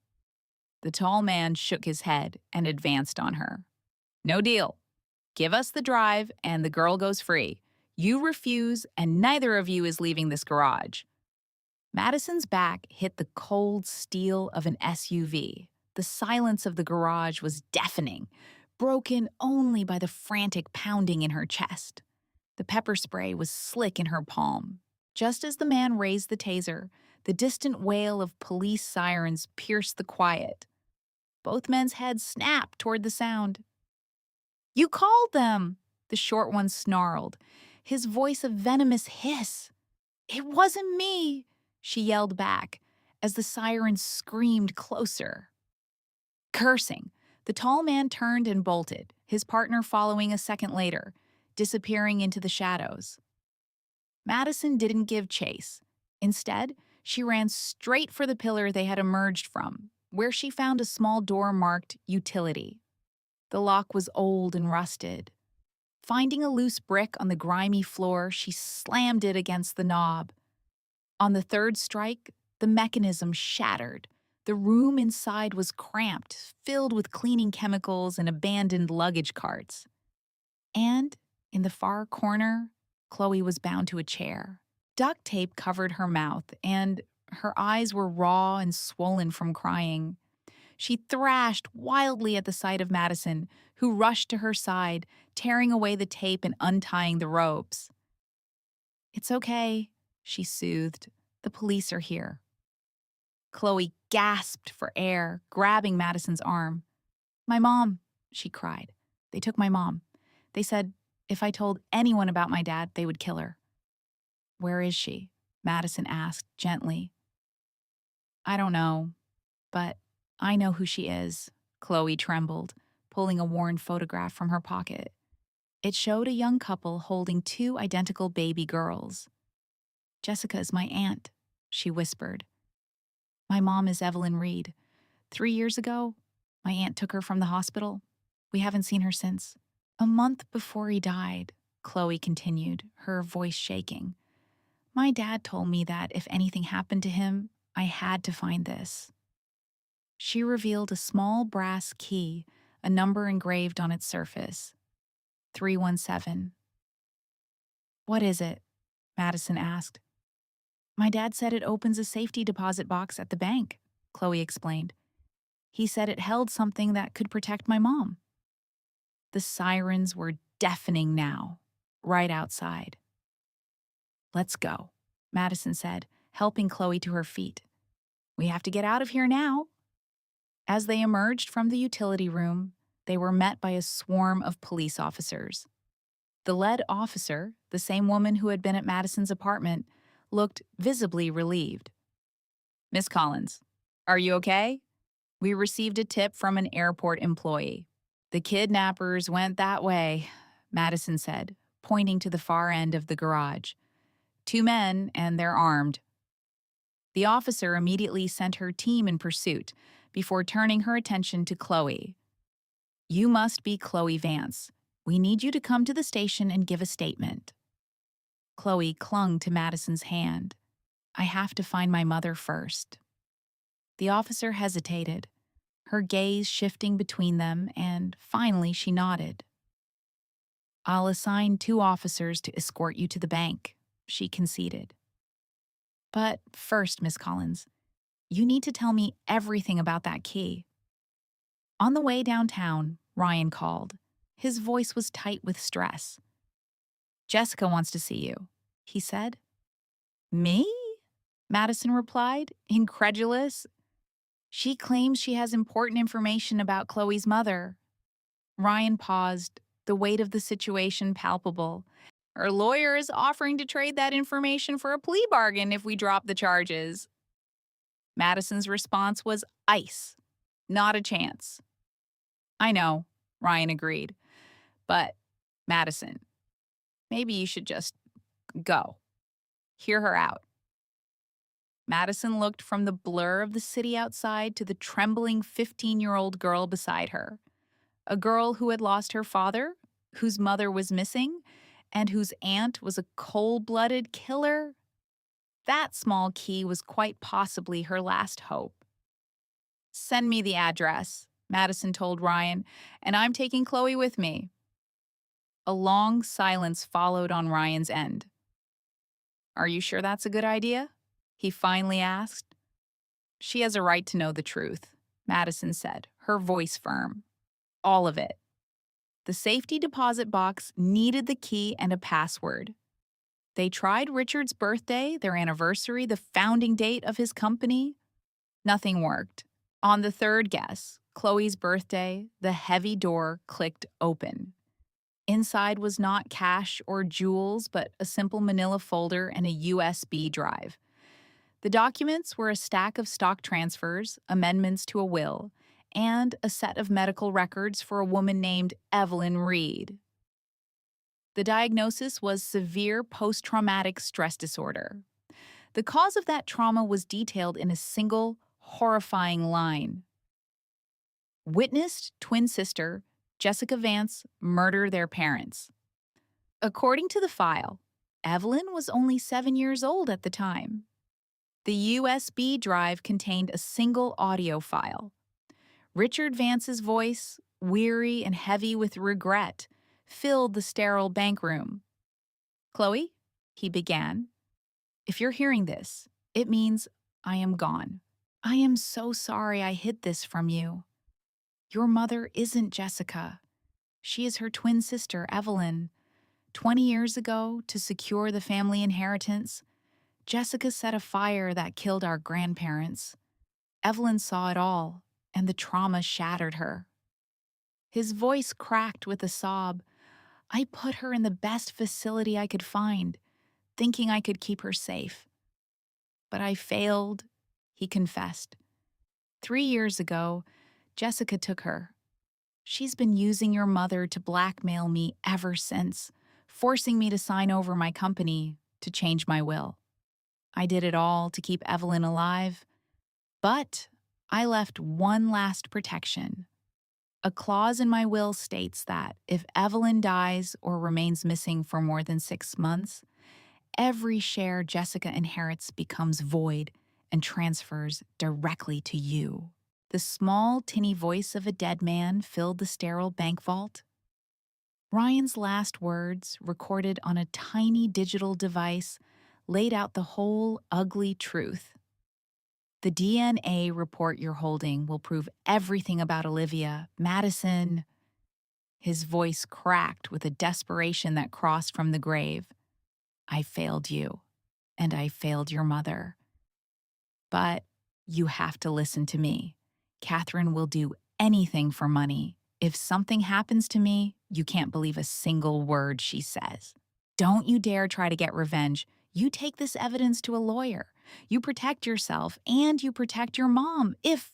The tall man shook his head and advanced on her. No deal. Give us the drive and the girl goes free. You refuse and neither of you is leaving this garage. Madison's back hit the cold steel of an SUV. The silence of the garage was deafening, broken only by the frantic pounding in her chest. The pepper spray was slick in her palm. Just as the man raised the taser, the distant wail of police sirens pierced the quiet. Both men's heads snapped toward the sound. You called them, the short one snarled, his voice a venomous hiss. It wasn't me, she yelled back as the sirens screamed closer. Cursing, the tall man turned and bolted, his partner following a second later, disappearing into the shadows. Madison didn't give chase. Instead, she ran straight for the pillar they had emerged from, where she found a small door marked Utility. The lock was old and rusted. Finding a loose brick on the grimy floor, she slammed it against the knob. On the third strike, the mechanism shattered. The room inside was cramped, filled with cleaning chemicals and abandoned luggage carts. And, in the far corner, Chloe was bound to a chair. Duct tape covered her mouth, and her eyes were raw and swollen from crying. She thrashed wildly at the sight of Madison, who rushed to her side, tearing away the tape and untying the ropes. It's okay, she soothed. The police are here. Chloe gasped for air, grabbing Madison's arm. My mom, she cried. They took my mom. They said if I told anyone about my dad, they would kill her. Where is she? Madison asked gently. I don't know, but I know who she is, Chloe trembled, pulling a worn photograph from her pocket. It showed a young couple holding two identical baby girls. Jessica is my aunt, she whispered. My mom is Evelyn Reed. 3 years ago, my aunt took her from the hospital. We haven't seen her since. A month before he died, Chloe continued, her voice shaking. My dad told me that if anything happened to him, I had to find this. She revealed a small brass key, a number engraved on its surface. 317. What is it? Madison asked. My dad said it opens a safety deposit box at the bank, Chloe explained. He said it held something that could protect my mom. The sirens were deafening now, right outside. Let's go, Madison said, helping Chloe to her feet. We have to get out of here now. As they emerged from the utility room, they were met by a swarm of police officers. The lead officer, the same woman who had been at Madison's apartment, looked visibly relieved. Miss Collins, are you okay? We received a tip from an airport employee. The kidnappers went that way, Madison said, pointing to the far end of the garage. 2 men, and they're armed. The officer immediately sent her team in pursuit before turning her attention to Chloe. You must be Chloe Vance. We need you to come to the station and give a statement. Chloe clung to Madison's hand. I have to find my mother first. The officer hesitated, her gaze shifting between them, and finally she nodded. I'll assign 2 officers to escort you to the bank, she conceded. But first, Miss Collins, you need to tell me everything about that key. On the way downtown, Ryan called. His voice was tight with stress. Jessica wants to see you, he said. Me? Madison replied, incredulous. She claims she has important information about Chloe's mother. Ryan paused, the weight of the situation palpable. Her lawyer is offering to trade that information for a plea bargain if we drop the charges. Madison's response was ice. Not a chance. I know, Ryan agreed. But, Madison, maybe you should just go. Hear her out. Madison looked from the blur of the city outside to the trembling 15-year-old girl beside her. A girl who had lost her father, whose mother was missing, and whose aunt was a cold-blooded killer. That small key was quite possibly her last hope. Send me the address, Madison told Ryan, and I'm taking Chloe with me. A long silence followed on Ryan's end. Are you sure that's a good idea? He finally asked. She has a right to know the truth, Madison said, her voice firm. All of it. The safety deposit box needed the key and a password. They tried Richard's birthday, their anniversary, the founding date of his company. Nothing worked. On the third guess, Chloe's birthday, the heavy door clicked open. Inside was not cash or jewels, but a simple manila folder and a USB drive. The documents were a stack of stock transfers, amendments to a will, and a set of medical records for a woman named Evelyn Reed. The diagnosis was severe post-traumatic stress disorder. The cause of that trauma was detailed in a single, horrifying line. Witnessed twin sister Jessica Vance murder their parents. According to the file, Evelyn was only 7 years old at the time. The USB drive contained a single audio file. Richard Vance's voice, weary and heavy with regret, filled the sterile bank room. Chloe, he began, if you're hearing this, it means I am gone. I am so sorry I hid this from you. Your mother isn't Jessica. She is her twin sister, Evelyn. 20 years ago, to secure the family inheritance, Jessica set a fire that killed our grandparents. Evelyn saw it all, and the trauma shattered her. His voice cracked with a sob. I put her in the best facility I could find, thinking I could keep her safe. But I failed, he confessed. 3 years ago, Jessica took her. She's been using your mother to blackmail me ever since, forcing me to sign over my company to change my will. I did it all to keep Evelyn alive, but I left one last protection. A clause in my will states that if Evelyn dies or remains missing for more than 6 months, every share Jessica inherits becomes void and transfers directly to you. The small, tinny voice of a dead man filled the sterile bank vault. Ryan's last words, recorded on a tiny digital device, laid out the whole ugly truth. The DNA report you're holding will prove everything about Olivia, Madison. His voice cracked with a desperation that crossed from the grave. I failed you, and I failed your mother. But you have to listen to me. Catherine will do anything for money. If something happens to me, you can't believe a single word she says. Don't you dare try to get revenge. You take this evidence to a lawyer. You protect yourself, and you protect your mom, if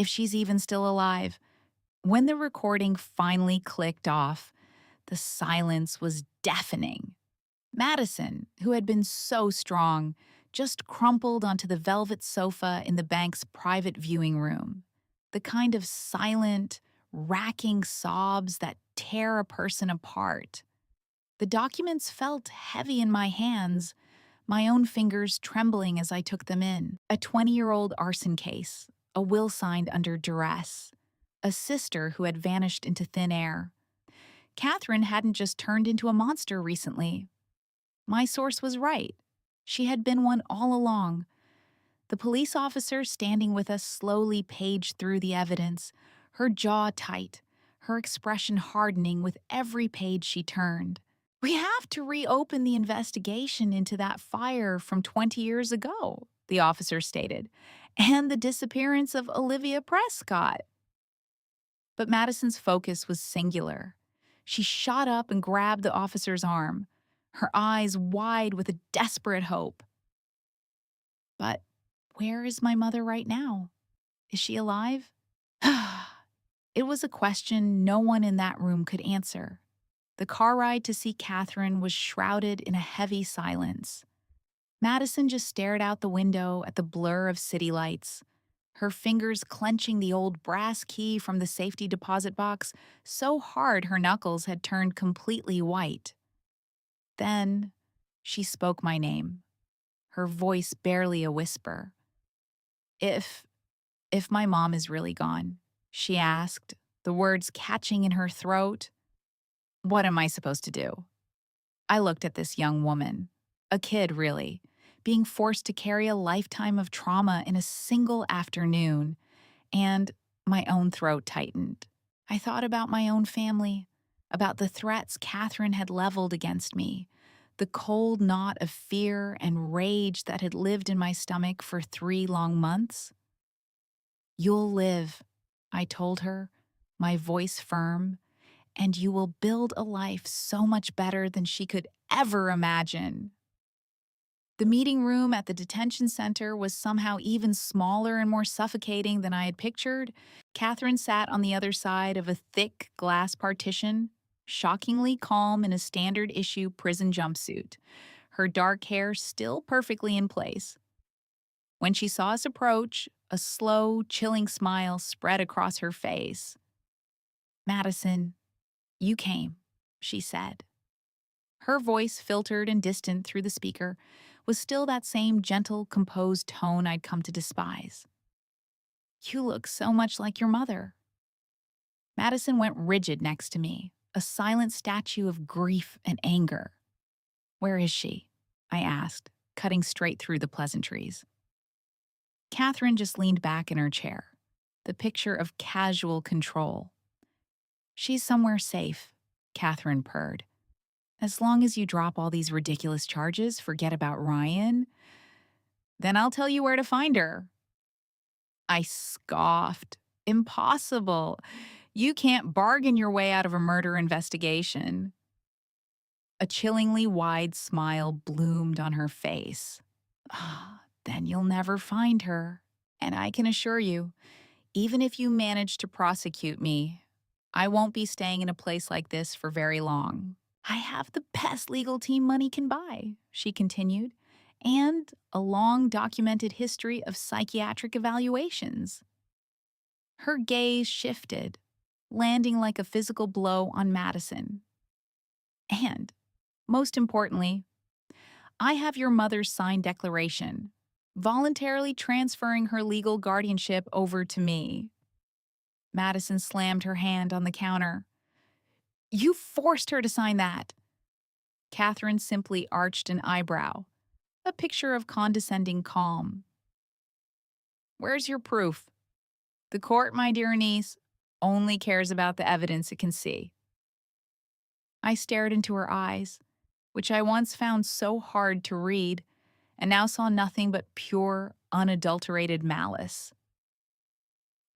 she's even still alive. When the recording finally clicked off, the silence was deafening. Madison, who had been so strong, just crumpled onto the velvet sofa in the bank's private viewing room. The kind of silent, racking sobs that tear a person apart. The documents felt heavy in my hands, my own fingers trembling as I took them in. A 20-year-old arson case, a will signed under duress, a sister who had vanished into thin air. Catherine hadn't just turned into a monster recently. My source was right. She had been one all along. The police officer standing with us slowly paged through the evidence, her jaw tight, her expression hardening with every page she turned. We have to reopen the investigation into that fire from 20 years ago, the officer stated, and the disappearance of Olivia Prescott. But Madison's focus was singular. She shot up and grabbed the officer's arm, her eyes wide with a desperate hope. But where is my mother right now? Is she alive? It was a question no one in that room could answer. The car ride to see Catherine was shrouded in a heavy silence. Madison just stared out the window at the blur of city lights, her fingers clenching the old brass key from the safety deposit box so hard her knuckles had turned completely white. Then she spoke my name, her voice barely a whisper. If my mom is really gone, she asked, the words catching in her throat. What am I supposed to do? I looked at this young woman, a kid really, being forced to carry a lifetime of trauma in a single afternoon, and my own throat tightened. I thought about my own family, about the threats Catherine had leveled against me, the cold knot of fear and rage that had lived in my stomach for 3 long months. You'll live, I told her, my voice firm, and you will build a life so much better than she could ever imagine. The meeting room at the detention center was somehow even smaller and more suffocating than I had pictured. Catherine sat on the other side of a thick glass partition, shockingly calm in a standard issue prison jumpsuit, her dark hair still perfectly in place. When she saw us approach, a slow, chilling smile spread across her face. Madison, you came, she said. Her voice, filtered and distant through the speaker, was still that same gentle, composed tone I'd come to despise. You look so much like your mother. Madison went rigid next to me, a silent statue of grief and anger. Where is she? I asked, cutting straight through the pleasantries. Catherine just leaned back in her chair, the picture of casual control. She's somewhere safe, Catherine purred. As long as you drop all these ridiculous charges, forget about Ryan, then I'll tell you where to find her. I scoffed. Impossible. You can't bargain your way out of a murder investigation. A chillingly wide smile bloomed on her face. Then you'll never find her. And I can assure you, even if you manage to prosecute me, I won't be staying in a place like this for very long. I have the best legal team money can buy, she continued, and a long documented history of psychiatric evaluations. Her gaze shifted, landing like a physical blow on Madison. And, most importantly, I have your mother's signed declaration, voluntarily transferring her legal guardianship over to me. Madison slammed her hand on the counter. You forced her to sign that. Catherine simply arched an eyebrow, a picture of condescending calm. Where's your proof? The court, my dear niece, only cares about the evidence it can see. I stared into her eyes, which I once found so hard to read, and now saw nothing but pure, unadulterated malice.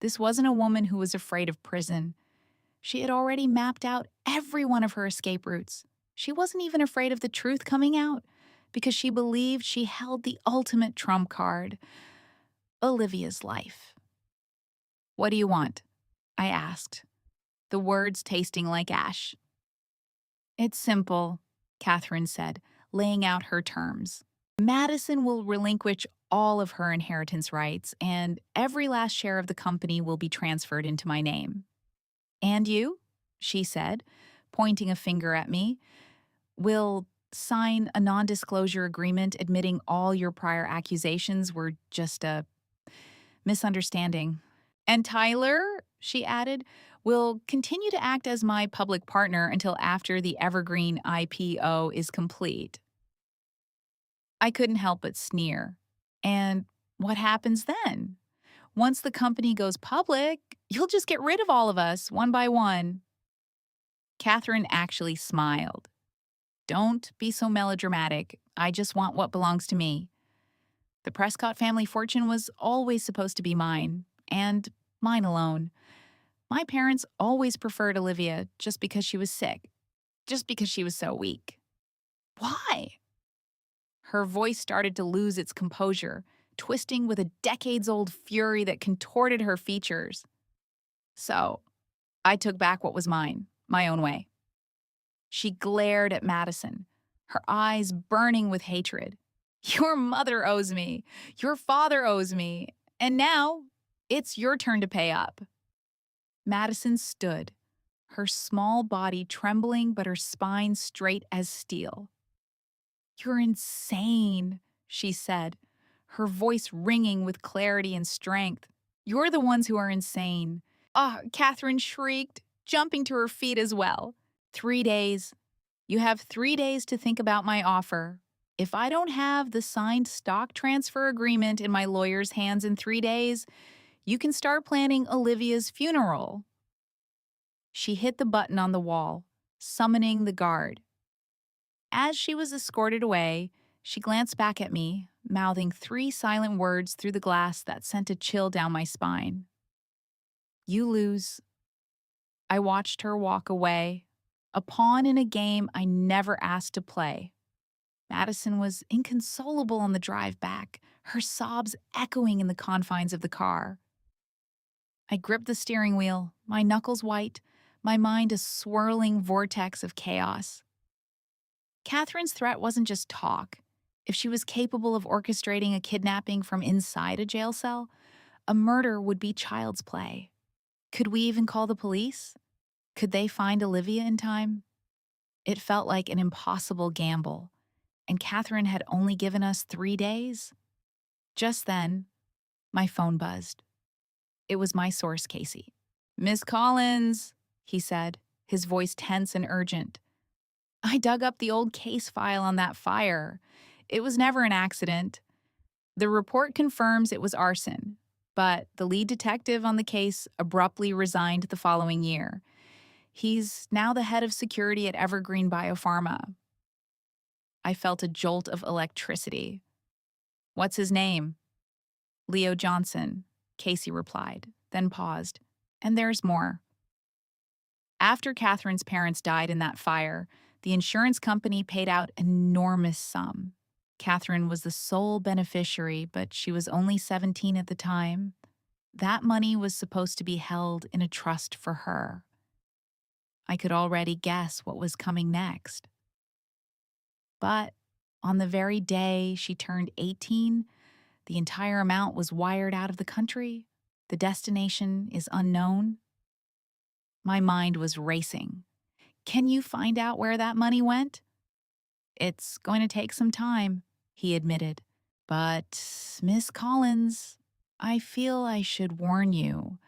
This wasn't a woman who was afraid of prison. She had already mapped out every one of her escape routes. She wasn't even afraid of the truth coming out because she believed she held the ultimate trump card, Olivia's life. What do you want? I asked, the words tasting like ash. It's simple, Catherine said, laying out her terms. Madison will relinquish all of her inheritance rights, and every last share of the company will be transferred into my name. And you, she said, pointing a finger at me, will sign a non-disclosure agreement admitting all your prior accusations were just a misunderstanding. And Tyler, she added, will continue to act as my public partner until after the Evergreen IPO is complete. I couldn't help but sneer. And what happens then? Once the company goes public, you'll just get rid of all of us, one by one. Catherine actually smiled. Don't be so melodramatic. I just want what belongs to me. The Prescott family fortune was always supposed to be mine, and mine alone. My parents always preferred Olivia just because she was sick, just because she was so weak. Why? Her voice started to lose its composure, twisting with a decades-old fury that contorted her features. So, I took back what was mine, my own way. She glared at Madison, her eyes burning with hatred. Your mother owes me. Your father owes me. And now, it's your turn to pay up. Madison stood, her small body trembling but her spine straight as steel. You're insane, she said, her voice ringing with clarity and strength. You're the ones who are insane. Ah, Catherine shrieked, jumping to her feet as well. 3 days. You have 3 days to think about my offer. If I don't have the signed stock transfer agreement in my lawyer's hands in 3 days, you can start planning Olivia's funeral. She hit the button on the wall, summoning the guard. As she was escorted away, she glanced back at me, mouthing 3 silent words through the glass that sent a chill down my spine. You lose. I watched her walk away, a pawn in a game I never asked to play. Madison was inconsolable on the drive back, her sobs echoing in the confines of the car. I gripped the steering wheel, my knuckles white, my mind a swirling vortex of chaos. Catherine's threat wasn't just talk. If she was capable of orchestrating a kidnapping from inside a jail cell, a murder would be child's play. Could we even call the police? Could they find Olivia in time? It felt like an impossible gamble, and Catherine had only given us 3 days. Just then, my phone buzzed. It was my source, Casey. "Miss Collins," he said, his voice tense and urgent. I dug up the old case file on that fire. It was never an accident. The report confirms it was arson, but the lead detective on the case abruptly resigned the following year. He's now the head of security at Evergreen Biopharma. I felt a jolt of electricity. What's his name? Leo Johnson, Casey replied, then paused. And there's more. After Catherine's parents died in that fire, the insurance company paid out an enormous sum. Catherine was the sole beneficiary, but she was only 17 at the time. That money was supposed to be held in a trust for her. I could already guess what was coming next. But on the very day she turned 18, the entire amount was wired out of the country. The destination is unknown. My mind was racing. Can you find out where that money went? It's going to take some time, he admitted. But, Miss Collins, I feel I should warn you.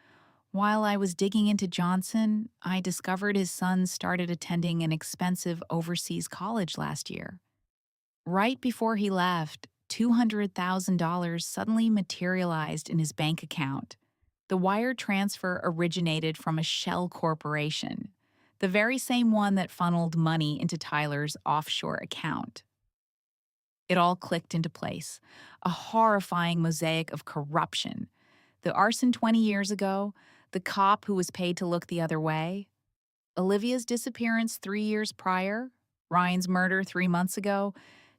While I was digging into Johnson, I discovered his son started attending an expensive overseas college last year. Right before he left, $200,000 suddenly materialized in his bank account. The wire transfer originated from a shell corporation, the very same one that funneled money into Tyler's offshore account. It all clicked into place, a horrifying mosaic of corruption. The arson 20 years ago, the cop who was paid to look the other way, Olivia's disappearance 3 years prior, Ryan's murder 3 months ago,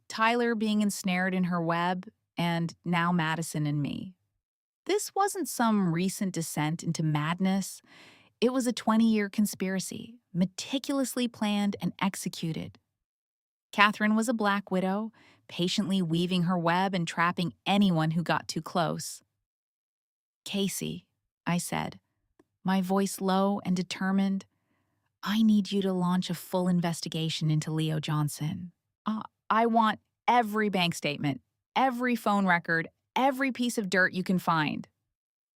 Tyler being ensnared in her web, and now Madison and me. This wasn't some recent descent into madness. It was a 20-year conspiracy, meticulously planned and executed. Catherine was a black widow, patiently weaving her web and trapping anyone who got too close. Casey, I said, my voice low and determined, I need you to launch a full investigation into Leo Johnson. I want every bank statement, every phone record, every piece of dirt you can find.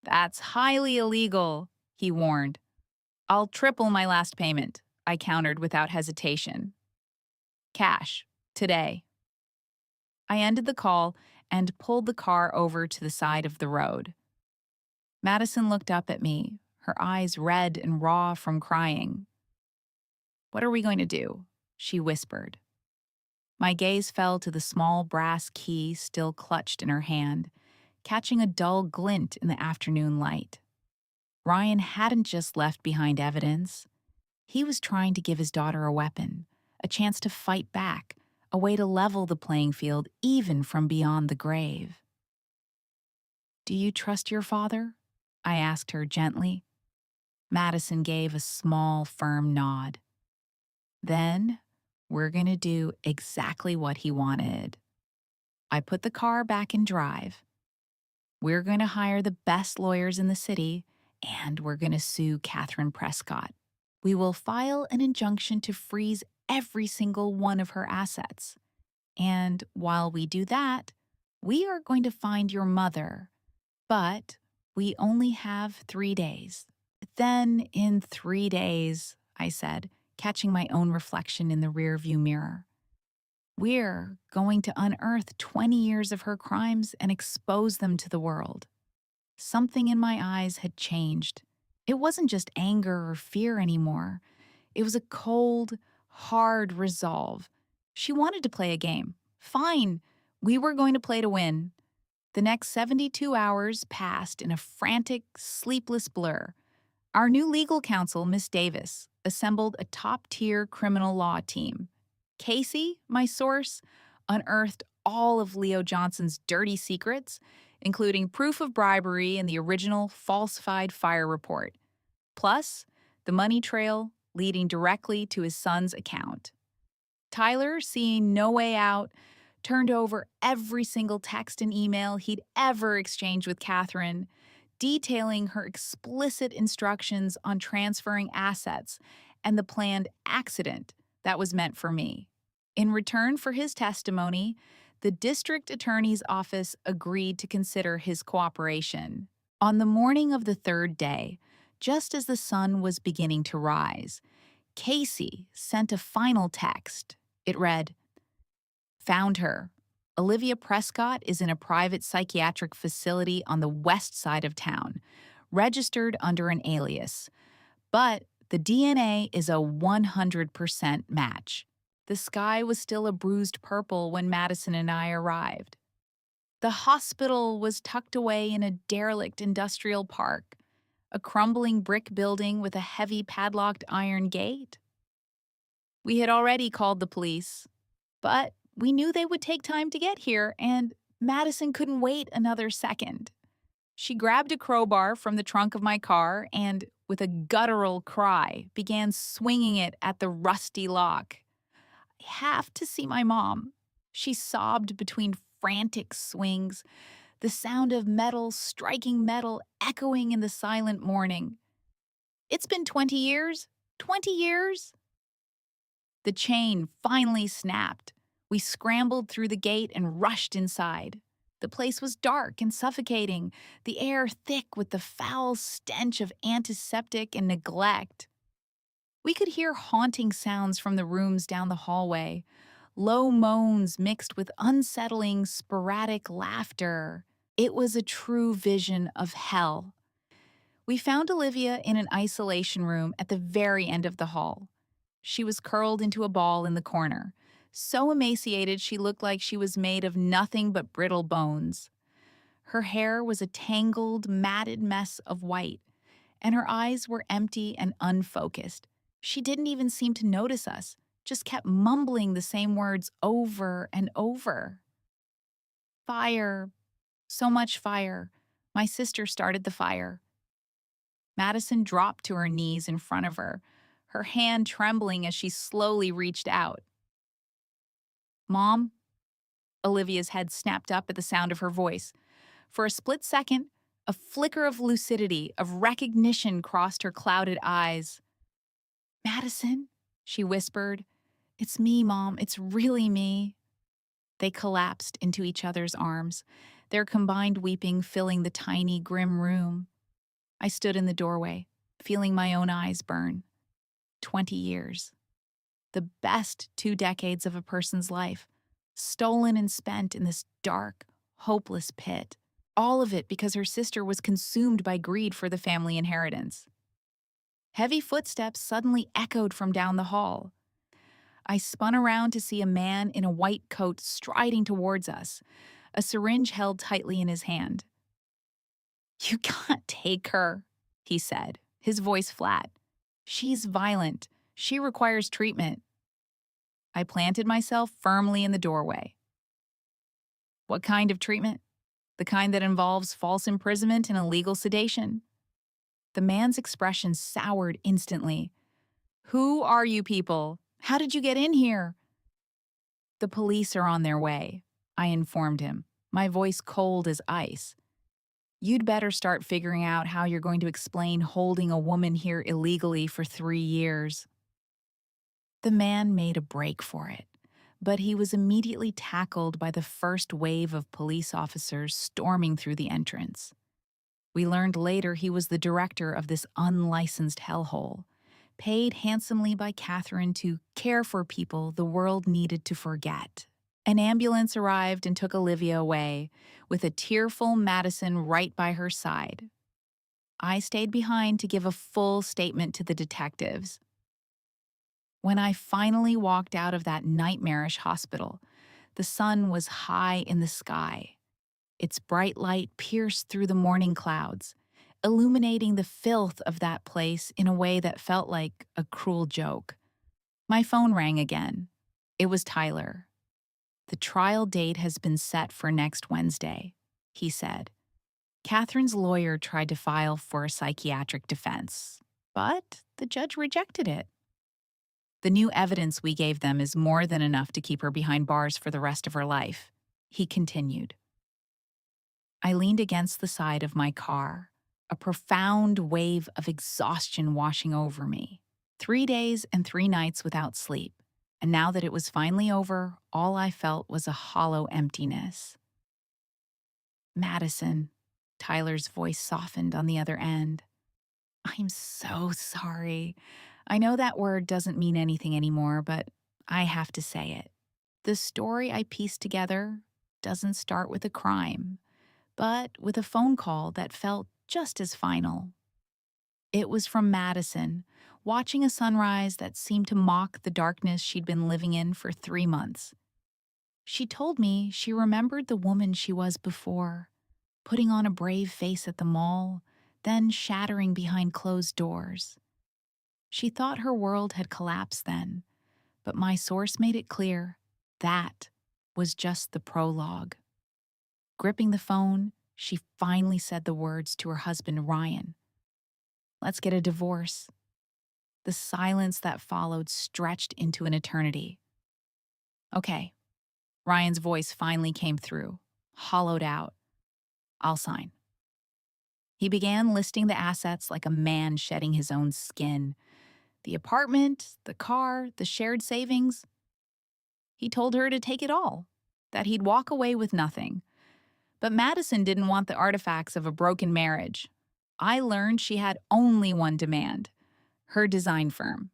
That's highly illegal, he warned. I'll triple my last payment, I countered without hesitation. Cash, today. I ended the call and pulled the car over to the side of the road. Madison looked up at me, her eyes red and raw from crying. What are we going to do? She whispered. My gaze fell to the small brass key still clutched in her hand, catching a dull glint in the afternoon light. Ryan hadn't just left behind evidence. He was trying to give his daughter a weapon, a chance to fight back, a way to level the playing field even from beyond the grave. "Do you trust your father?" I asked her gently. Madison gave a small, firm nod. "Then we're going to do exactly what he wanted." I put the car back in drive. "We're going to hire the best lawyers in the city, and we're going to sue Catherine Prescott. We will file an injunction to freeze every single one of her assets. And while we do that, we are going to find your mother. But we only have 3 days." "Then in 3 days," I said, catching my own reflection in the rearview mirror, "we're going to unearth 20 years of her crimes and expose them to the world." Something in my eyes had changed. It wasn't just anger or fear anymore. It was a cold, hard resolve. She wanted to play a game. Fine. We were going to play to win. The next 72 hours passed in a frantic, sleepless blur. Our new legal counsel, Miss Davis, assembled a top-tier criminal law team. Casey, my source, unearthed all of Leo Johnson's dirty secrets, including proof of bribery in the original falsified fire report, plus the money trail leading directly to his son's account. Tyler, seeing no way out, turned over every single text and email he'd ever exchanged with Catherine, detailing her explicit instructions on transferring assets and the planned accident that was meant for me. In return for his testimony, the district attorney's office agreed to consider his cooperation. On the morning of the third day, just as the sun was beginning to rise, Casey sent a final text. It read, "Found her. Olivia Prescott is in a private psychiatric facility on the west side of town, registered under an alias. But the DNA is a 100% match." The sky was still a bruised purple when Madison and I arrived. The hospital was tucked away in a derelict industrial park, a crumbling brick building with a heavy padlocked iron gate. We had already called the police, but we knew they would take time to get here, and Madison couldn't wait another second. She grabbed a crowbar from the trunk of my car and, with a guttural cry, began swinging it at the rusty lock. "I have to see my mom," she sobbed between frantic swings, the sound of metal striking metal echoing in the silent morning. "It's been 20 years. 20 years?" The chain finally snapped. We scrambled through the gate and rushed inside. The place was dark and suffocating, the air thick with the foul stench of antiseptic and neglect. We could hear haunting sounds from the rooms down the hallway, low moans mixed with unsettling, sporadic laughter. It was a true vision of hell. We found Olivia in an isolation room at the very end of the hall. She was curled into a ball in the corner, so emaciated she looked like she was made of nothing but brittle bones. Her hair was a tangled, matted mess of white, and her eyes were empty and unfocused. She didn't even seem to notice us, just kept mumbling the same words over and over. "Fire. So much fire. My sister started the fire." Madison dropped to her knees in front of her, her hand trembling as she slowly reached out. "Mom?" Olivia's head snapped up at the sound of her voice. For a split second, a flicker of lucidity, of recognition crossed her clouded eyes. "Madison," she whispered. "It's me, Mom. It's really me." They collapsed into each other's arms, their combined weeping filling the tiny, grim room. I stood in the doorway, feeling my own eyes burn. 20 years. The best 2 decades of a person's life, stolen and spent in this dark, hopeless pit. All of it because her sister was consumed by greed for the family inheritance. Heavy footsteps suddenly echoed from down the hall. I spun around to see a man in a white coat striding towards us, a syringe held tightly in his hand. "You can't take her," he said, his voice flat. "She's violent. She requires treatment." I planted myself firmly in the doorway. "What kind of treatment? The kind that involves false imprisonment and illegal sedation?" The man's expression soured instantly. "Who are you people? How did you get in here?" "The police are on their way," I informed him, my voice cold as ice. "You'd better start figuring out how you're going to explain holding a woman here illegally for 3 years." The man made a break for it, but he was immediately tackled by the first wave of police officers storming through the entrance. We learned later he was the director of this unlicensed hellhole, paid handsomely by Catherine to care for people the world needed to forget. An ambulance arrived and took Olivia away, with a tearful Madison right by her side. I stayed behind to give a full statement to the detectives. When I finally walked out of that nightmarish hospital, the sun was high in the sky. Its bright light pierced through the morning clouds, illuminating the filth of that place in a way that felt like a cruel joke. My phone rang again. It was Tyler. "The trial date has been set for next Wednesday," he said. "Catherine's lawyer tried to file for a psychiatric defense, but the judge rejected it. The new evidence we gave them is more than enough to keep her behind bars for the rest of her life," he continued. I leaned against the side of my car, a profound wave of exhaustion washing over me. 3 days and 3 nights without sleep, and now that it was finally over, all I felt was a hollow emptiness. "Madison," Tyler's voice softened on the other end. "I'm so sorry. I know that word doesn't mean anything anymore, but I have to say it. The story I pieced together doesn't start with a crime, but with a phone call that felt just as final. It was from Madison, watching a sunrise that seemed to mock the darkness she'd been living in for 3 months. She told me she remembered the woman she was before, putting on a brave face at the mall, then shattering behind closed doors. She thought her world had collapsed then, but my source made it clear that was just the prologue. Gripping the phone, she finally said the words to her husband, Ryan. "Let's get a divorce." The silence that followed stretched into an eternity. "Okay." Ryan's voice finally came through, hollowed out. "I'll sign." He began listing the assets like a man shedding his own skin. The apartment, the car, the shared savings. He told her to take it all, that he'd walk away with nothing. But Madison didn't want the artifacts of a broken marriage. I learned she had only one demand: her design firm.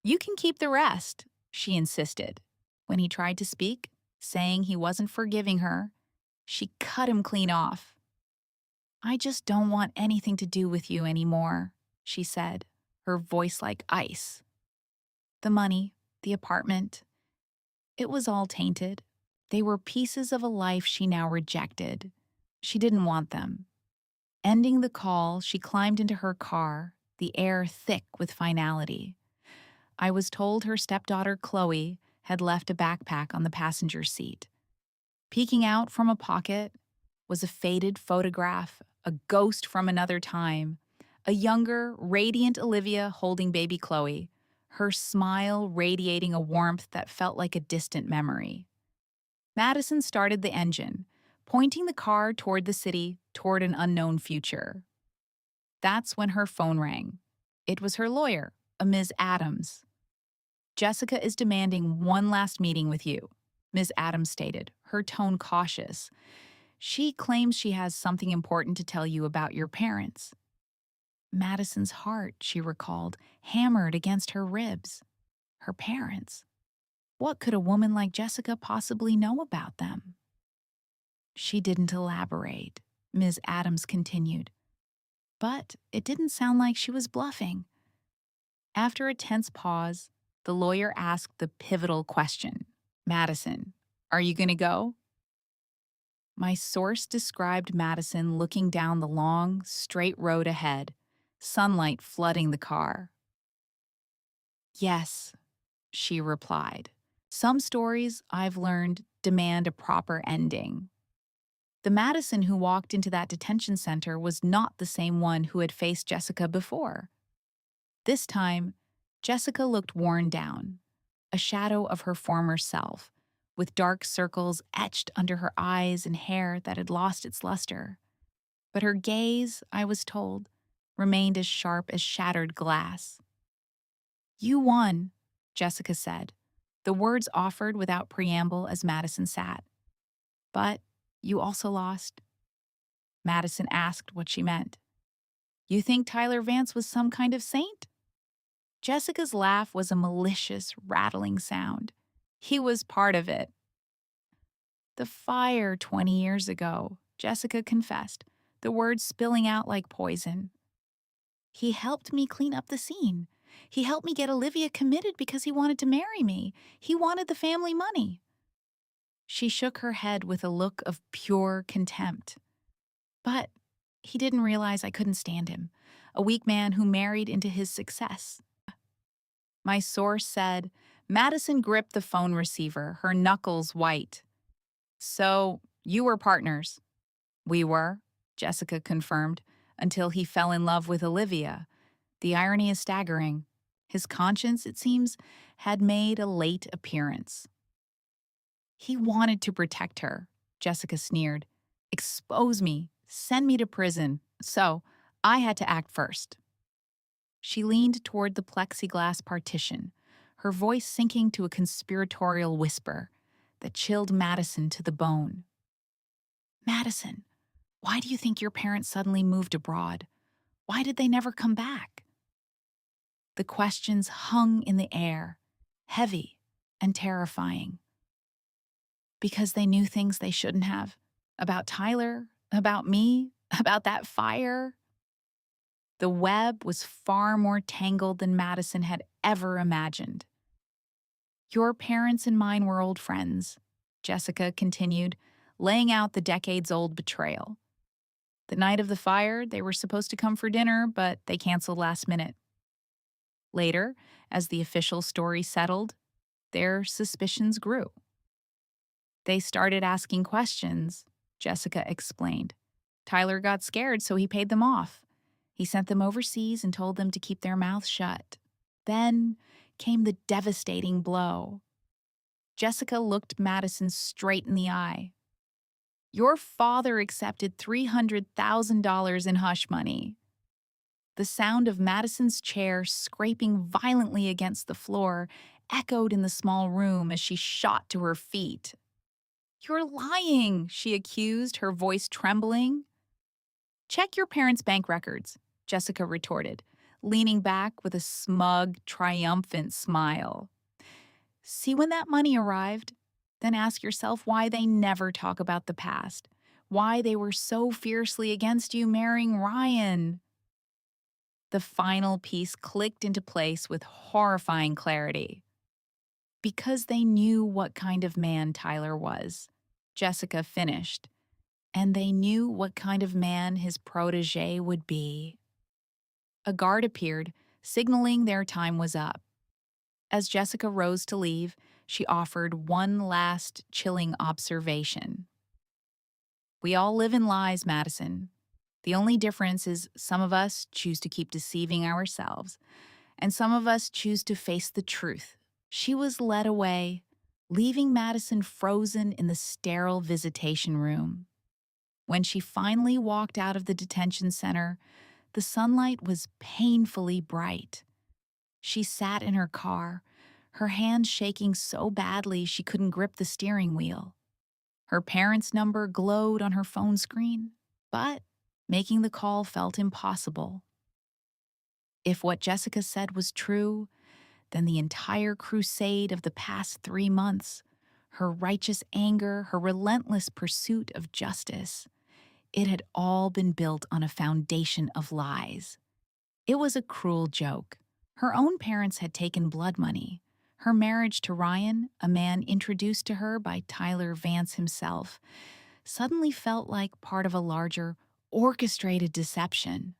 "You can keep the rest," she insisted. When he tried to speak, saying he wasn't forgiving her, she cut him clean off. "I just don't want anything to do with you anymore," she said, her voice like ice. The money, the apartment, it was all tainted. They were pieces of a life she now rejected. She didn't want them. Ending the call, she climbed into her car, the air thick with finality. I was told her stepdaughter, Chloe, had left a backpack on the passenger seat. Peeking out from a pocket was a faded photograph, a ghost from another time, a younger, radiant Olivia holding baby Chloe, her smile radiating a warmth that felt like a distant memory. Madison started the engine, pointing the car toward the city, toward an unknown future. That's when her phone rang. It was her lawyer, a Ms. Adams. "Jessica is demanding one last meeting with you," Ms. Adams stated, her tone cautious. "She claims she has something important to tell you about your parents." Madison's heart, she recalled, hammered against her ribs. Her parents. What could a woman like Jessica possibly know about them? She didn't elaborate, Ms. Adams continued. But it didn't sound like she was bluffing. After a tense pause, The lawyer asked the pivotal question, Madison, are you going to go? My source described Madison looking down the long, straight road ahead, sunlight flooding the car. Yes, she replied. Some stories, I've learned, demand a proper ending. The Madison who walked into that detention center was not the same one who had faced Jessica before. This time, Jessica looked worn down, a shadow of her former self, with dark circles etched under her eyes and hair that had lost its luster. But her gaze, I was told, remained as sharp as shattered glass. You won, Jessica said, the words offered without preamble as Madison sat. But you also lost. Madison asked what she meant. You think Tyler Vance was some kind of saint? Jessica's laugh was a malicious, rattling sound. He was part of it. The fire 20 years ago, Jessica confessed, the words spilling out like poison. He helped me clean up the scene. He helped me get Olivia committed because he wanted to marry me. He wanted the family money. She shook her head with a look of pure contempt. But he didn't realize I couldn't stand him, a weak man who married into his success. My source said, Madison gripped the phone receiver, her knuckles white. So, you were partners. We were, Jessica confirmed, until he fell in love with Olivia. The irony is staggering. His conscience, it seems, had made a late appearance. He wanted to protect her, Jessica sneered. Expose me, send me to prison. So, I had to act first. She leaned toward the plexiglass partition, her voice sinking to a conspiratorial whisper that chilled Madison to the bone. Madison, why do you think your parents suddenly moved abroad? Why did they never come back? The questions hung in the air, heavy and terrifying. Because they knew things they shouldn't have. About Tyler, about me, about that fire. The web was far more tangled than Madison had ever imagined. Your parents and mine were old friends, Jessica continued, laying out the decades-old betrayal. The night of the fire, they were supposed to come for dinner, but they canceled last minute. Later, as the official story settled, their suspicions grew. They started asking questions, Jessica explained. Tyler got scared, so he paid them off. He sent them overseas and told them to keep their mouths shut. Then came the devastating blow. Jessica looked Madison straight in the eye. Your father accepted $300,000 in hush money. The sound of Madison's chair scraping violently against the floor echoed in the small room as she shot to her feet. You're lying, she accused, her voice trembling. Check your parents' bank records, Jessica retorted, leaning back with a smug, triumphant smile. See when that money arrived? Then ask yourself why they never talk about the past, why they were so fiercely against you marrying Ryan. The final piece clicked into place with horrifying clarity. Because they knew what kind of man Tyler was, Jessica finished, and they knew what kind of man his protege would be. A guard appeared, signaling their time was up. As Jessica rose to leave, she offered one last chilling observation. We all live in lies, Madison. The only difference is some of us choose to keep deceiving ourselves, and some of us choose to face the truth. She was led away, leaving Madison frozen in the sterile visitation room. When she finally walked out of the detention center, the sunlight was painfully bright. She sat in her car, her hand shaking so badly she couldn't grip the steering wheel. Her parents' number glowed on her phone screen, but making the call felt impossible. If what Jessica said was true, then the entire crusade of the past 3 months, her righteous anger, her relentless pursuit of justice, it had all been built on a foundation of lies. It was a cruel joke. Her own parents had taken blood money. Her marriage to Ryan, a man introduced to her by Tyler Vance himself, suddenly felt like part of a larger, orchestrated deception.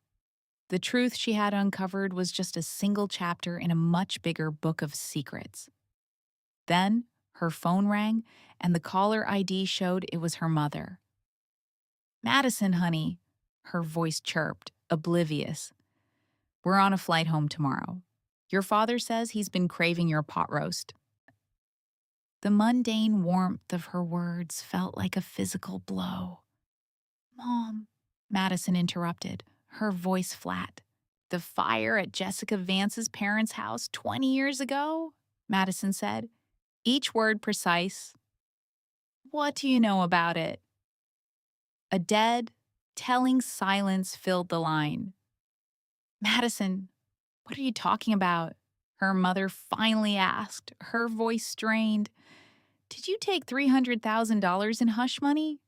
The truth she had uncovered was just a single chapter in a much bigger book of secrets. Then, her phone rang, and the caller ID showed it was her mother. "Madison, honey," her voice chirped, oblivious. "We're on a flight home tomorrow. Your father says he's been craving your pot roast." The mundane warmth of her words felt like a physical blow. "Mom," Madison interrupted, her voice flat. "The fire at Jessica Vance's parents' house 20 years ago?" Madison said, each word precise. "What do you know about it?" A dead, telling silence filled the line. "Madison, what are you talking about?" her mother finally asked, her voice strained. "Did you take $300,000 in hush money?"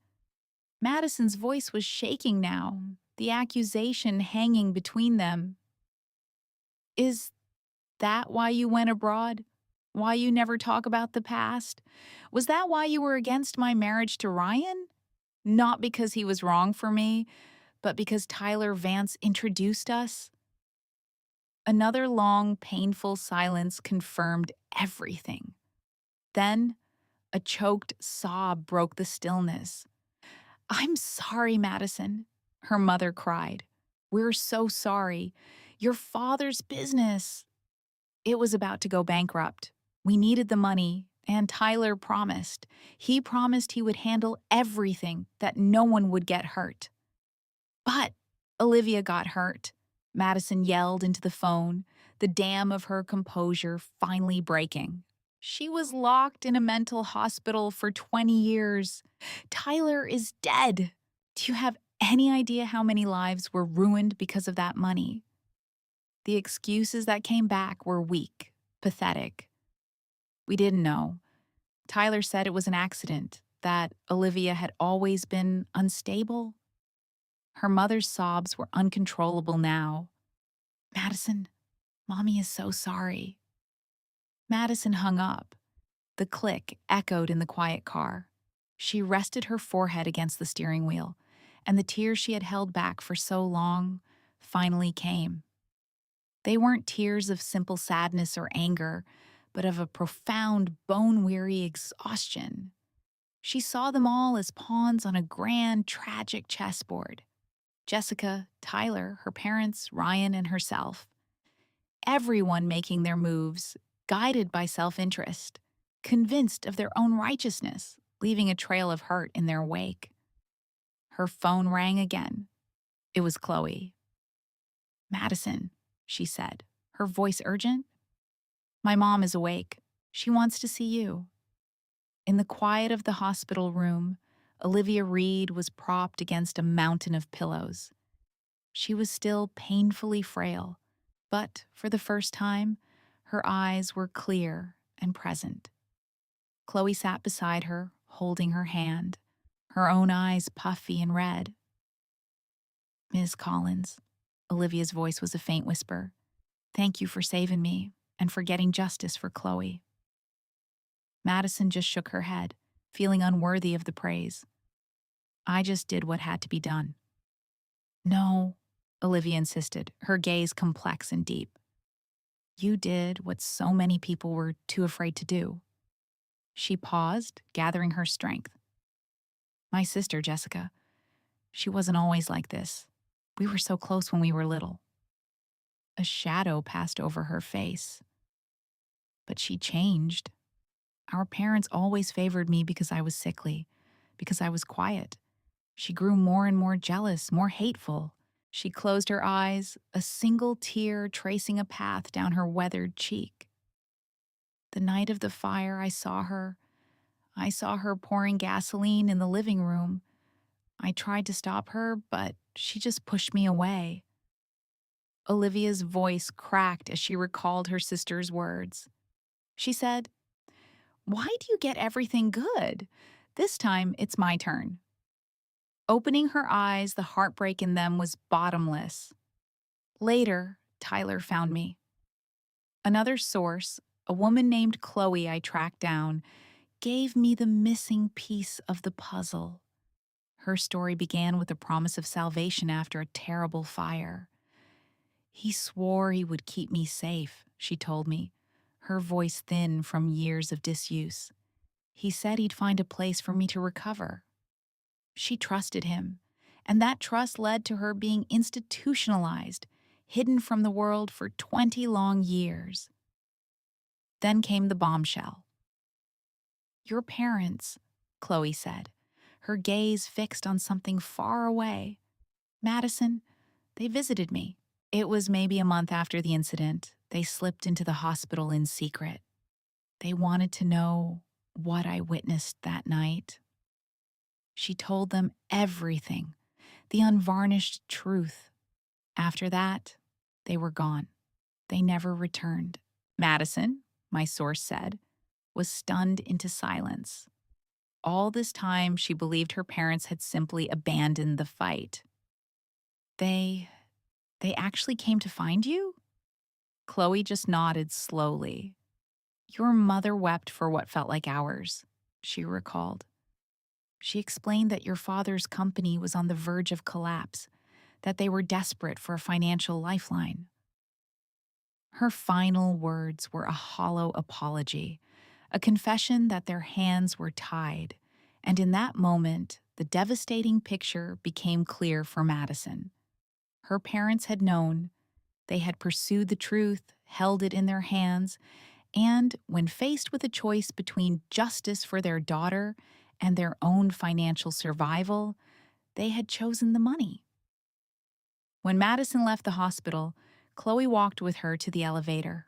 Madison's voice was shaking now, the accusation hanging between them. "Is that why you went abroad? Why you never talk about the past? Was that why you were against my marriage to Ryan? Not because he was wrong for me, but because Tyler Vance introduced us?" Another long, painful silence confirmed everything. Then, a choked sob broke the stillness. "I'm sorry, Madison," her mother cried. "We're so sorry. Your father's business. It was about to go bankrupt. We needed the money, and Tyler promised. He promised he would handle everything, that no one would get hurt. But Olivia got hurt," Madison yelled into the phone, the dam of her composure finally breaking. "She was locked in a mental hospital for 20 years. Tyler is dead. Do you have any idea how many lives were ruined because of that money?" The excuses that came back were weak, pathetic. "We didn't know. Tyler said it was an accident, that Olivia had always been unstable." Her mother's sobs were uncontrollable now. "Madison, Mommy is so sorry." Madison hung up. The click echoed in the quiet car. She rested her forehead against the steering wheel, and the tears she had held back for so long finally came. They weren't tears of simple sadness or anger, but of a profound, bone-weary exhaustion. She saw them all as pawns on a grand, tragic chessboard. Jessica, Tyler, her parents, Ryan, and herself. Everyone making their moves, guided by self-interest, convinced of their own righteousness, leaving a trail of hurt in their wake. Her phone rang again. It was Chloe. "Madison," she said, her voice urgent. "My mom is awake. She wants to see you." In the quiet of the hospital room, Olivia Reed was propped against a mountain of pillows. She was still painfully frail, but for the first time, her eyes were clear and present. Chloe sat beside her, holding her hand, her own eyes puffy and red. "Ms. Collins," Olivia's voice was a faint whisper, "thank you for saving me and for getting justice for Chloe." Madison just shook her head, feeling unworthy of the praise. "I just did what had to be done." "No," Olivia insisted, her gaze complex and deep. "You did what so many people were too afraid to do." She paused, gathering her strength. "My sister, Jessica, she wasn't always like this. We were so close when we were little." A shadow passed over her face. "But she changed. Our parents always favored me because I was sickly, because I was quiet. She grew more and more jealous, more hateful." She closed her eyes, a single tear tracing a path down her weathered cheek. "The night of the fire, I saw her. I saw her pouring gasoline in the living room. I tried to stop her, but she just pushed me away." Olivia's voice cracked as she recalled her sister's words. She said, "Why do you get everything good? This time, it's my turn." Opening her eyes, the heartbreak in them was bottomless. "Later, Tyler found me." Another source, A woman named Chloe I tracked down gave me the missing piece of the puzzle. Her story began with a promise of salvation after a terrible fire. He swore he would keep me safe, she told me, her voice thin from years of disuse. He said he'd find a place for me to recover. She trusted him, and that trust led to her being institutionalized, hidden from the world for 20 long years. Then came the bombshell. Your parents, Chloe said, her gaze fixed on something far away. Madison, they visited me. It was maybe a month after the incident. They slipped into the hospital in secret. They wanted to know what I witnessed that night. She told them everything, the unvarnished truth. After that, they were gone. They never returned. Madison, my source said, was stunned into silence. All this time, she believed her parents had simply abandoned the fight. They actually came to find you? Chloe just nodded slowly. Your mother wept for what felt like hours, she recalled. She explained that your father's company was on the verge of collapse, that they were desperate for a financial lifeline. Her final words were a hollow apology, a confession that their hands were tied, and in that moment, the devastating picture became clear for Madison. Her parents had known, they had pursued the truth, held it in their hands, and when faced with a choice between justice for their daughter and their own financial survival, they had chosen the money. When Madison left the hospital, Chloe walked with her to the elevator.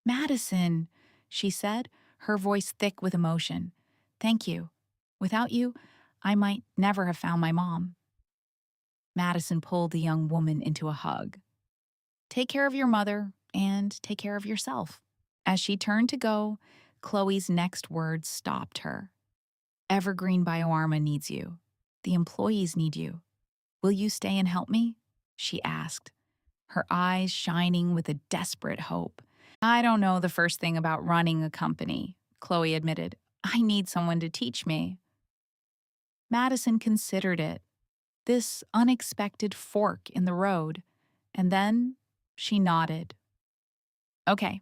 Madison, she said, her voice thick with emotion. Thank you. Without you, I might never have found my mom. Madison pulled the young woman into a hug. Take care of your mother and take care of yourself. As she turned to go, Chloe's next words stopped her. Evergreen BioArma needs you. The employees need you. Will you stay and help me? She asked, her eyes shining with a desperate hope. I don't know the first thing about running a company, Chloe admitted. I need someone to teach me. Madison considered it, this unexpected fork in the road, and then she nodded. Okay.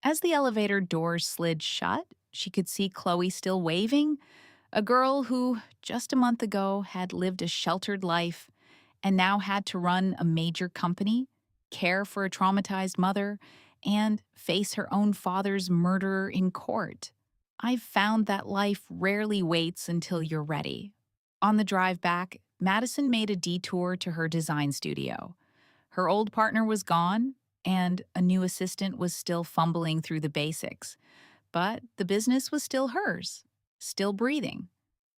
As the elevator doors slid shut, she could see Chloe still waving, a girl who, just a month ago, had lived a sheltered life and now had to run a major company, care for a traumatized mother, and face her own father's murderer in court. I've found that life rarely waits until you're ready. On the drive back, Madison made a detour to her design studio. Her old partner was gone, and a new assistant was still fumbling through the basics. But the business was still hers, still breathing.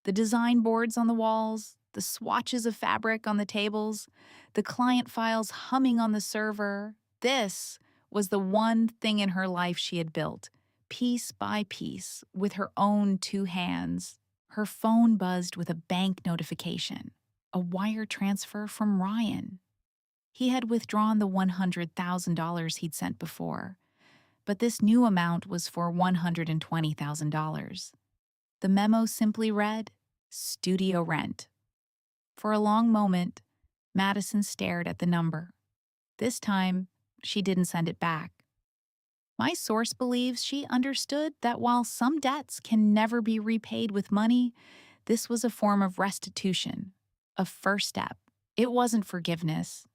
The design boards on the walls, the swatches of fabric on the tables, the client files humming on the server. This was the one thing in her life she had built, piece by piece, with her own two hands. Her phone buzzed with a bank notification, a wire transfer from Ryan. He had withdrawn the $100,000 he'd sent before, but this new amount was for $120,000. The memo simply read, "Studio rent." For a long moment, Madison stared at the number. This time, she didn't send it back. My source believes she understood that while some debts can never be repaid with money, this was a form of restitution, a first step. It wasn't forgiveness.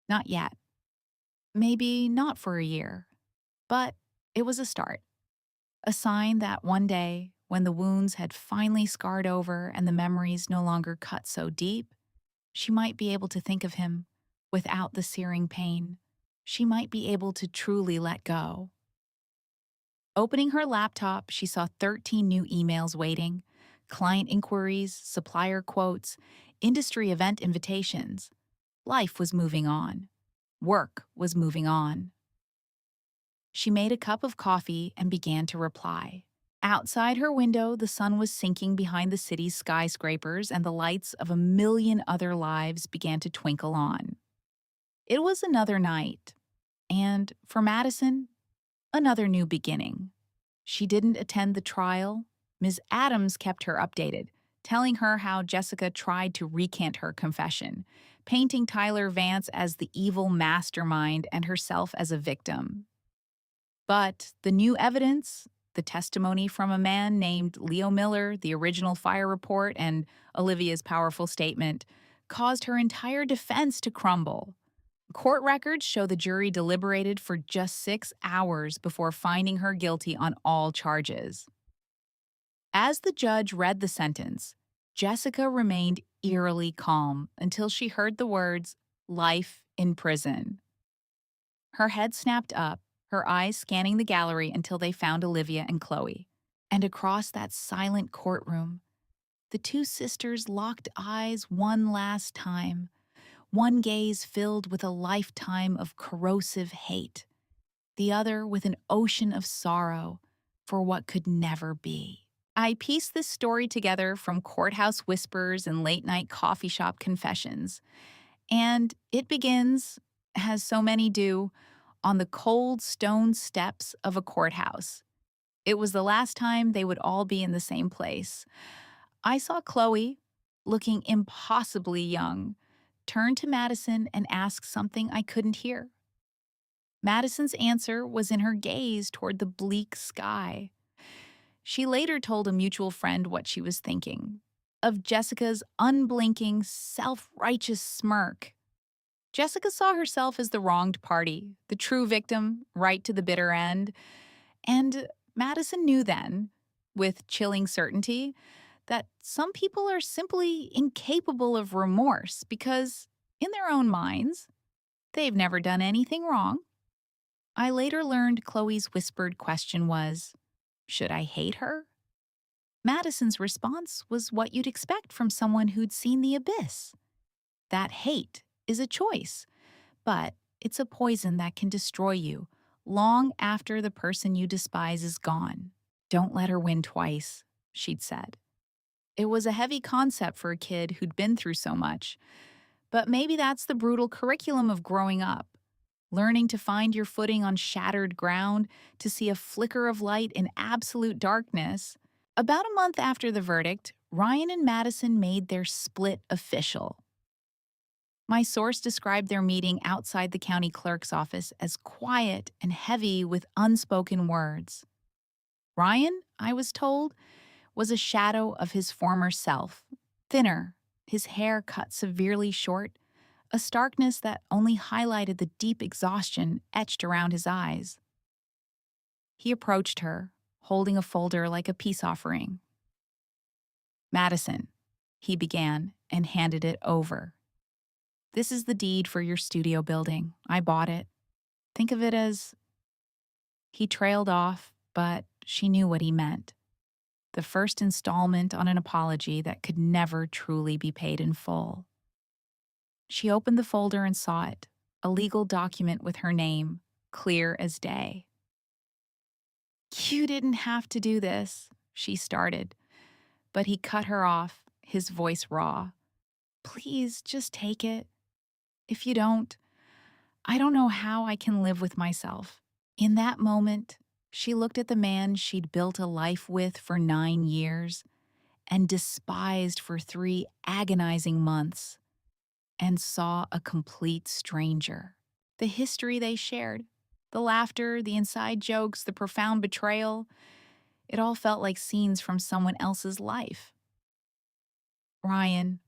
Not yet. Maybe not for a year. But it was a start. A sign that one day, when the wounds had finally scarred over and the memories no longer cut so deep, she might be able to think of him without the searing pain. She might be able to truly let go. Opening her laptop, she saw 13 new emails waiting, client inquiries, supplier quotes, industry event invitations. Life was moving on. Work was moving on. She made a cup of coffee and began to reply. Outside her window, the sun was sinking behind the city's skyscrapers and the lights of a million other lives began to twinkle on. It was another night, and for Madison, another new beginning. She didn't attend the trial. Ms. Adams kept her updated, telling her how Jessica tried to recant her confession, painting Tyler Vance as the evil mastermind and herself as a victim. But the new evidence, the testimony from a man named Leo Miller, the original fire report, and Olivia's powerful statement, caused her entire defense to crumble. Court records show the jury deliberated for just 6 hours before finding her guilty on all charges. As the judge read the sentence, Jessica remained eerily calm until she heard the words, "life in prison." Her head snapped up, her eyes scanning the gallery until they found Olivia and Chloe. And across that silent courtroom, the two sisters locked eyes one last time, one gaze filled with a lifetime of corrosive hate, the other with an ocean of sorrow for what could never be. I pieced this story together from courthouse whispers and late-night coffee shop confessions, and it begins, as so many do, on the cold stone steps of a courthouse. It was the last time they would all be in the same place. I saw Chloe, looking impossibly young, turn to Madison and ask something I couldn't hear. Madison's answer was in her gaze toward the bleak sky. She later told a mutual friend what she was thinking, of Jessica's unblinking, self-righteous smirk. Jessica saw herself as the wronged party, the true victim, right to the bitter end. And Madison knew then, with chilling certainty, that some people are simply incapable of remorse because, in their own minds, they've never done anything wrong. I later learned Chloe's whispered question was, should I hate her? Madison's response was what you'd expect from someone who'd seen the abyss. That hate is a choice, but it's a poison that can destroy you long after the person you despise is gone. Don't let her win twice, she'd said. It was a heavy concept for a kid who'd been through so much, but maybe that's the brutal curriculum of growing up. Learning to find your footing on shattered ground, to see a flicker of light in absolute darkness. About a month after the verdict, Ryan and Madison made their split official. My source described their meeting outside the county clerk's office as quiet and heavy with unspoken words. Ryan, I was told, was a shadow of his former self, thinner, his hair cut severely short, a starkness that only highlighted the deep exhaustion etched around his eyes. He approached her, holding a folder like a peace offering. "Madison," he began and handed it over. "This is the deed for your studio building. I bought it. Think of it as—" He trailed off, but she knew what he meant. The first installment on an apology that could never truly be paid in full. She opened the folder and saw it, a legal document with her name, clear as day. "You didn't have to do this," she started, but he cut her off, his voice raw. "Please, just take it. If you don't, I don't know how I can live with myself." In that moment, she looked at the man she'd built a life with for 9 years and despised for 3 agonizing months, and saw a complete stranger. The history they shared, the laughter, the inside jokes, the profound betrayal, it all felt like scenes from someone else's life. "Ryan,"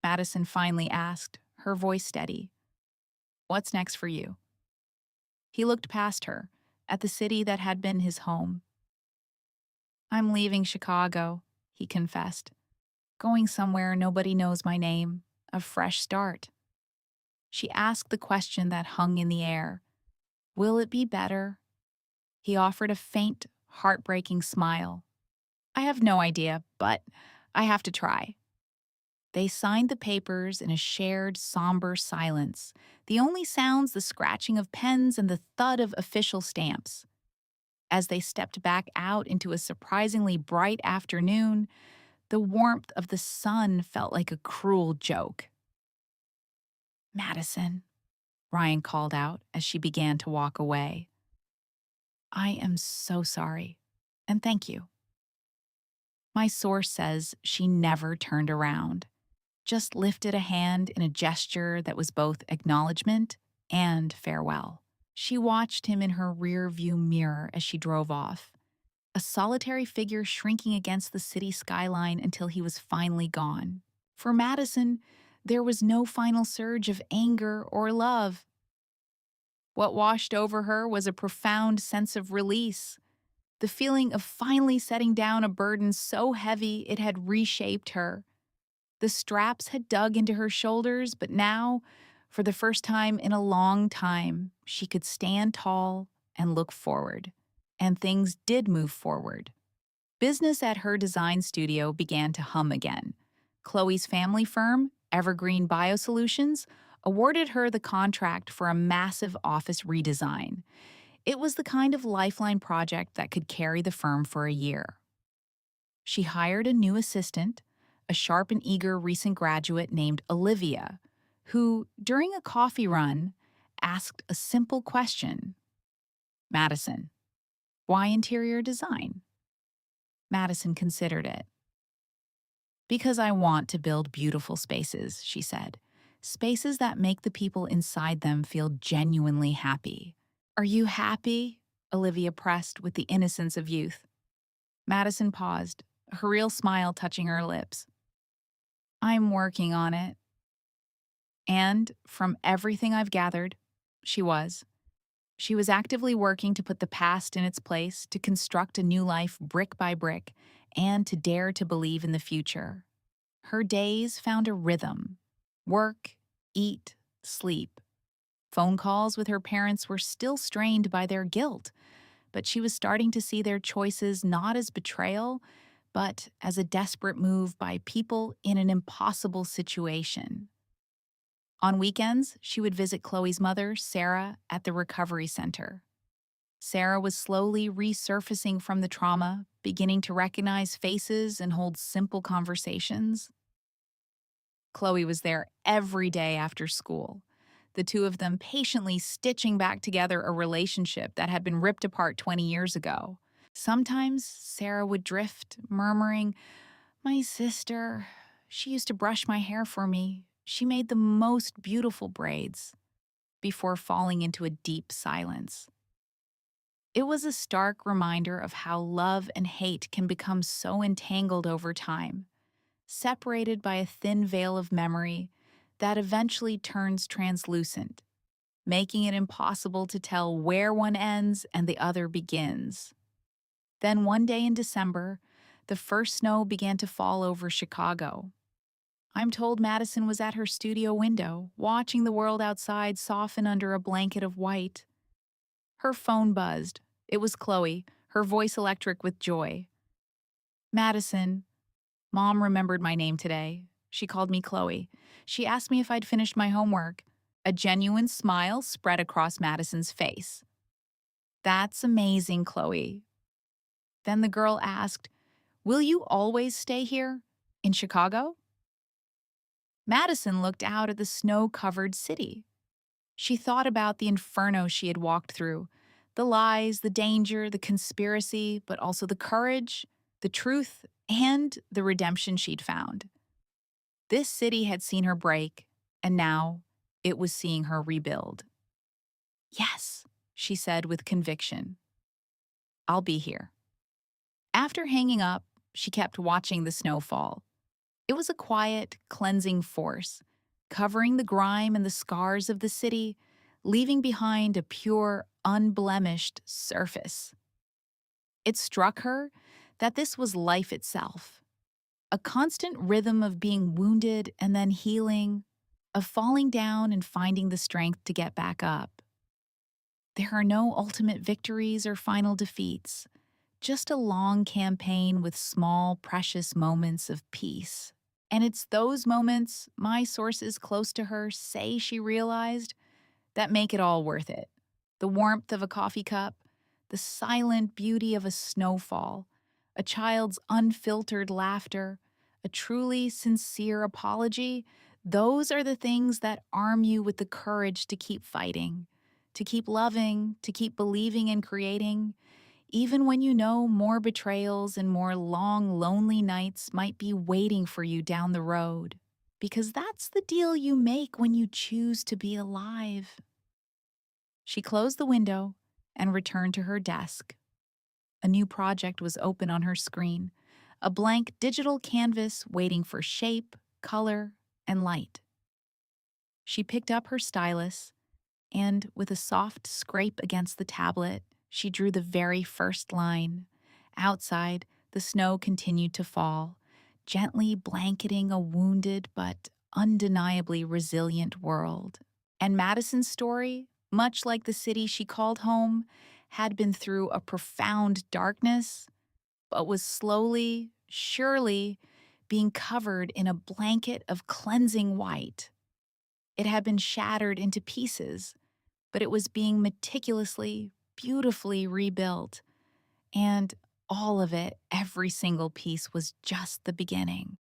Madison finally asked, her voice steady, "what's next for you?" He looked past her, at the city that had been his home. "I'm leaving Chicago," he confessed. "Going somewhere nobody knows my name. A fresh start." She asked the question that hung in the air. "Will it be better?" He offered a faint, heartbreaking smile. "I have no idea, but I have to try." They signed the papers in a shared, somber silence, the only sounds the scratching of pens and the thud of official stamps. As they stepped back out into a surprisingly bright afternoon, the warmth of the sun felt like a cruel joke. "Madison," Ryan called out as she began to walk away. I am so sorry. And thank you. My source says she never turned around, just lifted a hand in a gesture that was both acknowledgement and farewell. She watched him in her rear view mirror as she drove off, a solitary figure shrinking against the city skyline until he was finally gone. For Madison, there was no final surge of anger or love. What washed over her was a profound sense of release, the feeling of finally setting down a burden so heavy it had reshaped her. The straps had dug into her shoulders, but now, for the first time in a long time, she could stand tall and look forward. And things did move forward. Business at her design studio began to hum again. Chloe's family firm, Evergreen Biosolutions, awarded her the contract for a massive office redesign. It was the kind of lifeline project that could carry the firm for a year. She hired a new assistant, a sharp and eager recent graduate named Olivia, who, during a coffee run, asked a simple question. Madison, why interior design? Madison considered it. Because I want to build beautiful spaces, she said. Spaces that make the people inside them feel genuinely happy. Are you happy? Olivia pressed with the innocence of youth. Madison paused, her real smile touching her lips. I'm working on it. And, from everything I've gathered, she was. She was actively working to put the past in its place, to construct a new life brick by brick, and to dare to believe in the future. Her days found a rhythm: work, eat, sleep. Phone calls with her parents were still strained by their guilt, but she was starting to see their choices not as betrayal, but as a desperate move by people in an impossible situation. On weekends, she would visit Chloe's mother, Sarah, at the recovery center. Sarah was slowly resurfacing from the trauma, beginning to recognize faces and hold simple conversations. Chloe was there every day after school, the two of them patiently stitching back together a relationship that had been ripped apart 20 years ago. Sometimes Sarah would drift, murmuring, "My sister, she used to brush my hair for me. She made the most beautiful braids," before falling into a deep silence. It was a stark reminder of how love and hate can become so entangled over time, separated by a thin veil of memory that eventually turns translucent, making it impossible to tell where one ends and the other begins. Then one day in December, the first snow began to fall over Chicago. I'm told Madison was at her studio window, watching the world outside soften under a blanket of white. Her phone buzzed. It was Chloe, her voice electric with joy. "Madison, Mom remembered my name today. She called me Chloe. She asked me if I'd finished my homework." A genuine smile spread across Madison's face. "That's amazing, Chloe." Then the girl asked, "Will you always stay here? In Chicago?" Madison looked out at the snow-covered city. She thought about the inferno she had walked through, the lies, the danger, the conspiracy, but also the courage, the truth, and the redemption she'd found. This city had seen her break, and now it was seeing her rebuild. "Yes," she said with conviction. "I'll be here." After hanging up, she kept watching the snowfall. It was a quiet, cleansing force, covering the grime and the scars of the city, leaving behind a pure, unblemished surface. It struck her that this was life itself, a constant rhythm of being wounded and then healing, of falling down and finding the strength to get back up. There are no ultimate victories or final defeats, just a long campaign with small, precious moments of peace. And it's those moments, my sources close to her say she realized, that make it all worth it. The warmth of a coffee cup, the silent beauty of a snowfall, a child's unfiltered laughter, a truly sincere apology, those are the things that arm you with the courage to keep fighting, to keep loving, to keep believing and creating, even when you know more betrayals and more long, lonely nights might be waiting for you down the road. Because that's the deal you make when you choose to be alive. She closed the window and returned to her desk. A new project was open on her screen, a blank digital canvas waiting for shape, color, and light. She picked up her stylus and, with a soft scrape against the tablet, she drew the very first line. Outside, the snow continued to fall, gently blanketing a wounded but undeniably resilient world. And Madison's story, much like the city she called home, had been through a profound darkness, but was slowly, surely, being covered in a blanket of cleansing white. It had been shattered into pieces, but it was being meticulously, beautifully rebuilt. And all of it, every single piece, was just the beginning.